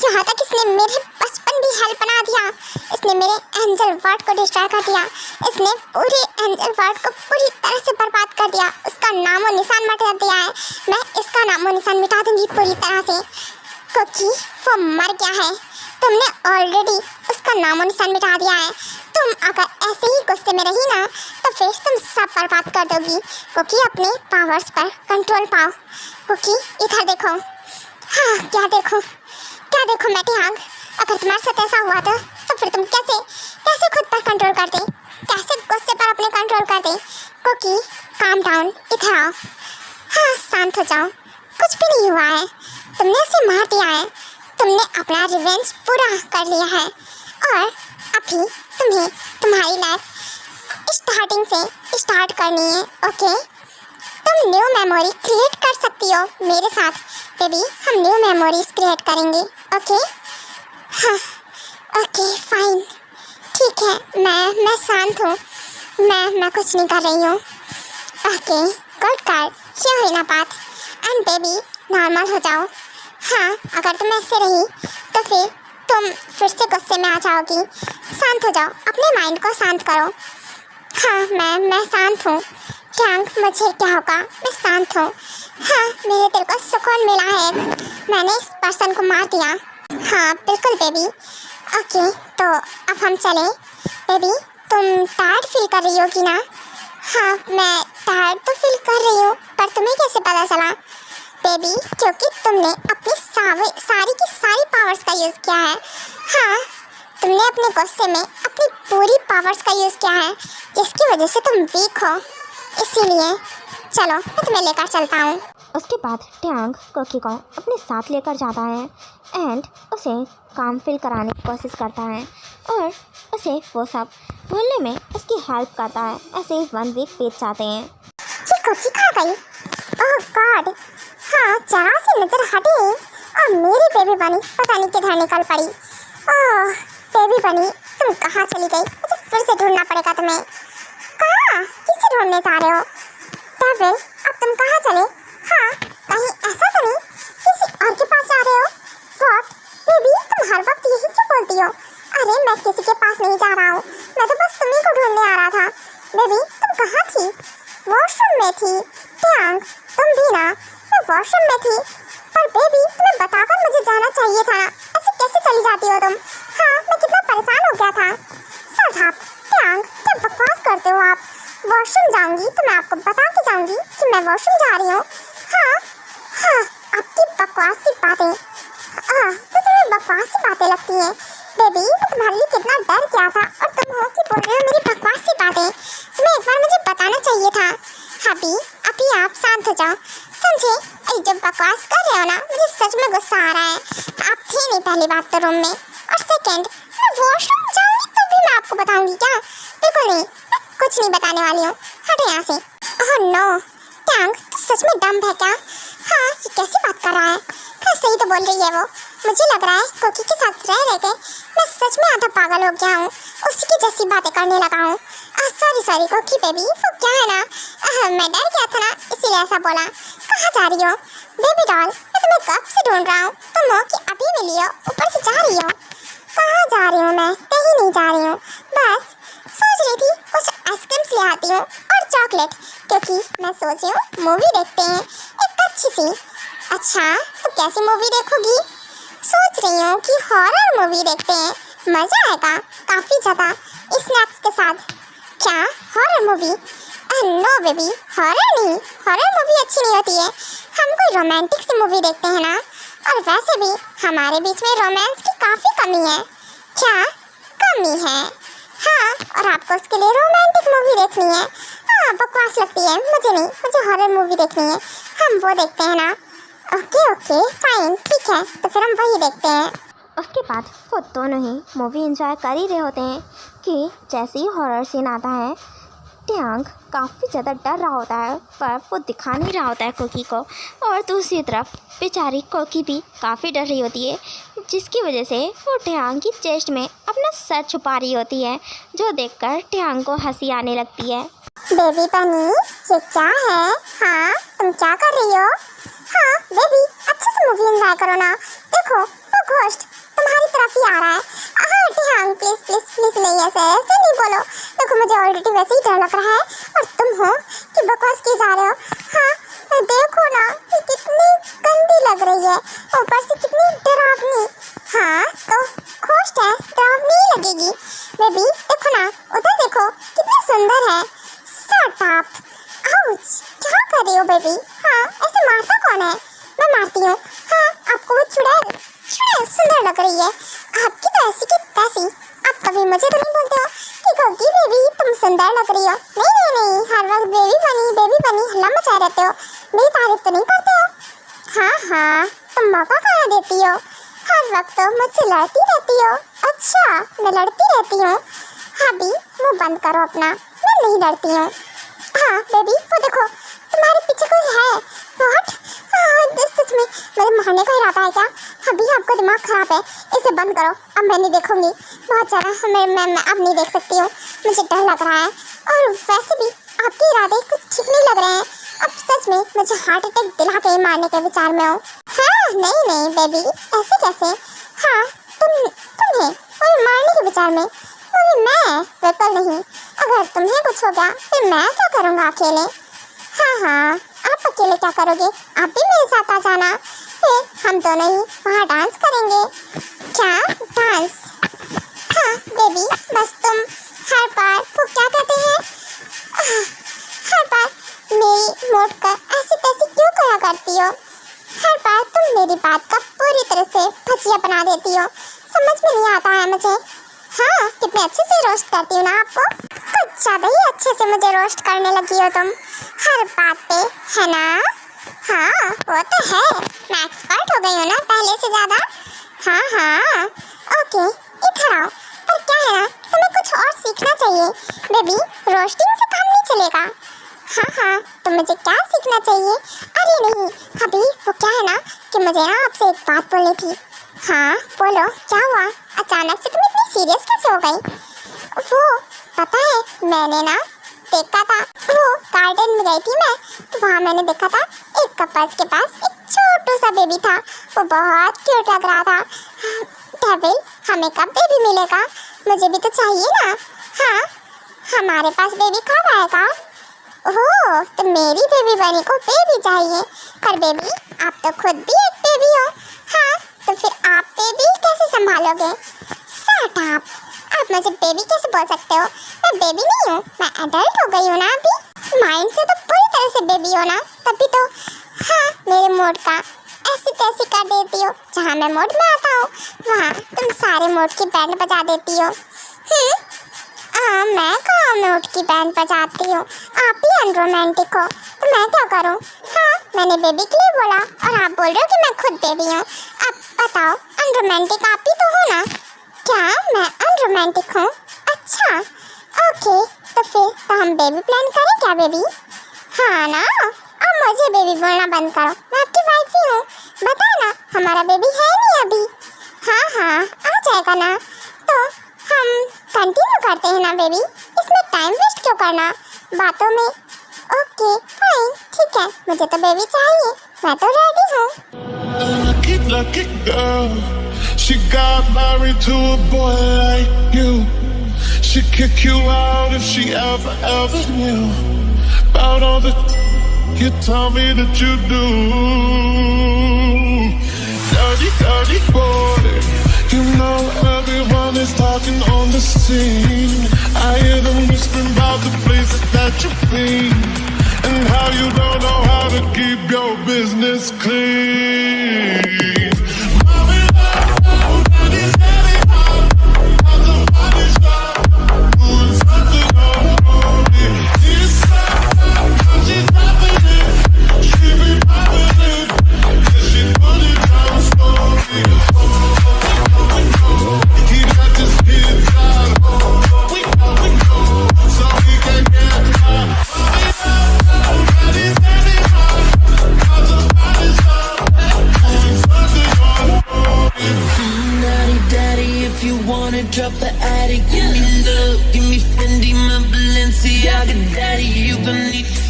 Speaker 1: यहाँ तक इसने मेरे बचपन भी हेल्प बना दिया, इसने मेरे एंजल वर्ड को डिस्ट्रॉय कर दिया, इसने पूरे एंजल वर्ड को पूरी तरह से बर्बाद कर दिया, उसका नामो निशान मिटा दिया है। मैं इसका नामो निशान मिटा दूंगी पूरी तरह से, क्योंकि वो मर गया है। तुमने ऑलरेडी उसका नामो निशान मिटा दिया है। तुम अगर ऐसे ही गुस्से में रही ना तो फिर तुम सब बर्बाद कर दोगी, क्योंकि अपने पावर्स पर कंट्रोल पाओ। क्योंकि इधर देखो, हाँ क्या देखो मैं टियांग, अगर तुम्हारे साथ ऐसा हुआ तो फिर तुम कैसे खुद पर कंट्रोल करते, कैसे गुस्से पर अपने कंट्रोल करते। क्योंकि काम डाउन, इधर आओ, हाँ शांत हो जाओ, कुछ भी नहीं हुआ है। तुमने उसे मार दिया है, तुमने अपना रिवेंज पूरा कर लिया है और अभी तुम्हें तुम्हारी लाइफ स्टार्टिंग से स्टार्ट करनी है। ओके, तुम न्यू मेमोरी क्रिएट कर सकती हो मेरे साथ बेबी, हम न्यू मेमोरीज क्रिएट करेंगे। ओके, हाँ ओके फाइन, ठीक है, मैं शांत हूँ, मैं कुछ नहीं कर रही हूँ। ओके गुड गर्ल, ये हुई ना बात। एंड बेबी नॉर्मल हो जाओ। हाँ अगर तुम ऐसे रही तो फिर तुम फिर से गुस्से में आ जाओगी। शांत हो जाओ, अपने माइंड को शांत करो। हाँ मैं शांत हूँ टियांग, मुझे क्या होगा, मैं शांत हूँ। हाँ मेरे दिल को सुकून मिला है, मैंने इस पर्सन को मार दिया। हाँ बिल्कुल बेबी। ओके तो अब हम चलें। बेबी तुम टायर्ड फील कर रही होगी ना? हाँ मैं टायर्ड तो फील कर रही हूँ, पर तुम्हें कैसे पता चला? बेबी क्योंकि तुमने अपनी सारी की सारी पावर्स का यूज़ किया है। हाँ तुमने अपने गुस्से में अपनी पूरी पावर्स का यूज़ किया है, जिसकी वजह से तुम वीक हो, इसीलिए चलो मैं तुम्हें लेकर चलता हूँ।
Speaker 2: उसके बाद टियांग कोकी को अपने साथ लेकर जाता है एंड उसे काम फील कराने की कोशिश करता है और उसे वो सब भूलने में उसकी हेल्प करता है। ऐसे ही 1 वीक बीत जाते हैं।
Speaker 1: ये कोकी खा गई? ओह गॉड, हाँ जरा सी नजर हटी और मेरी बेबी बनी पता नहीं किधर निकल पड़ी। ओह बेबी बनी तुम कहाँ चली गई? मुझे फिर से ढूंढना पड़ेगा तुम्हें। कहाँ? किसे ढूंढने जा रहे हो? डेविल अब तुम कहाँ चले? हाँ कहीं ऐसा तो नहीं किसी और के पास जा रहे हो? व्हाट बेबी तुम हर वक्त यही क्यों बोलती हो? अरे मैं किसी के पास नहीं जा रहा हूँ, मैं तो बस तुम्ही को ढूंढने आ रहा था। बेबी तुम कहाँ थी? वॉशरूम में थी। टियांग तुम भी ना? मैं वॉशरूम में थी, पर बेबी तुम्हें बताकर मुझे जाना चाहिए था, ऐसे कैसे चली जाती हो तुम? हाँ मैं कितना परेशान हो गया था। शट अप टियांग, क्या बकवास करते हो आप? वॉशरूम जाऊंगी तो मैं आपको बता के जाऊंगी कि मैं वॉशरूम जा रही हूँ। हाँ आपकी बकवास सी बातें, तो तुम्हें बकवास सी बातें लगती हैं। बेबी मैं तुम्हारे लिए कितना डर गया था और तुम हो कि बोल रहे हो मेरी बकवास सी बातें। तुम्हें एक बार मुझे बताना चाहिए था। अभी आप शांत हो जाओ, समझे? जब बकवास कर रहे हो ना मुझे सच में गुस्सा आ रहा है। आप थे नहीं पहली बात तो रूम में, और सेकंड मैं वॉशरूम जाऊंगी तो भी मैं आपको बताऊंगी क्या? बिल्कुल नहीं, मैं कुछ नहीं बताने वाली हूँ, हटे यहाँ से। ओह नो टियांग तू सच में डम है क्या? हाँ ये कैसी बात कर रहा है? हाँ सही तो बोल रही है वो, मुझे लग रहा है कोकी के साथ रह के मैं सच में आधा पागल हो गया हूँ, उसी की जैसी बातें करने लगा हूँ। सॉरी कोकी बेबी, वो क्या है ना, मैं डर गया था ना इसीलिए ऐसा बोला। कहाँ जा रही हो बेबी डॉल? मैं तुम्हें कब से ढूंढ रहा हूँ, तुम हो कि अभी मिली हो, ऊपर से जा रही हो? कहाँ जा रही हूँ मैं? कहीं नहीं जा रही हूँ, बस सोच रही थी कुछ आइसक्रीम्स ले आती हूँ और चॉकलेट, क्योंकि मैं सोच रही हूँ मूवी देखते हैं एक अच्छी सी। अच्छा तो कैसी मूवी देखोगी? सोच रही हूँ कि हॉरर मूवी देखते हैं, मज़ा आएगा काफ़ी ज़्यादा स्नैक्स के साथ। क्या horror movie? No baby horror नहीं, हॉरर मूवी अच्छी नहीं होती है, हम कोई रोमांटिक सी मूवी देखते हैं ना, और वैसे भी हमारे बीच में रोमांस की काफ़ी कमी है। क्या कमी है? हाँ और आपको उसके लिए रोमांटिक मूवी देखनी है? हाँ बकवास लगती है, मुझे नहीं, मुझे हॉरर मूवी देखनी है, हम वो देखते हैं ना। ओके फाइन ठीक है, तो फिर हम वही देखते हैं।
Speaker 2: उसके बाद वो दोनों ही मूवी एंजॉय कर ही रहे होते हैं कि जैसे ही हॉरर सीन आता है टियांग काफ़ी ज़्यादा डर रहा होता है, पर वो दिखा नहीं रहा होता है कोकी को, और दूसरी तरफ बेचारी कोकी भी काफ़ी डर रही होती है, जिसकी वजह से वो टियांग की चेस्ट में अपना सर छुपा रही होती है, जो देखकर टियांग को हंसी आने लगती है।
Speaker 1: बेबी बनी ये क्या है? हाँ तुम क्या कर रही हो? हाँ बेबी अच्छे से मूवी एंजॉय करो ना। देखो वो घोस्ट तुम्हारी तरफ ही आ रहा है। हाँ टियांग प्लीज प्लीज प्लीज नहीं, ऐसे नहीं बोलो। देखो मुझे ऑलरेडी वैसे ही डर लग रहा है और तुम हो कि बकवास किए जा रहे हो। हाँ देखो ना ये कितनी गंदी लग रही है, ऊपर से कितनी डरावनी। हाँ तो घोस्ट है, डरावनी ही लगेगी। बेबी देखो ना, उधर देखो कितनी सुंदर है। Shut up. आउच, क्या कर रही हो बेबी? हाँ ऐसे मारता कौन है? मैं मारती हूँ। हाँ आपको वो चुड़ैल सुंदर लग रही है। आपकी तो ऐसी की तैसी। आप कभी मुझे तो नहीं बोलते हो कि गोगी बेबी तुम सुंदर लग रही हो? नहीं, हर वक्त बेबी बनी हल्ला मचाए रहते हो। मेरी तारीफ तो नहीं करते हो। हाँ तुम मौका कहाँ देती हो? हर वक्त तो मुझसे लड़ती रहती हो। अच्छा मैं लड़ती रहती हूँ? अभी मुँह बंद करो अपना, मैं नहीं लड़ती हूँ। हाँ बेबी वो देखो तुम्हारे पीछे कोई है। व्हाट? सच में मेरे मारने का इरादा है क्या? अभी आपका दिमाग खराब है, इसे बंद करो। अब मैं नहीं देखूंगी, बहुत ज़्यादा मैं अब नहीं देख सकती हूँ, मुझे डर लग रहा है। और वैसे भी आपके इरादे कुछ ठीक नहीं लग रहे हैं। अब सच में मुझे हार्ट अटैक दिला के ही मारने के विचार में हूँ। हाँ नहीं बेबी ऐसे कैसे? हाँ तुम्हें और मारने के विचार में? और मैं बिल्कुल नहीं। अगर तुम्हें कुछ हो गया फिर मैं क्या करूँगा अकेले? हाँ आप अकेले क्या करोगे? आप भी मेरे साथ आ जाना, फिर हम दोनों ही वहाँ डांस करेंगे। क्या डांस? हाँ बेबी बस तुम हर बार वो क्या कहते हैं, हर बार मेरी मोड़ कर ऐसी तैसी क्यों करा करती हो? हर बार तुम मेरी बात का पूरी तरह से भजिया बना देती हो। समझ में नहीं आता है मुझे। हाँ कितने अच्छे से रोस्ट करती हूँ ना आपको। कुछ ज़्यादा ही अच्छे से मुझे रोस्ट करने लगी हो तुम हर बात पे, है ना? हाँ वो तो है, मैं एक्सपर्ट हो गई हूँ ना पहले से ज़्यादा। हाँ ओके इधर आओ। पर क्या है ना, तुम्हें कुछ और सीखना चाहिए बेबी, रोस्टिंग से काम नहीं चलेगा। हाँ तो मुझे क्या सीखना चाहिए? अरे नहीं अभी वो क्या है ना कि मुझे ना आपसे एक बात बोलनी थी। हाँ बोलो क्या हुआ? अचानक से तुम इतनी सीरियस कैसे हो गई? वो पता है मैंने ना देखा था, वो गार्डन में गई थी मैं, तो वहाँ मैंने देखा था एक कपल्स के पास एक छोटू सा बेबी था। वो बहुत क्यूट लग रहा था। डेविल हमें कब बेबी मिलेगा? मुझे भी तो चाहिए ना। हाँ हमारे पास बेबी कब आएगा? ओह तो मेरी बेबी बनी को बेबी चाहिए। पर बेबी आप तो खुद भी एक बेबी हो। हाँ तो फिर आप बेबी कैसे संभालोगे? शट अप, आप मुझे बेबी कैसे बोल सकते हो? मैं बेबी नहीं हूँ, मैं एडल्ट हो गई हूँ ना अभी। माइंड से तो पूरी तरह से बेबी हो ना, तभी तो हाँ मेरे मोड का ऐसी तैसी कर देती हो। जहाँ मैं मोड में आता हूँ वहाँ तुम सारे मोड की बैंड बजा देती हो। मैं कहाँ मोड की बैंड बजाती हूँ? आप ही अनरोमांटिक हो, तो मैं क्या करूँ? हाँ मैंने बेबी के लिए बोला और आप बोल रहे हो कि मैं खुद बेबी हूँ। अब बताओ अनरोमांटिक आप ही तो हो ना? क्या मैं अनरोमांटिक हूँ? अच्छा ओके तो फिर तो हम बेबी प्लान करें क्या बेबी? हाँ ना, अब मुझे बेबी बोलना बंद करो, मैं आपकी वाइफ ही हूँ। बताओ ना हमारा बेबी है नहीं अभी? हाँ आ जाएगा ना। तो हम कंटिन्यू करते हैं ना बेबी, इसमें टाइम वेस्ट क्यों करना बातों में? ओके फाइन ठीक है, मुझे तो बेबी चाहिए, मैं तो रेडी हूँ।
Speaker 4: Lucky girl, she got married to a boy like you. She'd kick you out if she ever knew about all the you tell me that you do. Dirty boy, you know everyone is talking on the scene. I hear them whispering about the places that you've been and how you don't know how to keep your business clean.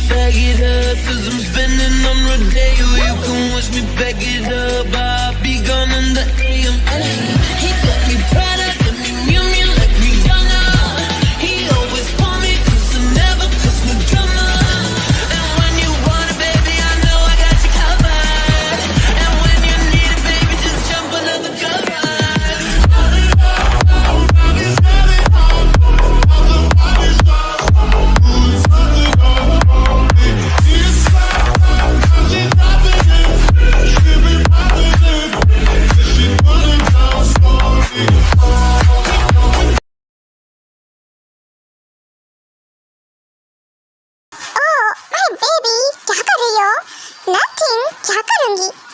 Speaker 3: bag it up, 'cause I'm spending on Rodeo. You can wish me back it up, I'll be gone in the AM. He got me proud of me, mew like Rihanna. He always want me 'cause I never cause no drama. And when you want it, baby, I know I got you covered. And when you need it, baby, just jump under the covers.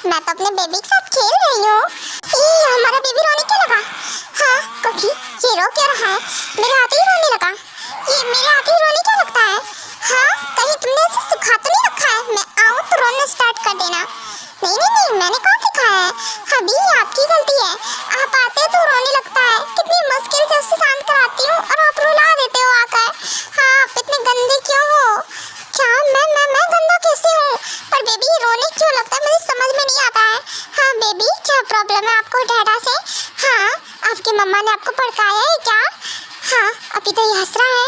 Speaker 1: मैं तो अपने baby के साथ खेल रही हूँ। हमारा baby रोने क्यों लगा? हाँ कोकी, ये रो क्यों रहा है? मेरे हाथ ही रोने लगा। ये मेरे हाथ ही रोने क्यों लगता है? हाँ कहीं तुमने इसे सिखा तो नहीं रखा है? मैं आऊँ तो रोना स्टार्ट कर देना। नहीं नहीं नहीं, मैंने कौन सिखाया है? अभी आपकी गलती है। आप आते तो रोने लगता है। कितनी मुश्किल से उसे शांत कराती हूँ और आप रुला देते हो आकर। हाँ आप इतने गंदे क्यों हो? क्या मैं गंदा कैसे हूँ? पर बेबी रोने क्यों लगता है मुझे समझ में नहीं आता है। हाँ बेबी क्या प्रॉब्लम है आपको डैडा से? हाँ आपकी मम्मा ने आपको भड़काया है क्या? हाँ अभी तो ये हंस रहा है।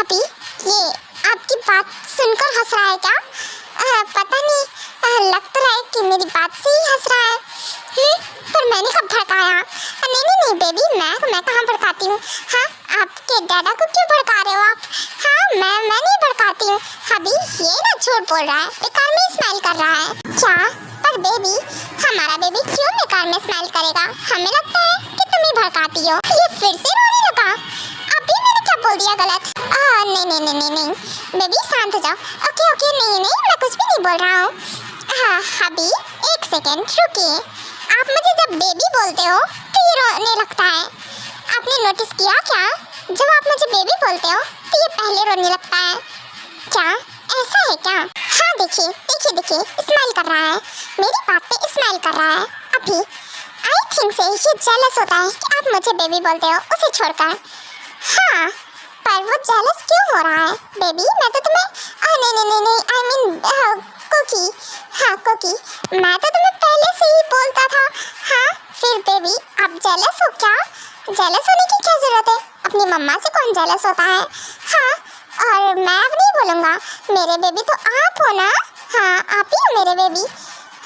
Speaker 1: अभी ये आपकी बात सुनकर हंस रहा है क्या? पता नहीं, लग तो रहा है कि मेरी बात से ही हंस रहा है। पर मैंने कब भड़काया? नहीं नहीं नहीं बेबी, मैं कहाँ भड़काती हूँ? हाँ आपके डैडा को क्यों भड़का रहे हो आप? हाँ मैं नहीं भड़काती हूँ। अभी ये ना झूठ बोल रहा है, बेकार में स्माइल कर रहा है क्या? पर बेबी हमारा बेबी क्यों बेकार में स्माइल करेगा? हमें लगता है कि तुम ही भड़काती हो। ये फिर से रोने लगा। अभी मैंने क्या बोल दिया गलत? नहीं बेबी शांत हो जाओ। ओके नहीं मैं कुछ भी नहीं बोल रहा हूँ। हाँ अभी एक सेकेंड रुकिए। आप मुझे जब बेबी बोलते हो तो ये रोने लगता है। आपने नोटिस किया क्या? जब आप मुझे बेबी बोलते हो तो ये पहले रोने लगता है। क्या ऐसा है क्या? हाँ देखिए स्माइल कर रहा है। मेरी बात पे स्माइल कर रहा है। अभी आई थिंक से ये जेलस होता है कि आप मुझे बेबी बोलते हो उसे छोड़कर। हाँ पर वो जेलस क्यों हो रहा है? बेबी मैं तो तुम्हें नहीं आई मीन कोकी। हाँ कोकी मैं तो तुम्हें पहले से ही बोलता था। हाँ फिर बेबी आप जेलस हो क्या? जेलस होने की क्या जरूरत है? अपनी मम्मा से कौन जेलस होता है? हाँ और मैं अब नहीं बोलूँगा। मेरे बेबी तो आप हो ना? हाँ आप ही हो मेरे बेबी।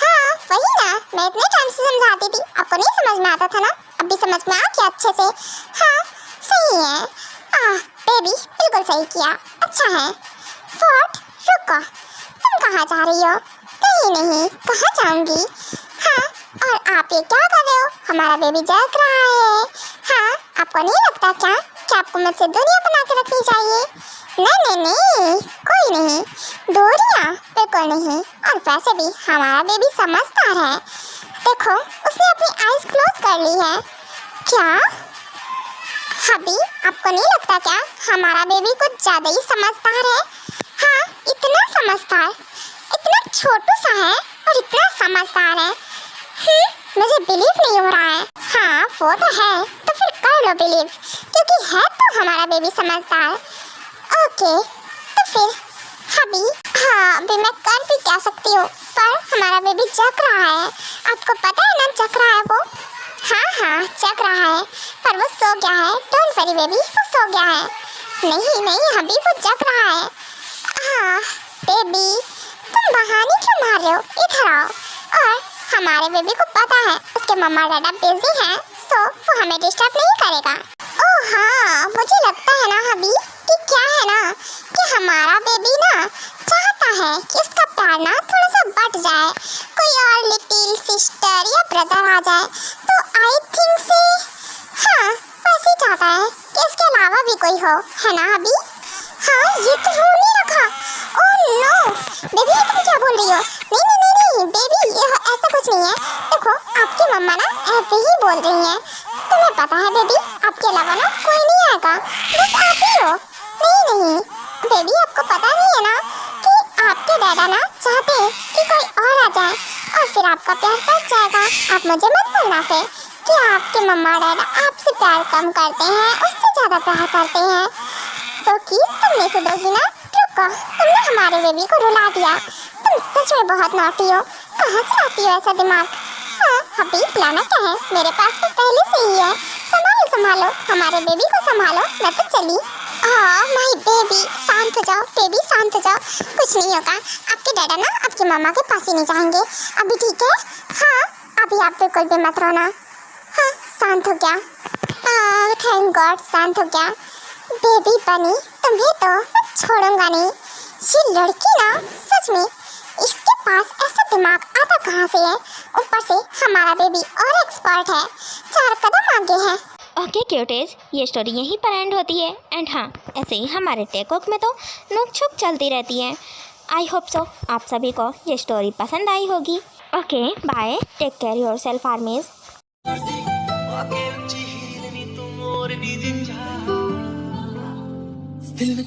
Speaker 1: हाँ वही ना, मैं इतने टाइम से समझाती थी, आपको नहीं समझ में आता था ना? अब भी समझ में आ गया अच्छे से। हाँ सही है। बेबी बिल्कुल सही किया, अच्छा है। व्हाट? रुको, तुम कहाँ जा रही हो? कहीं नहीं, कहाँ जाऊंगी? हाँ और आप ये क्या कर रहे हो? हमारा बेबी जग रहा है। हाँ आपको नहीं लगता क्या कि आपको मुझसे दूरियां बना के रखनी चाहिए? नहीं कोई नहीं, दूरियां बिल्कुल नहीं। और वैसे भी हमारा बेबी समझदार है। देखो उसने अपनी आईज क्लोज कर ली है। क्या अभी आपको नहीं लगता क्या हमारा बेबी कुछ ज़्यादा ही समझदार है? हाँ इतना समझदार, इतना छोटू सा है और इतना समझदार है। मुझे बिलीव नहीं हो रहा है। हाँ वो तो है, तो फिर कर लो बिलीव, क्योंकि है तो हमारा बेबी समझदार। ओके तो फिर अभी मैं कर भी क्या सकती हूँ? पर हमारा बेबी जग रहा है, आपको पता है ना जग रहा है वो। हाँ जग रहा है पर वो सो गया है। डोंट वरी बेबी, वो सो गया है। नहीं अभी वो जग रहा है। बेबी तुम बहाने क्यों मार रहे हो? इधर आओ। और हमारे बेबी को पता है उसके मम्मा डैडा बिजी हैं, सो वो हमें डिस्टर्ब नहीं करेगा। ओह हाँ मुझे लगता है ना अभी कि क्या है ना कि हमारा बेबी ना चाहता है कि उसका प्यार ना थोड़ा सा बढ़ जाए, कोई और लिटिल सिस्टर या ब्रदर आ जाए। तो आई थिंक से हाँ वैसे ही चाहता है कि इसके अलावा भी कोई हो, है ना अभी? हाँ ये तो रो नहीं रखा। ओह नो बेबी तुम क्या बोल रही हो? नहीं बेबी ऐसा कुछ नहीं है। देखो आपकी मम्मा ना ऐसे ही बोल रही हैं। तुम्हें पता है बेबी आपके अलावा ना कोई नहीं आएगा, बस आप ही हो। नहीं बेबी आपको पता नहीं है ना कि आपके डैडा ना चाहते हैं कि कोई और आ जाए और फिर आप आपका प्यार बढ़ जाएगा। आप मुझे मत बोलना फिर कि आपके मम्मा डैडा आपसे प्यार कम करते हैं, उससे ज़्यादा प्यार करते हैं। तो कि तुम नहीं सुधरोगी ना? रुको, तुमने हमारे बेबी को रुला दिया। तुम सच में बहुत नॉटी हो। कहाँ से लाती हो ऐसा दिमाग? हाँ हबीब, लाना क्या है, मेरे पास तो पहले से ही है। संभालो संभालो, हमारे बेबी को संभालो। मैं तो चली। माय बेबी, शांत हो जाओ बेबी, शांत हो जाओ। कुछ नहीं होगा। आपके डैडा ना आपकी मम्मा के पास ही नहीं जाएंगे अभी, ठीक है? हाँ अभी आप बिल्कुल भी मत रोना। हाँ शांत हो गया। थैंक गॉड शांत हो गया। बेबी बनी, तुम्हें तो मैं छोड़ूंगा नहीं। ये लड़की ना सच में, इसके पास ऐसा दिमाग आता कहाँ से है? ऊपर से हमारा बेबी और एक्सपर्ट है, 4 कदम आगे है।
Speaker 2: ओके क्यूटीज, ये स्टोरी यहीं पर एंड होती है। एंड हाँ, ऐसे ही हमारे टेकओक में तो नोक झोंक चलती रहती है। आई होप सो आप सभी को ये स्टोरी पसंद आई होगी। Okay bye, take care yourself armies.
Speaker 5: दिल में